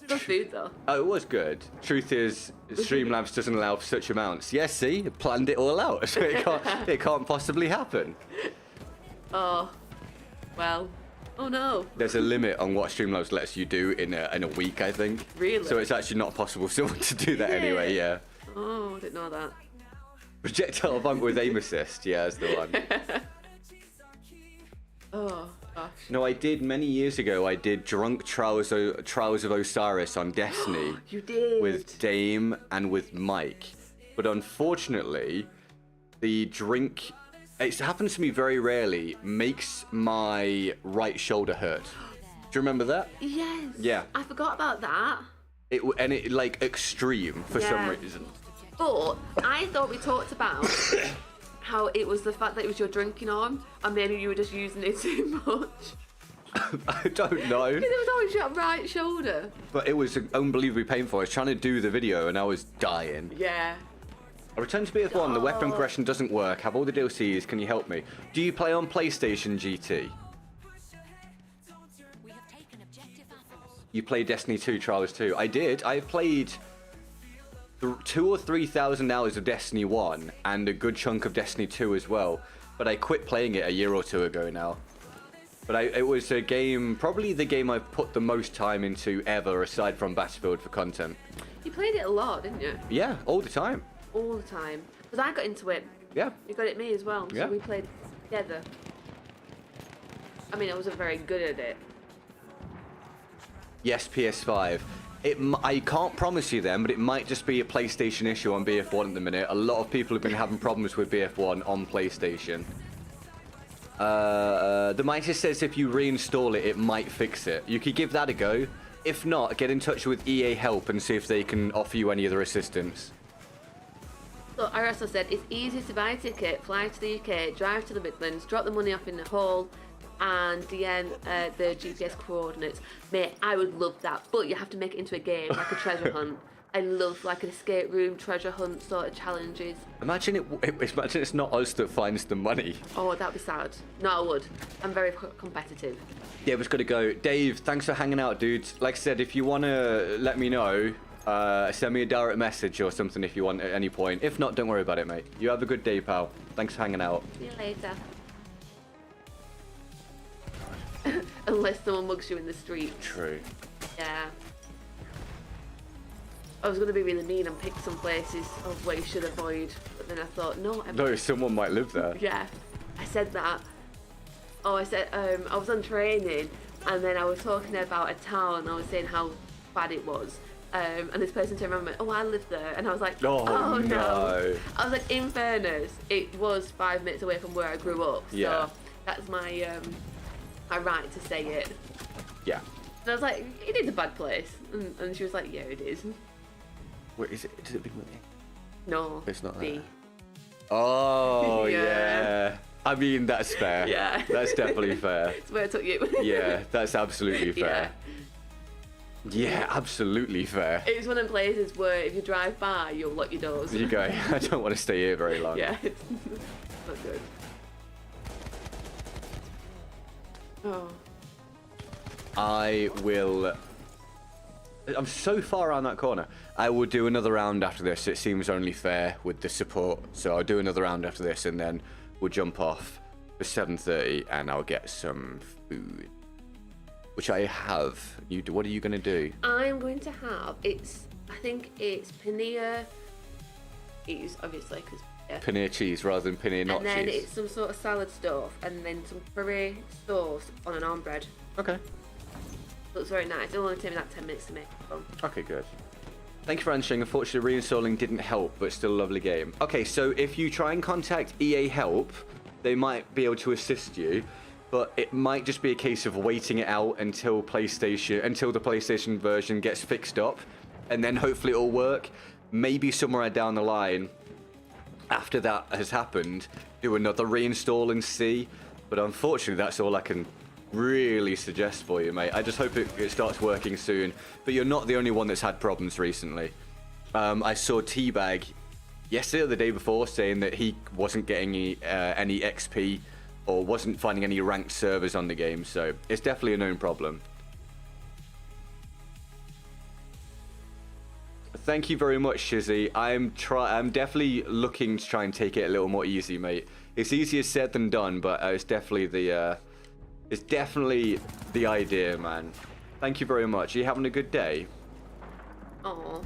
Good food though. Oh, it was good. Truth is, Streamlabs doesn't allow for such amounts. Yes, see, it planned it all out, so it can't possibly happen. Oh, well. Oh no. There's a limit on what Streamlabs lets you do in a week, I think. Really? So it's actually not possible for someone to do that anyway, yeah. Oh, I didn't know that. Projectile bump with aim assist, yeah, that's the one. Oh, gosh. No, I did many years ago. I did Drunk Trials of Osiris on Destiny. You did. With Dame and with Mike. But unfortunately, the drink, it happens to me very rarely, makes my right shoulder hurt. Do you remember that? Yes. Yeah. I forgot about that. It like extreme for some reason. But I thought we talked about how it was the fact that it was your drinking arm, and maybe you were just using it too much. I don't know. Because it was always your right shoulder. But it was unbelievably painful. I was trying to do the video and I was dying. Yeah. I returned to BF1. The weapon progression doesn't work. Have all the DLCs. Can you help me? Do you play on PlayStation GT? You played Destiny 2 Trials 2. I did. I've played 2,000 or 3,000 hours of Destiny 1 and a good chunk of Destiny 2 as well. But I quit playing it a year or two ago now. But it was a game, probably the game I've put the most time into ever, aside from Battlefield for content. You played it a lot, didn't you? Yeah, all the time. All the time. Because I got into it. Yeah. You got it me as well. So Yeah. we played together. I mean, I wasn't very good at it. Yes, PS5. I can't promise you then, but it might just be a PlayStation issue on BF1 at the minute. A lot of people have been having problems with BF1 on PlayStation. The Mitre says if you reinstall it, it might fix it. You could give that a go. If not, get in touch with EA Help and see if they can offer you any other assistance. So Ariosto said, it's easy to buy a ticket, fly to the UK, drive to the Midlands, drop the money off in Nepal, and DM the GPS coordinates. Mate, I would love that, but you have to make it into a game, like a treasure hunt. I love like an escape room, treasure hunt sort of challenges. Imagine it's not us that finds the money. Oh, that'd be sad. No, I would. I'm very competitive. Yeah, we've got to go. Dave, thanks for hanging out, dude. Like I said, if you want to let me know, send me a direct message or something if you want at any point. If not, don't worry about it, mate. You have a good day, pal. Thanks for hanging out. See you later. Unless someone mugs you in the street. True. Yeah. I was going to be really mean and pick some places of where you should avoid, but then I thought, no. No, someone might live there. Yeah, I said that. Oh, I said, I was on training, and then I was talking about a town, I was saying how bad it was. And this person turned around and went, oh, I live there. And I was like, oh no. I was like, in fairness, it was 5 minutes away from where I grew up. Yeah. So that's my right to say it. Yeah. And I was like, it is a bad place. And she was like, yeah, it is. Wait, is it? Does it begin with A? No. It's not B. there. Oh, Yeah. yeah. I mean, that's fair. Yeah. That's definitely fair. That's where I took you. Yeah, that's absolutely fair. Yeah, absolutely fair. It's one of the places where if you drive by, you'll lock your doors. You go, I don't want to stay here very long. Yeah, it's not good. Oh. I will... I'm so far around that corner. I will do another round after this. It seems only fair with the support. So I'll do another round after this and then we'll jump off for 7:30 and I'll get some food. Which I have. What are you going to do? I'm going to have, I think it's paneer cheese, obviously, because Paneer cheese rather than paneer not cheese. And then cheese. it's some sort of salad stuff and then some curry sauce on an arm bread. Okay. Looks very nice. It'll only take me like 10 minutes to make. Okay, good. Thank you for answering. Unfortunately, reinstalling didn't help, but still a lovely game. Okay, so if you try and contact EA Help, they might be able to assist you, but it might just be a case of waiting it out until the PlayStation version gets fixed up, and then hopefully it'll work. Maybe somewhere down the line, after that has happened, do another reinstall and see. But unfortunately, that's all I can really suggest for you, mate. I just hope it starts working soon. But you're not the only one that's had problems recently. I saw Teabag yesterday or the day before saying that he wasn't getting any XP or wasn't finding any ranked servers on the game, so it's definitely a known problem. Thank you very much, Shizzy. I'm definitely looking to try and take it a little more easy, mate. It's easier said than done, but it's definitely the idea, man. Thank you very much. Are you having a good day? Oh,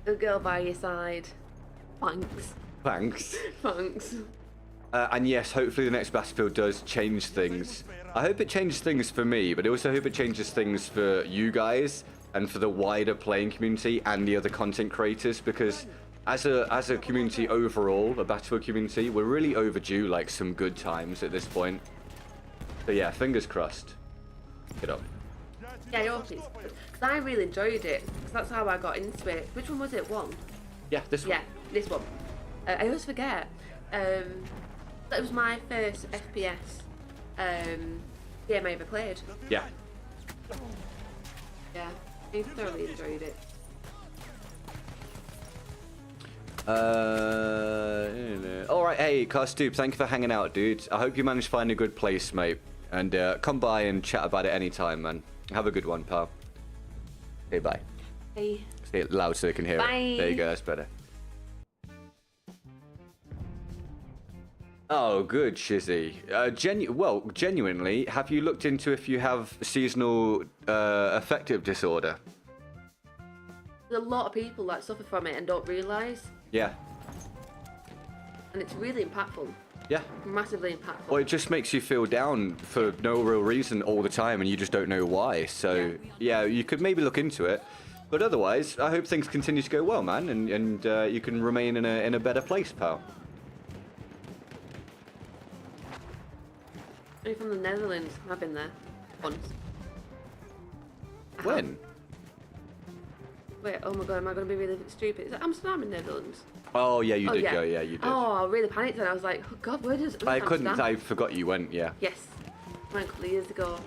the girl by your side. Thanks. Thanks. Thanks. And yes, hopefully the next Battlefield does change things. I hope it changes things for me, but I also hope it changes things for you guys and for the wider playing community and the other content creators, because as a community overall, a Battlefield community, we're really overdue like some good times at this point. So yeah, fingers crossed. Get up. Yeah, I hope it's good. Because I really enjoyed it. Because that's how I got into it. Which one was it? One? Yeah, this one. Yeah, this one. I always forget. That was my first FPS game I ever played. Yeah. Yeah, I thoroughly enjoyed it. Alright, hey, Carstoop, thank you for hanging out, dude. I hope you managed to find a good place, mate. And come by and chat about it anytime, man. Have a good one, pal. Hey, bye. Hey. Say it loud so they can hear Bye. it. There you go, that's better. Oh, good, Shizzy. Genuinely, have you looked into if you have seasonal affective disorder? There's a lot of people that suffer from it and don't realise. Yeah. And it's really impactful. Yeah. Massively impactful. Well, it just makes you feel down for no real reason all the time, and you just don't know why. So, yeah, you could maybe look into it. But otherwise, I hope things continue to go well, man, and you can remain in a better place, pal. I'm from the Netherlands. I've been there once. When? Wait, oh my god, am I going to be really stupid? Is it Amsterdam in Netherlands? Oh, yeah, you did yeah. go, yeah, you did. Oh, I really panicked and I was like, oh god, where does I couldn't, Amsterdam? I forgot you went, yeah. Yes, I went a couple of years ago.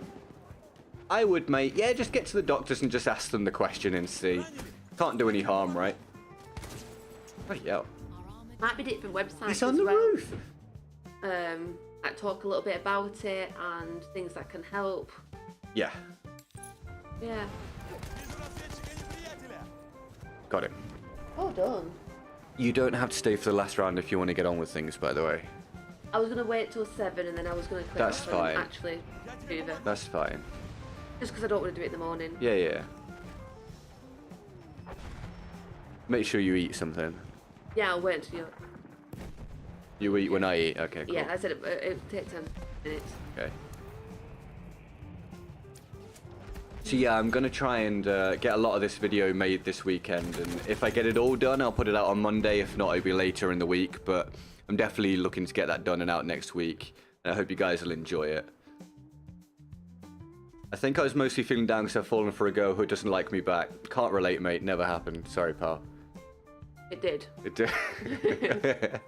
I would, mate. Yeah, just get to the doctors and just ask them the question and see. Can't do any harm, right? Oh, yeah. Might be different websites It's on as the well. roof. I talk a little bit about it and things that can help. Yeah. Yeah. Got it. Oh, done. You don't have to stay for the last round if you want to get on with things, by the way. I was going to wait till 7 and then I was going to click That's off fine. and actually do that. That's fine. Just because I don't want to do it in the morning. Yeah, yeah. Make sure you eat something. Yeah, I'll wait until you... You eat when I eat? Okay, cool. Yeah, I said it would take 10 minutes. Okay. So yeah, I'm going to try and get a lot of this video made this weekend, and if I get it all done, I'll put it out on Monday. If not, it'll be later in the week, but I'm definitely looking to get that done and out next week, and I hope you guys will enjoy it. I think I was mostly feeling down because I've fallen for a girl who doesn't like me back. Can't relate, mate. Never happened. Sorry, pal. It did. It did.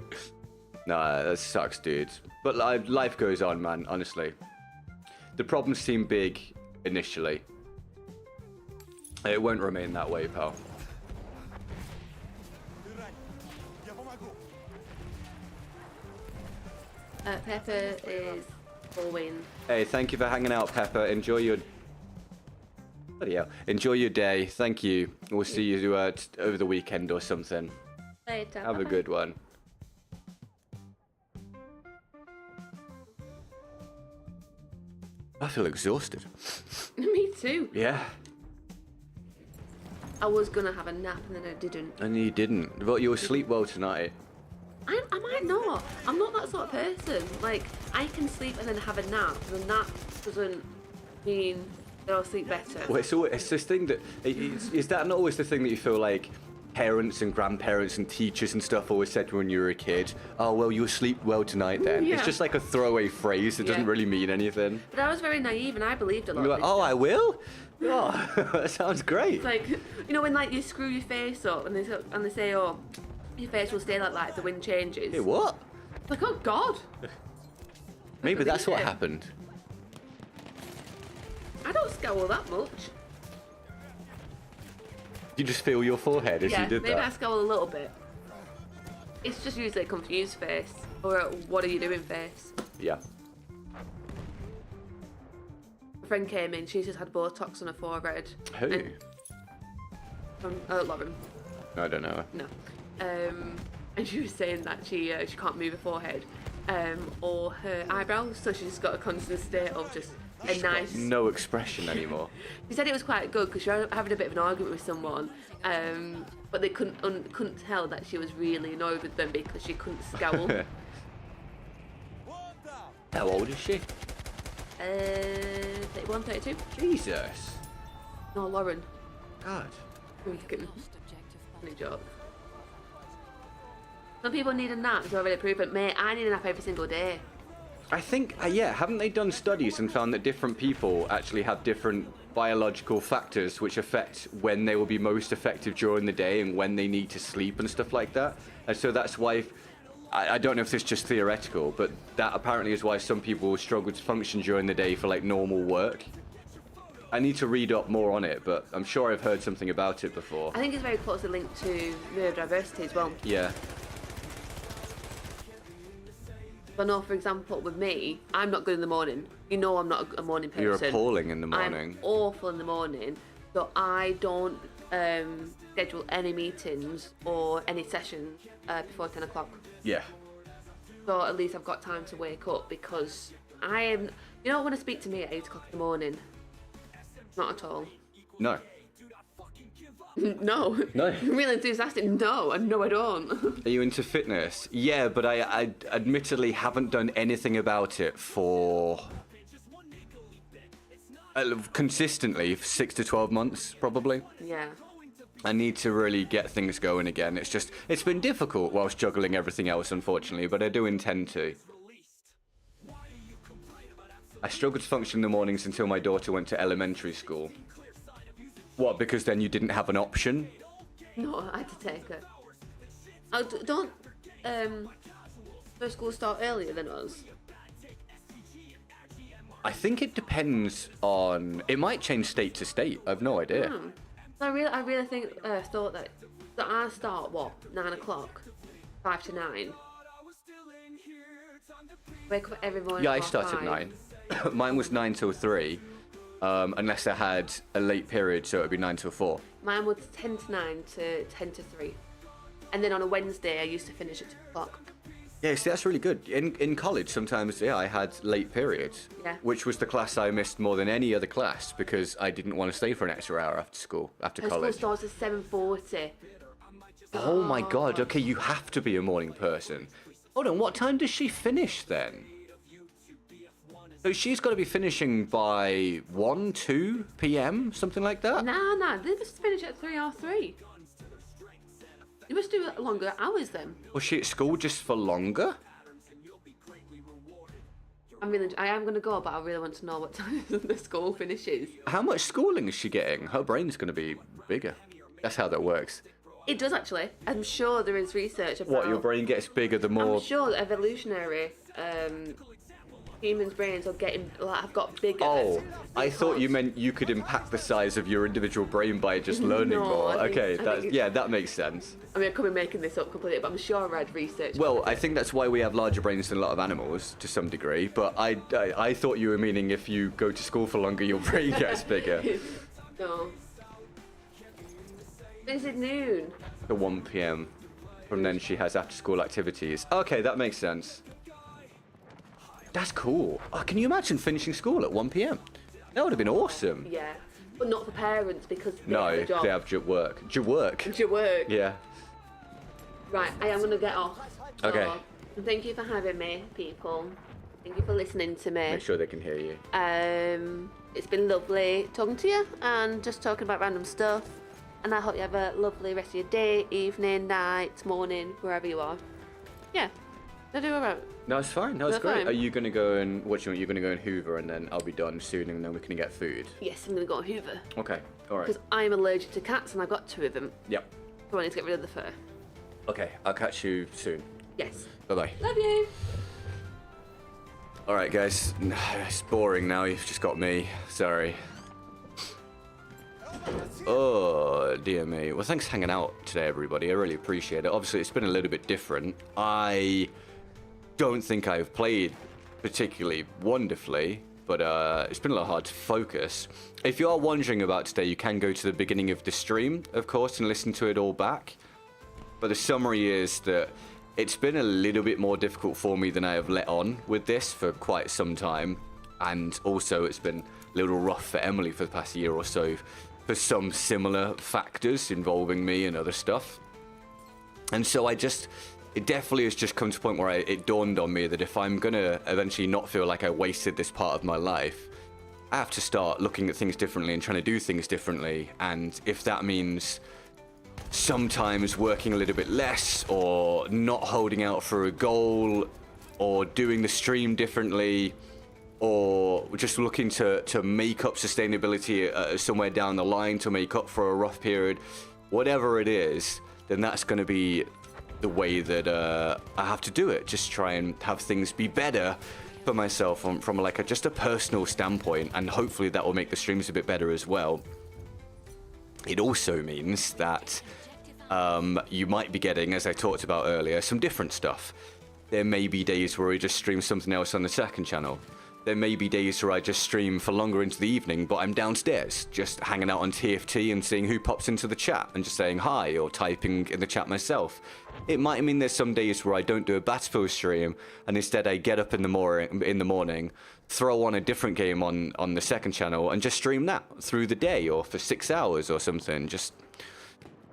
Nah, that sucks, dude. But life goes on, man, honestly. The problems seem big initially. It won't remain that way, pal. Pepper is full win. Hey, thank you for hanging out, Pepper. Enjoy your... Bloody hell. Enjoy your day. Thank you. We'll see you over the weekend or something. Later. Have a good one. I feel exhausted. Me too. Yeah. I was going to have a nap and then I didn't. And you didn't. But you'll sleep well tonight. I might not. I'm not that sort of person. Like, I can sleep and then have a nap. The nap doesn't mean that I'll sleep better. Well, it's this thing that... Is that not always the thing that you feel like parents and grandparents and teachers and stuff always said when you were a kid? Oh, well, you'll sleep well tonight then. Yeah. It's just like a throwaway phrase that doesn't really mean anything. But I was very naive and I believed a lot. You're like, oh, I will? Oh, that sounds great. It's like, you know, when like you screw your face up and they say, oh, your face will stay like that if the wind changes. Hey, what? It's like, oh God. Maybe that's what happened. I don't scowl that much. You just feel your forehead as you did maybe I that. scowl a little bit. It's just usually a confused face or a, what are you doing face. Yeah. friend came in. She's just had Botox on her forehead. Who? Lauren. I don't know. No. And she was saying that she can't move her forehead or her eyebrows, so she's got a constant state of just a nice. No expression anymore. She said it was quite good because she was having a bit of an argument with someone, but they couldn't tell that she was really annoyed with them because she couldn't scowl. How old is she? 31, 32. Jesus. No, Lauren. God. Funny joke. Some people need a nap to already prove it. Mate, I need a nap every single day. I think, yeah, haven't they done studies and found that different people actually have different biological factors which affect when they will be most effective during the day and when they need to sleep and stuff like that? And so that's why, I don't know if this is just theoretical, but that apparently is why some people struggle to function during the day for like normal work. I need to read up more on it, but I'm sure I've heard something about it before. I think it's very closely linked to neurodiversity as well. Yeah. I know, for example, with me, I'm not good in the morning. You know I'm not a morning person. You're appalling in the morning. I'm awful in the morning, so I don't schedule any meetings or any sessions before 10 o'clock. Yeah. So at least I've got time to wake up because I am... You don't want to speak to me at 8 o'clock in the morning. Not at all. No. No. No. I'm really enthusiastic. No, I don't. Are you into fitness? Yeah, but I admittedly haven't done anything about it for consistently 6 to 12 months, probably. Yeah. I need to really get things going again. It's been difficult whilst juggling everything else, unfortunately, but I do intend to. I struggled to function in the mornings until my daughter went to elementary school. What, because then you didn't have an option? No, I had to take her. Oh, don't first school start earlier than us? I think it depends on... It might change state to state. I've no idea. So I really thought that I start, what, 9 o'clock? 5 to 9? Wake up every morning. Yeah, I start at 9. Mine was 9 till 3. Unless I had a late period, so it would be 9 till 4. Mine was 10 to 9 to 10 to 3. And then on a Wednesday, I used to finish at 2 o'clock. Yeah, see, that's really good. In college, sometimes, yeah, I had late periods. Yeah. Which was the class I missed more than any other class because I didn't want to stay for an extra hour after school, after college. School starts at 7:40. Oh my god, okay, you have to be a morning person. Hold on, what time does she finish then? So she's got to be finishing by 1, 2 p.m., something like that? Nah, they must finish at 3 or 3. You must do longer hours then. Was she at school just for longer? I am going to go, but I really want to know what time the school finishes. How much schooling is she getting? Her brain's going to be bigger. That's how that works. It does actually. I'm sure there is research about... What, your brain gets bigger the more... I'm sure that evolutionary humans' brains are have got bigger. Oh, I thought you meant you could impact the size of your individual brain by just learning more. Okay, that makes sense. I mean, I could be making this up completely, but I'm sure I read research. Well, I think that's why we have larger brains than a lot of animals, to some degree. But I thought you were meaning if you go to school for longer, your brain gets bigger. No. Is it noon? To 1 p.m. From then she has after-school activities. Okay, that makes sense. That's cool. Oh, can you imagine finishing school at 1 p.m? That would have been awesome. Yeah, but not for parents because they no, have a job. they have work. Work? Work. Yeah. Right, I am going to get off. So, okay. Thank you for having me, people. Thank you for listening to me. Make sure they can hear you. It's been lovely talking to you and just talking about random stuff. And I hope you have a lovely rest of your day, evening, night, morning, wherever you are. Yeah. Did I do all right? No, it's fine. No, it's great. Fine. Are you going to go and... What do you want? You're going to go and Hoover and then I'll be done soon and then we can get food? Yes, I'm going to go on Hoover. Okay, all right. Because I'm allergic to cats and I've got 2 of them. Yep. So I need to get rid of the fur. Okay, I'll catch you soon. Yes. Bye-bye. Love you. All right, guys. It's boring now. You've just got me. Sorry. Oh, dear me. Well, thanks for hanging out today, everybody. I really appreciate it. Obviously, it's been a little bit different. I don't think I've played particularly wonderfully. but it's been a little hard to focus. If you are wondering about today, you can go to the beginning of the stream, of course, and listen to it all back. But the summary is that it's been a little bit more difficult for me than I have let on with this for quite some time. And also it's been a little rough for Emily for the past year or so for some similar factors involving me and other stuff. And so it definitely has just come to a point where it dawned on me that if I'm going to eventually not feel like I wasted this part of my life, I have to start looking at things differently and trying to do things differently. And if that means sometimes working a little bit less, or not holding out for a goal, or doing the stream differently, or just looking to make up sustainability somewhere down the line to make up for a rough period, whatever it is, then that's going to be the way that I have to do it. Just try and have things be better for myself from like just a personal standpoint, and hopefully that will make the streams a bit better as well. It also means that you might be getting, as I talked about earlier, some different stuff. There may be days where we just stream something else on the second channel. There may be days where I just stream for longer into the evening, but I'm downstairs, just hanging out on TFT and seeing who pops into the chat and just saying hi, or typing in the chat myself. It might mean there's some days where I don't do a Battlefield stream, and instead I get up in the morning, throw on a different game on the second channel, and just stream that through the day, or for 6 hours or something.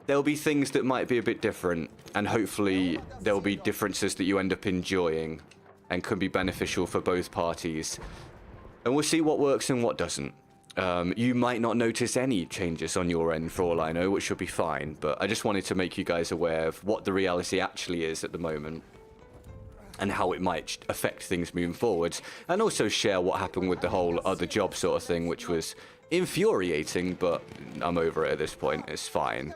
There'll be things that might be a bit different, and hopefully there'll be differences that you end up enjoying and could be beneficial for both parties. And we'll see what works and what doesn't. You might not notice any changes on your end for all I know, which should be fine, but I just wanted to make you guys aware of what the reality actually is at the moment and how it might affect things moving forwards, and also share what happened with the whole other job sort of thing, which was infuriating, but I'm over it at this point. It's fine.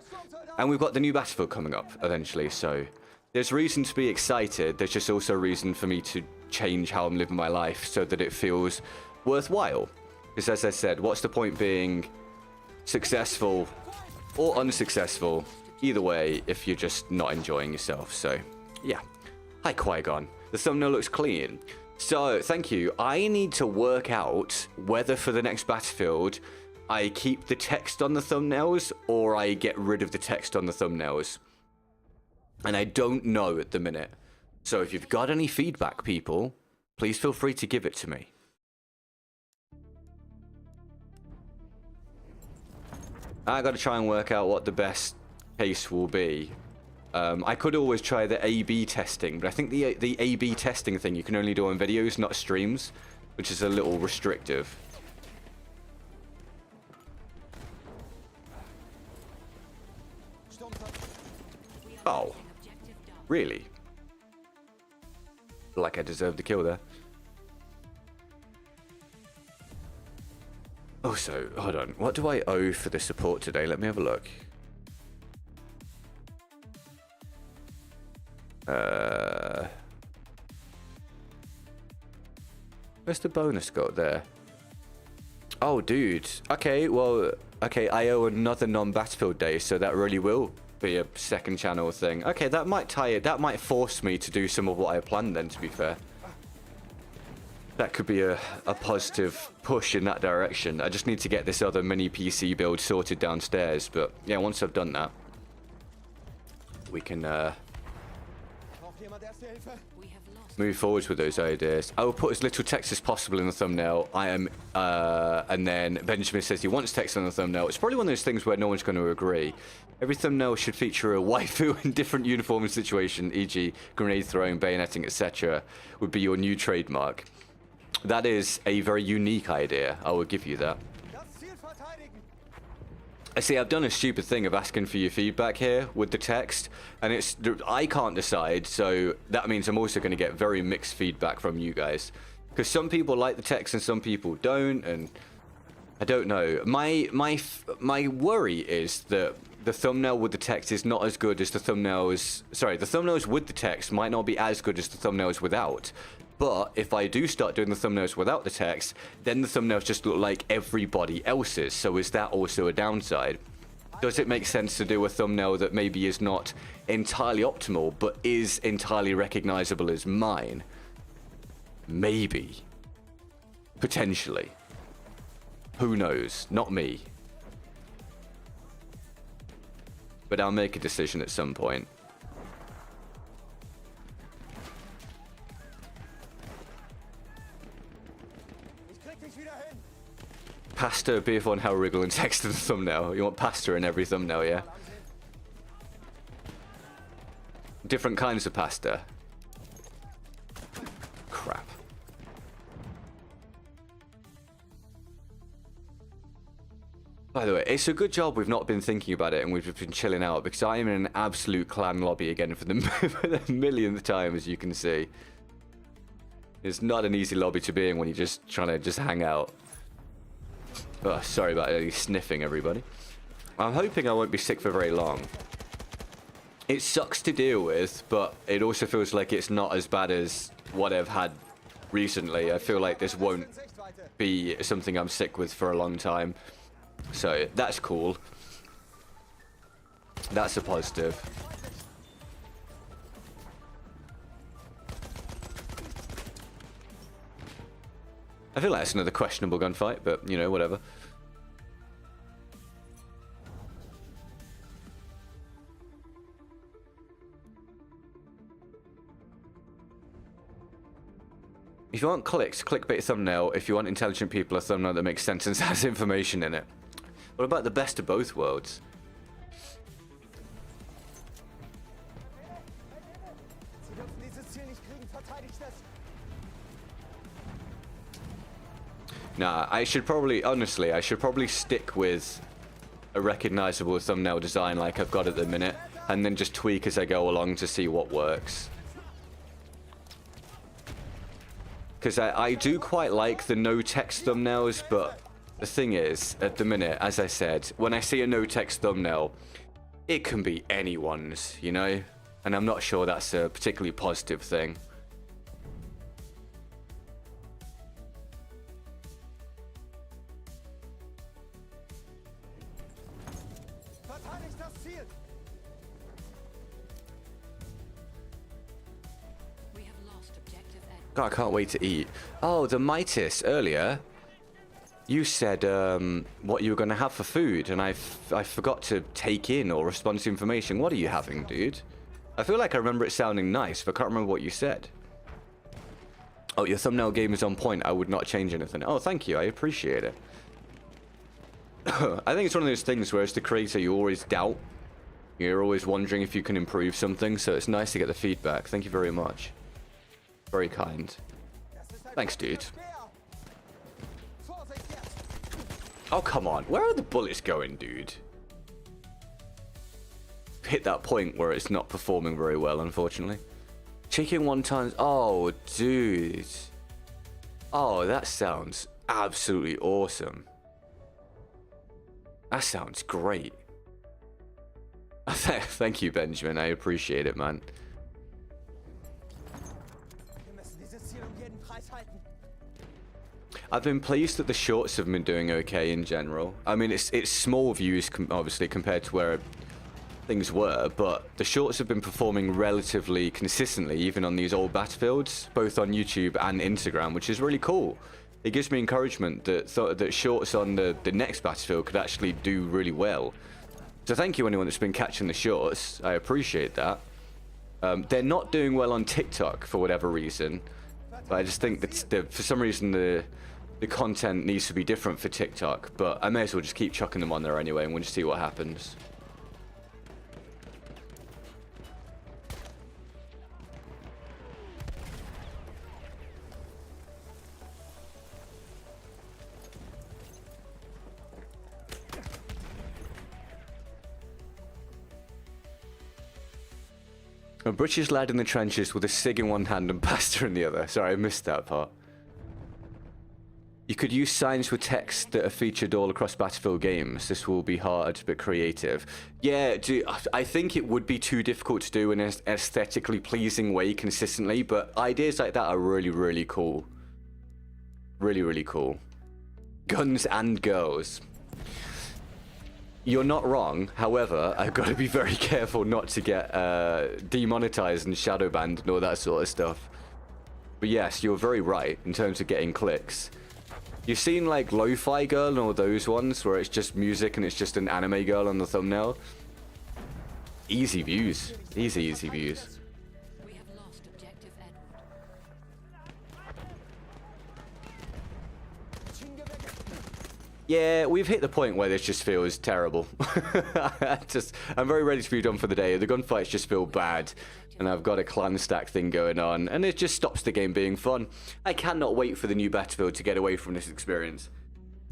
And we've got the new Battlefield coming up eventually, so there's reason to be excited. There's just also reason for me to change how I'm living my life so that it feels worthwhile. Because as I said, what's the point being successful or unsuccessful, either way, if you're just not enjoying yourself? So, yeah. Hi, Qui-Gon. The thumbnail looks clean. So, thank you. I need to work out whether for the next Battlefield, I keep the text on the thumbnails or I get rid of the text on the thumbnails. And I don't know at the minute. So if you've got any feedback, people, please feel free to give it to me. I got to try and work out what the best case will be. I could always try the A/B testing, but I think the A/B testing thing you can only do on videos, not streams, which is a little restrictive. Oh, really? Like I deserved the kill there. Also, hold on. What do I owe for the support today? Let me have a look. Where's the bonus got there? Oh, dude. Okay, well, okay, I owe another non-Battlefield day, so that really will be a second channel thing. Okay, that might tie it. That might force me to do some of what I planned then, to be fair. That could be a positive push in that direction. I just need to get this other mini PC build sorted downstairs, but yeah, once I've done that, we can move forwards with those ideas. I will put as little text as possible in the thumbnail. I am, and then Benjamin says he wants text on the thumbnail. It's probably one of those things where no one's going to agree. Every thumbnail should feature a waifu in different uniform and situation, e.g. grenade throwing, bayoneting, etc. would be your new trademark. That is a very unique idea. I will give you that. I see, I've done a stupid thing of asking for your feedback here with the text, and it's I can't decide, so that means I'm also going to get very mixed feedback from you guys. Because some people like the text and some people don't, and I don't know. My worry is that the thumbnail with the text is not as good as the thumbnails... Sorry, the thumbnails with the text might not be as good as the thumbnails without. But if I do start doing the thumbnails without the text, then the thumbnails just look like everybody else's. So is that also a downside? Does it make sense to do a thumbnail that maybe is not entirely optimal, but is entirely recognizable as mine? Maybe. Potentially. Who knows? Not me. But I'll make a decision at some point. Pasta, beef on Hell Wriggle and text in the thumbnail. You want pasta in every thumbnail, yeah? Different kinds of pasta. Crap. By the way, it's a good job we've not been thinking about it and we've just been chilling out, because I am in an absolute clan lobby again for the, for the millionth time, as you can see. It's not an easy lobby to be in when you're just trying to just hang out. Oh, sorry about any sniffing, everybody. I'm hoping I won't be sick for very long. It sucks to deal with, but it also feels like it's not as bad as what I've had recently. I feel like this won't be something I'm sick with for a long time. So, that's cool. That's a positive. I feel like it's another questionable gunfight, but, you know, whatever. If you want clicks, clickbait thumbnail. If you want intelligent people, a thumbnail that makes sense and has information in it. What about the best of both worlds? Nah, I should probably, honestly, I should probably stick with a recognizable thumbnail design like I've got at the minute, and then just tweak as I go along to see what works. Because I do quite like the no text thumbnails, but the thing is, at the minute, as I said, when I see a no text thumbnail, it can be anyone's, you know? And I'm not sure that's a particularly positive thing. God, I can't wait to eat. Oh, the Mitis earlier. You said what you were going to have for food, and I forgot to take in or respond to information. What are you having, dude? I feel like I remember it sounding nice, but I can't remember what you said. Oh, your thumbnail game is on point. I would not change anything. Oh, thank you. I appreciate it. I think it's one of those things where as the creator, you always doubt. You're always wondering if you can improve something, so it's nice to get the feedback. Thank you very much. Very kind. Thanks, dude. Oh, come on. Where are the bullets going, dude? Hit that point where it's not performing very well, unfortunately. Chicken wontons. Oh, dude. Oh, that sounds absolutely awesome. That sounds great. Thank you, Benjamin. I appreciate it, man. I've been pleased that the shorts have been doing okay in general. I mean, it's small views, obviously, compared to where things were, but the shorts have been performing relatively consistently, even on these old Battlefields, both on YouTube and Instagram, which is really cool. It gives me encouragement that shorts on the next Battlefield could actually do really well. So thank you, anyone that's been catching the shorts. I appreciate that. They're not doing well on TikTok for whatever reason, but I just think that for some reason the content needs to be different for TikTok, but I may as well just keep chucking them on there anyway, and we'll just see what happens. A British lad in the trenches with a cig in one hand and pasta in the other. Sorry, I missed that part. You could use signs with text that are featured all across Battlefield games. This will be hard but creative. Yeah, I think it would be too difficult to do in an aesthetically pleasing way consistently, but ideas like that are really, really cool. Really, really cool. Guns and girls. You're not wrong. However, I've got to be very careful not to get demonetized and shadow banned and all that sort of stuff. But yes, you're very right in terms of getting clicks. You've seen like Lo-Fi Girl and all those ones where it's just music and it's just an anime girl on the thumbnail? Easy views. Easy views. We have lost objective Edward. Yeah, we've hit the point where this just feels terrible. I'm very ready to be done for the day. The gunfights just feel bad. And I've got a clan stack thing going on. And it just stops the game being fun. I cannot wait for the new Battlefield to get away from this experience.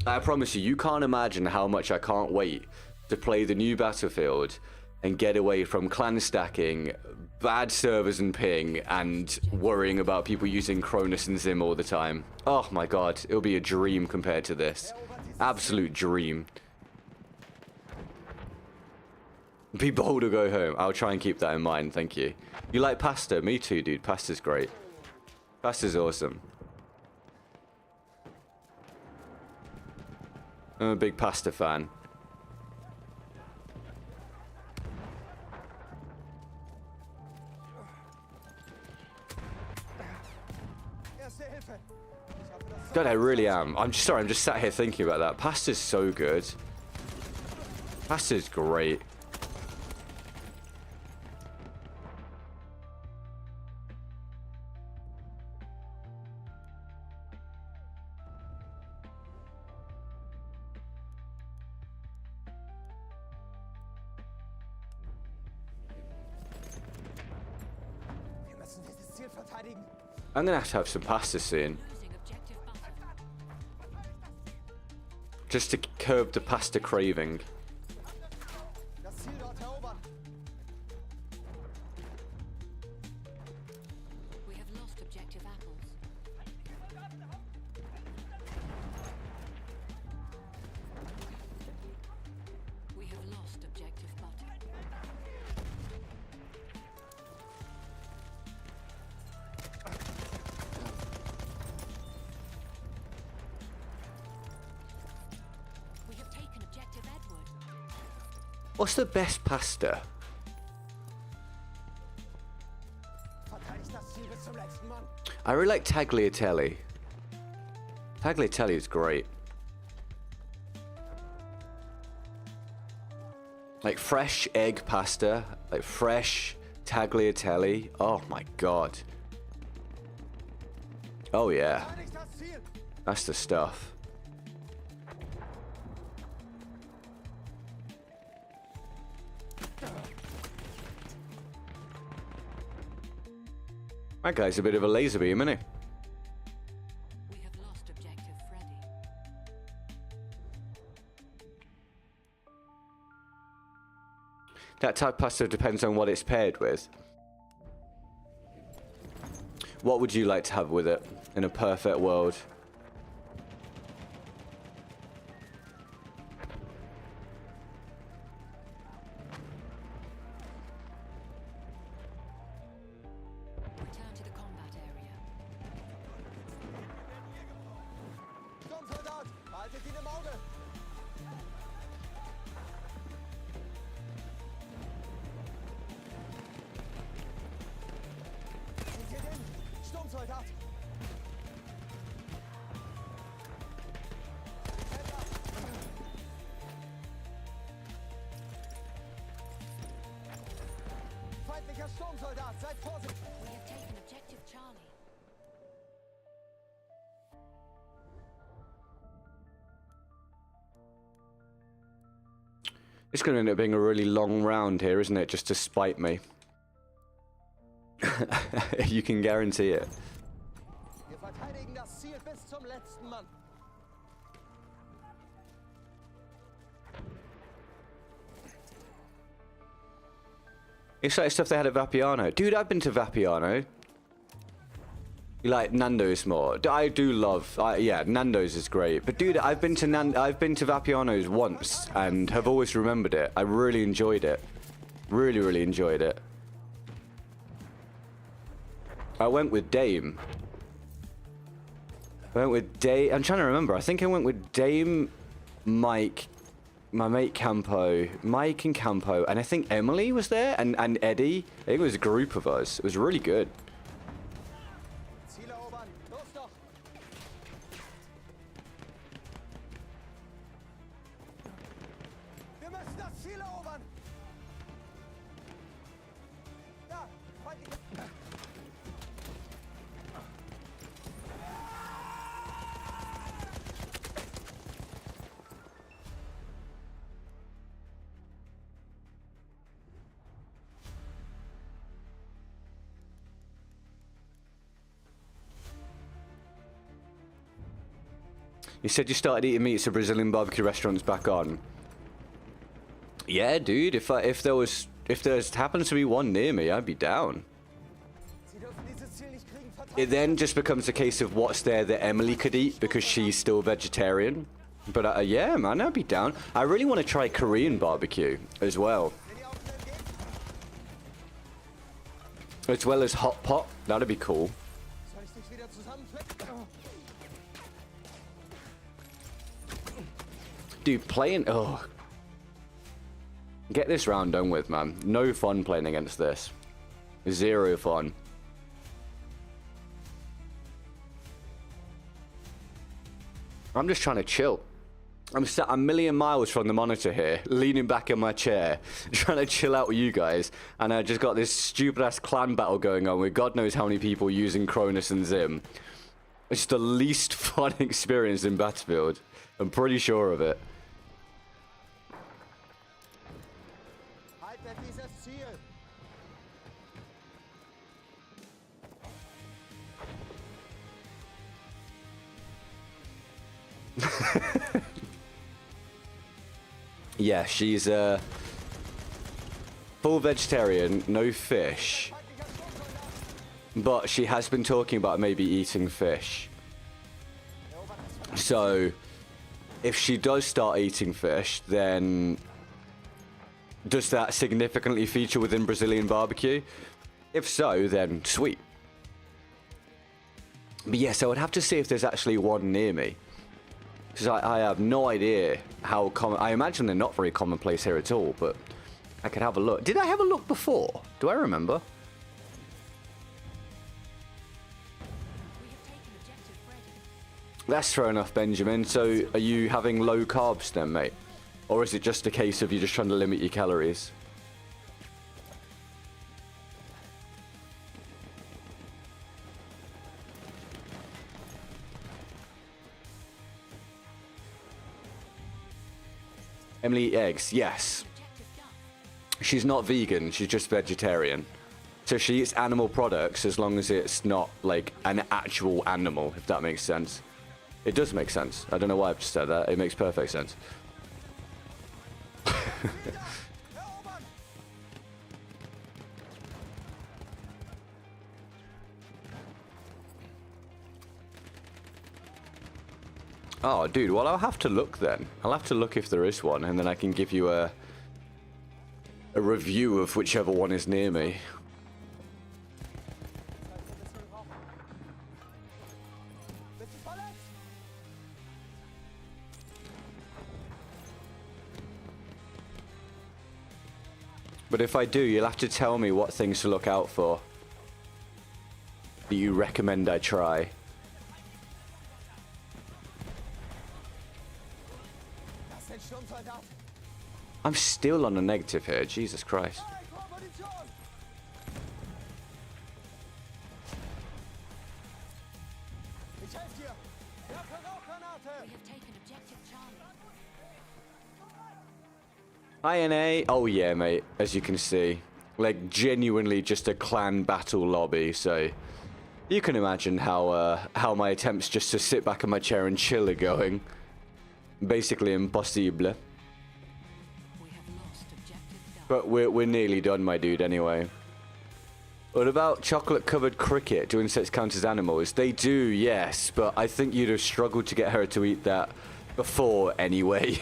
I promise you, you can't imagine how much I can't wait to play the new Battlefield and get away from clan stacking, bad servers and ping, and worrying about people using Cronus and Zim all the time. Oh my god, it'll be a dream compared to this. Absolute dream. Be bold or go home. I'll try and keep that in mind, thank you. You like pasta? Me too, dude. Pasta's great. Pasta's awesome. I'm a big pasta fan. God, I really am. I'm just sorry, I'm just sat here thinking about that. Pasta's so good. Pasta's great. I'm gonna have to have some pasta soon. Just to curb the pasta craving. We have lost objective apples. We have lost objective butter. We have taken objective Edward. What's the best pasta? I really like tagliatelle. Tagliatelle is great. Like fresh egg pasta, like fresh tagliatelle. Oh my god. Oh yeah. That's the stuff. That guy's a bit of a laser beam, isn't he? We have lost objective Freddy. That type of pasta depends on what it's paired with. What would you like to have with it in a perfect world? Return to the combat area. Sturmsoldat, haltet ihn im Auge! Sind hier drin? Sturmsoldat! Feindlicher Sturmsoldat, seid vorsichtig! We have taken objective Charlie. It's going to end up being a really long round here, isn't it? Just to spite me. You can guarantee it. Wir verteidigen das Ziel bis zum letzten Mann. It's like stuff they had at Vapiano. Dude, I've been to Vapiano. You like Nando's more? I do love, yeah, Nando's is great. But dude, I've been to Vapiano's once and have always remembered it. I really enjoyed it. Really, really enjoyed it. I went with Dame. I'm trying to remember. I think I went with Dame, Mike, my mate Campo, Mike and Campo, and I think Emily was there, and Eddie. I think it was a group of us. It was really good. Ziel erobern, los doch! You said you started eating meat, so Brazilian barbecue restaurants back on. Yeah, dude. If there happens to be one near me, I'd be down. It then just becomes a case of what's there that Emily could eat because she's still vegetarian. But yeah, man, I'd be down. I really want to try Korean barbecue as well. As well as hot pot. That'd be cool. Dude, playing... Oh. Get this round done with, man. No fun playing against this. Zero fun. I'm just trying to chill. I'm sat a million miles from the monitor here, leaning back in my chair, trying to chill out with you guys, and I just got this stupid-ass clan battle going on with God knows how many people using Cronus and Zim. It's the least fun experience in Battlefield. I'm pretty sure of it. Yeah, she's full vegetarian, no fish. But she has been talking about maybe eating fish. So, if she does start eating fish, then does that significantly feature within Brazilian barbecue? If so, then sweet. But yes, I would have to see if there's actually one near me. Because I have no idea how common... I imagine they're not very commonplace here at all, but I could have a look. Did I have a look before? Do I remember? That's fair enough, Benjamin. So are you having low carbs then, mate? Or is it just a case of you just trying to limit your calories? Emily eat eggs, yes. She's not vegan, she's just vegetarian. So she eats animal products as long as it's not like an actual animal, if that makes sense. It does make sense. I don't know why I've just said that. It makes perfect sense. Oh, dude, well, I'll have to look then. I'll have to look if there is one, and then I can give you a review of whichever one is near me. But if I do, you'll have to tell me what things to look out for. Do you recommend I try? I'm still on a negative here, Jesus Christ. Hi, NA. Oh, yeah, mate. As you can see, like, genuinely just a clan battle lobby, so you can imagine how my attempts just to sit back in my chair and chill are going. Basically impossible. But we're nearly done, my dude, anyway. What about chocolate-covered cricket? Do insects count as animals? They do, yes, but I think you'd have struggled to get her to eat that before anyway.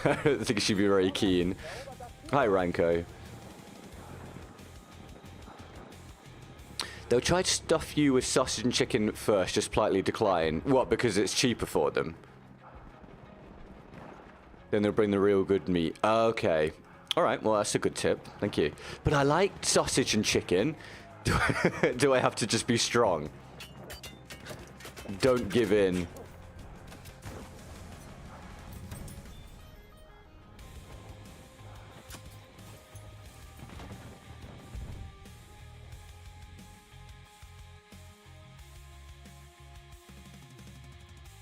I don't think she'd be very keen. Hi, Ranko. They'll try to stuff you with sausage and chicken first, just politely decline. What, because it's cheaper for them? Then they'll bring the real good meat. Okay. Alright, well, that's a good tip. Thank you. But I like sausage and chicken. Do I have to just be strong? Don't give in.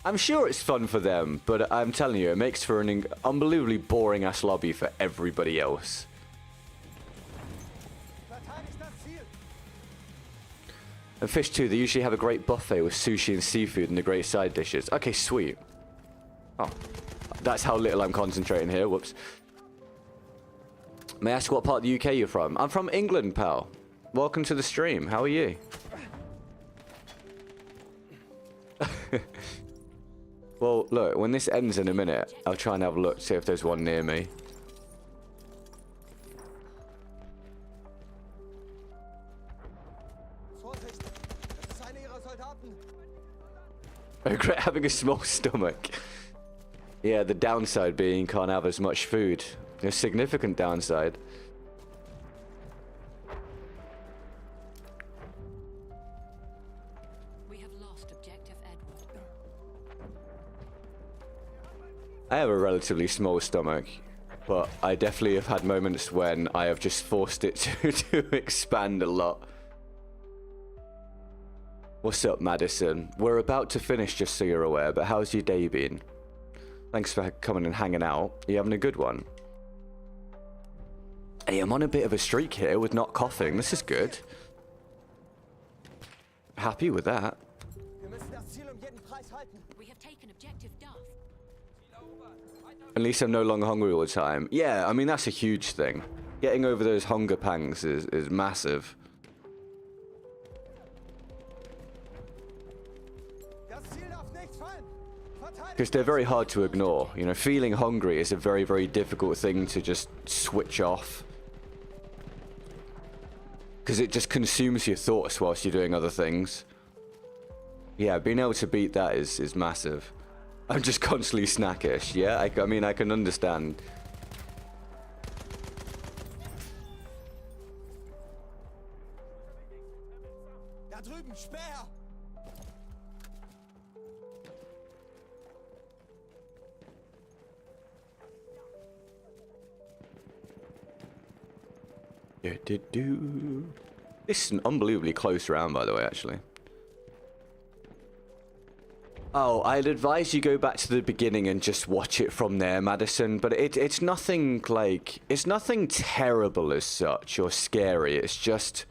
I'm sure it's fun for them, but I'm telling you, it makes for an unbelievably boring-ass lobby for everybody else. And fish too, they usually have a great buffet with sushi and seafood and the great side dishes. Okay, sweet. Oh, that's how little I'm concentrating here. Whoops. May I ask what part of the UK you're from? I'm from England, pal. Welcome to the stream. How are you? Well, look, when this ends in a minute, I'll try and have a look, see if there's one near me. I regret having a small stomach. Yeah, the downside being you can't have as much food. A significant downside. We have lost objective Edward. I have a relatively small stomach, but I definitely have had moments when I have just forced it to expand a lot. What's up, Madison? We're about to finish, just so you're aware, but how's your day been? Thanks for coming and hanging out. Are you having a good one? Hey, I'm on a bit of a streak here with not coughing. This is good. Happy with that. We have taken objective Duff. At least I'm no longer hungry all the time. Yeah, I mean, that's a huge thing. Getting over those hunger pangs is massive. Because they're very hard to ignore. You know, feeling hungry is a very, very difficult thing to just switch off. Because it just consumes your thoughts whilst you're doing other things. Yeah, being able to beat that is massive. I'm just constantly snackish. Yeah, I mean, I can understand. Da drüben, Speer! This is an unbelievably close round, by the way, actually. Oh, I'd advise you go back to the beginning and just watch it from there, Madison. But it's nothing like... It's nothing terrible as such or scary. It's just...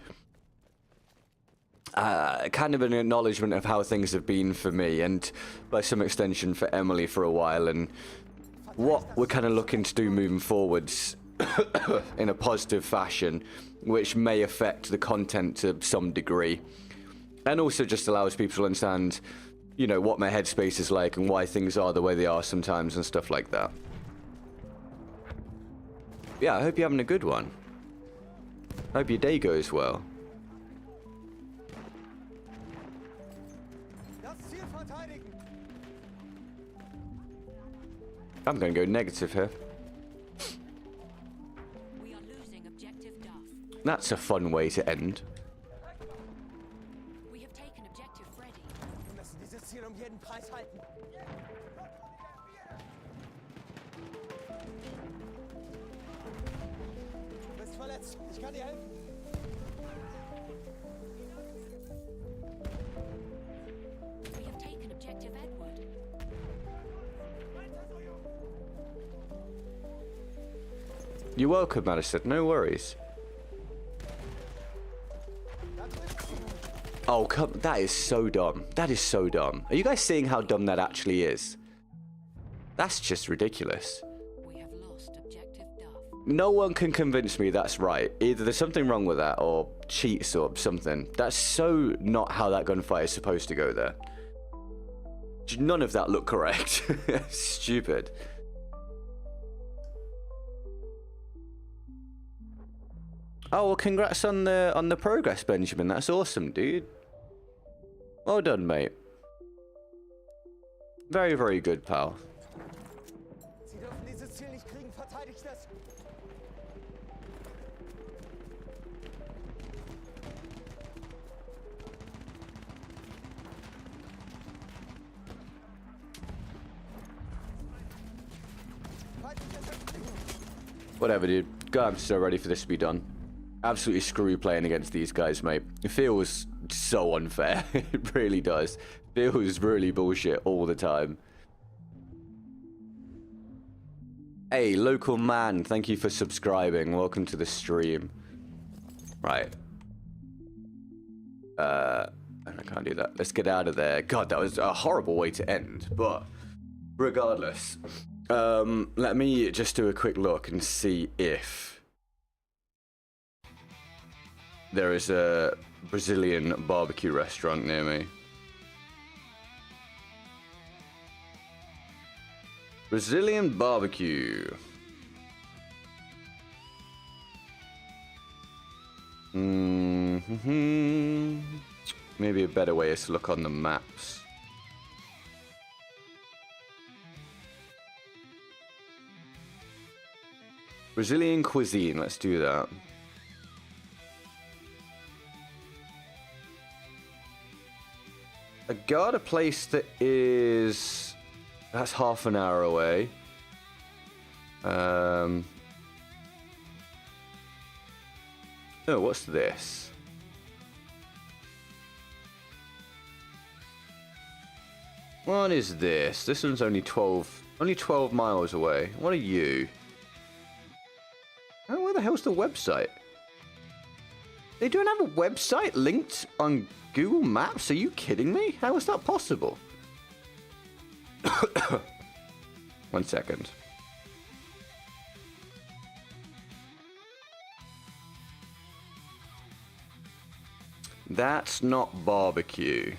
kind of an acknowledgement of how things have been for me. And by some extension for Emily for a while. And what we're kind of looking to do moving forwards... in a positive fashion, which may affect the content to some degree, and also just allows people to understand, you know, what my headspace is like and why things are the way they are sometimes and stuff like that. Yeah, I hope you're having a good one. I hope your day goes well. I'm going to go negative here. That's a fun way to end. We have taken objective Freddy. Wir müssen dieses Ziel jeden Preis halten. Du bist verletzt. Ich kann dir helfen. We have taken objective Edward. You're welcome, Madison. No worries. Oh, come, that is so dumb. That is so dumb. Are you guys seeing how dumb that actually is? That's just ridiculous. We have lost objective Duff. No one can convince me that's right. Either there's something wrong with that or cheats or something. That's so not how that gunfight is supposed to go there. None of that looked correct. Stupid. Oh, well, congrats on the progress, Benjamin. That's awesome, dude. Well done, mate. Very, very good, pal. Sie dürfen dieses Ziel nicht kriegen, verteidigt es. Whatever, dude. God, I'm so ready for this to be done. Absolutely screw playing against these guys, mate. It feels so unfair. It really does. Feels really bullshit all the time. Hey, local man, thank you for subscribing. Welcome to the stream. Right. I can't do that. Let's get out of there. God, that was a horrible way to end, but Regardless, let me just do a quick look and see if there is a Brazilian barbecue restaurant near me. Brazilian barbecue. Maybe a better way is to look on the maps. Brazilian cuisine, let's do that. I got a place that is... That's half an hour away. Oh, what's this? What is this? This one's only 12 miles away. What are you? Oh, where the hell's the website? They don't have a website linked on Google Maps? Are you kidding me? How is that possible? 1 second. That's not barbecue.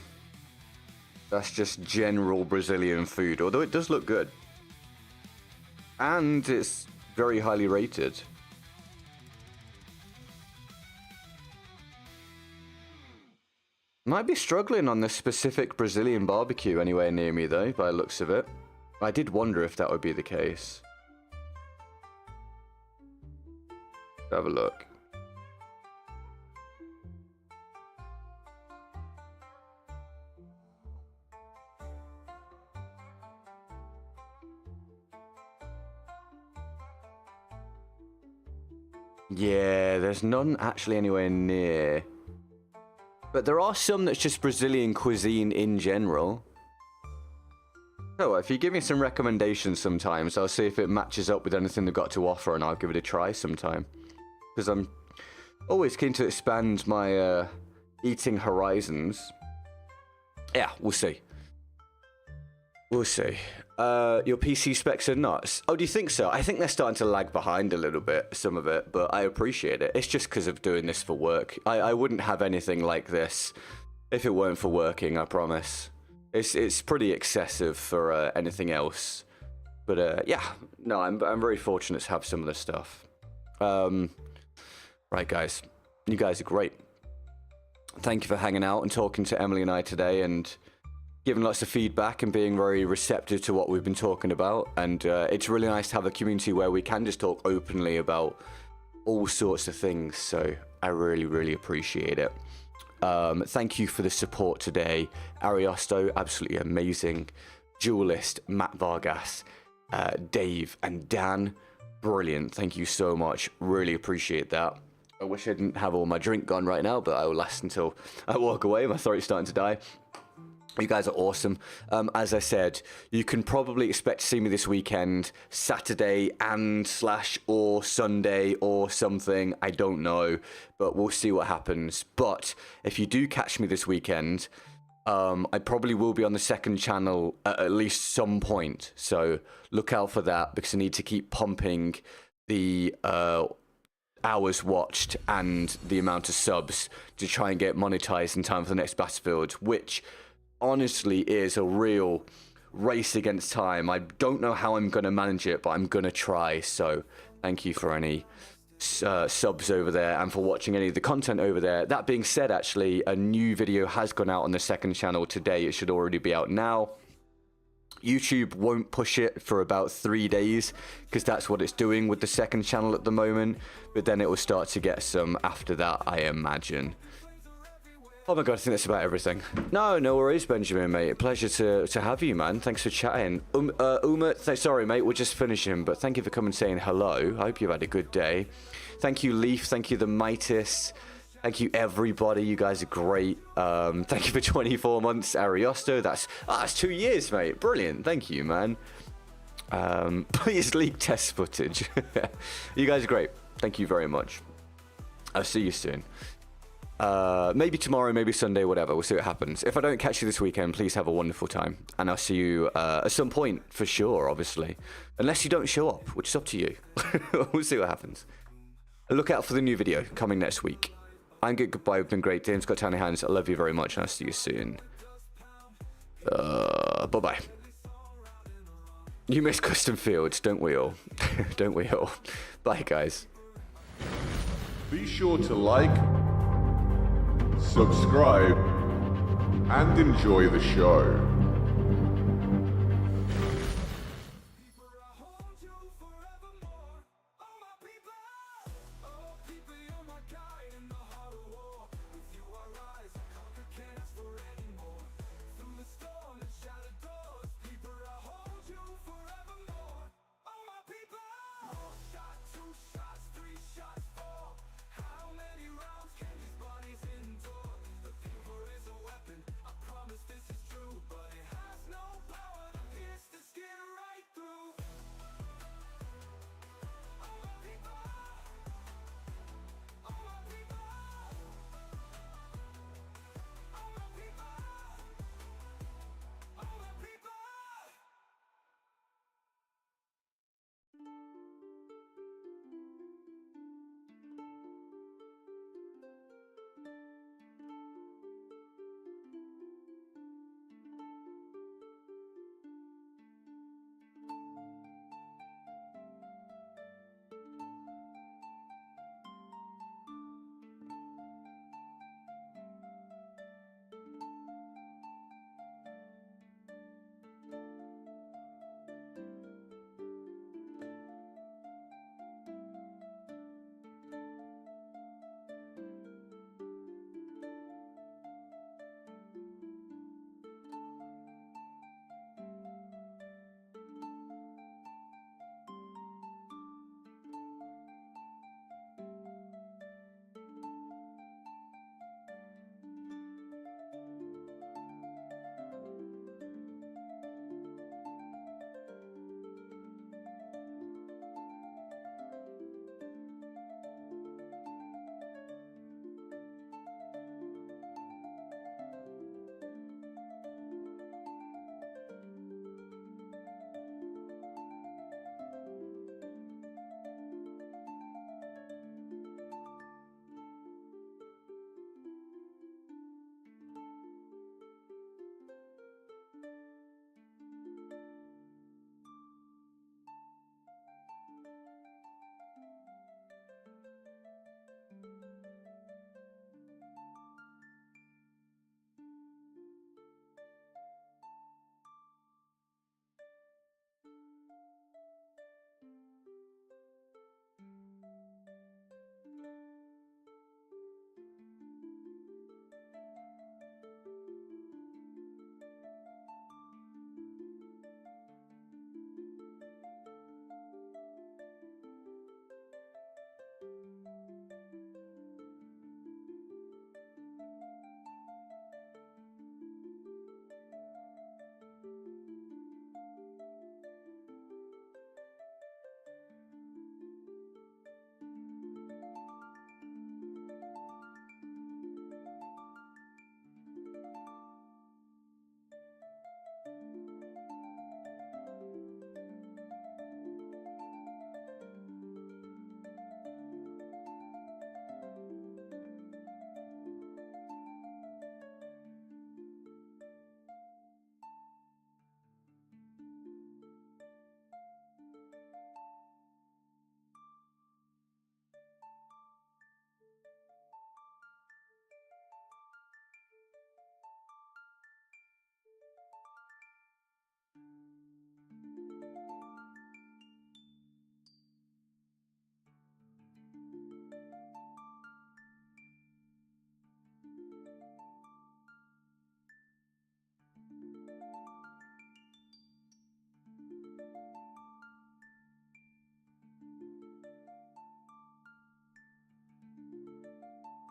That's just general Brazilian food, although it does look good. And it's very highly rated. Might be struggling on the specific Brazilian barbecue anywhere near me though, by the looks of it. I did wonder if that would be the case. Have a look. Yeah, there's none actually anywhere near. But there are some that's just Brazilian cuisine in general. So if you give me some recommendations sometimes, I'll see if it matches up with anything they've got to offer and I'll give it a try sometime. Because I'm always keen to expand my eating horizons. Yeah, we'll see. We'll see. Your PC specs are nuts. Oh, do you think so? I think they're starting to lag behind a little bit, some of it, but I appreciate it. It's just because of doing this for work. I wouldn't have anything like this if it weren't for working, I promise. It's pretty excessive for anything else. But yeah, no, I'm very fortunate to have some of this stuff. Right, guys. You guys are great. Thank you for hanging out and talking to Emily and I today and giving lots of feedback and being very receptive to what we've been talking about. And it's really nice to have a community where we can just talk openly about all sorts of things. So I really, really appreciate it. Thank you for the support today. Ariosto, absolutely amazing. Duelist, Matt Vargas, Dave and Dan, brilliant. Thank you so much. Really appreciate that. I wish I didn't have all my drink gone right now, but I will last until I walk away. My throat's starting to die. You guys are awesome. As I said, you can probably expect to see me this weekend, Saturday and / or Sunday or something. I don't know, but we'll see what happens. But if you do catch me this weekend, I probably will be on the second channel at least some point. So look out for that because I need to keep pumping the hours watched and the amount of subs to try and get monetized in time for the next Battlefield, which honestly is a real race against time. I don't know how I'm going to manage it, but I'm going to try. So thank you for any subs over there and for watching any of the content over there. That being said, actually, a new video has gone out on the second channel today. It should already be out now. YouTube won't push it for about 3 days because that's what it's doing with the second channel at the moment. But then it will start to get some after that, I imagine. Oh my god, I think that's about everything. No worries, Benjamin, mate. Pleasure to have you, man. Thanks for chatting. Uma, sorry, mate, we're just finishing, but thank you for coming and saying hello. I hope you've had a good day. Thank you, Leaf. Thank you, the Mitis. Thank you, everybody. You guys are great. Thank you for 24 months, Ariosto. That's 2 years, mate. Brilliant. Thank you, man. Please leak test footage. You guys are great. Thank you very much. I'll see you soon. Maybe tomorrow, maybe Sunday, whatever. We'll see what happens. If I don't catch you this weekend, please have a wonderful time. And I'll see you at some point, for sure, obviously. Unless you don't show up, which is up to you. We'll see what happens. Look out for the new video coming next week. I'm GetGoodGuy. It's been great. Dame's got tiny hands. I love you very much, and I'll see you soon. Bye-bye. You miss custom fields, don't we all? Don't we all? Bye, guys. Be sure to like, subscribe, and enjoy the show.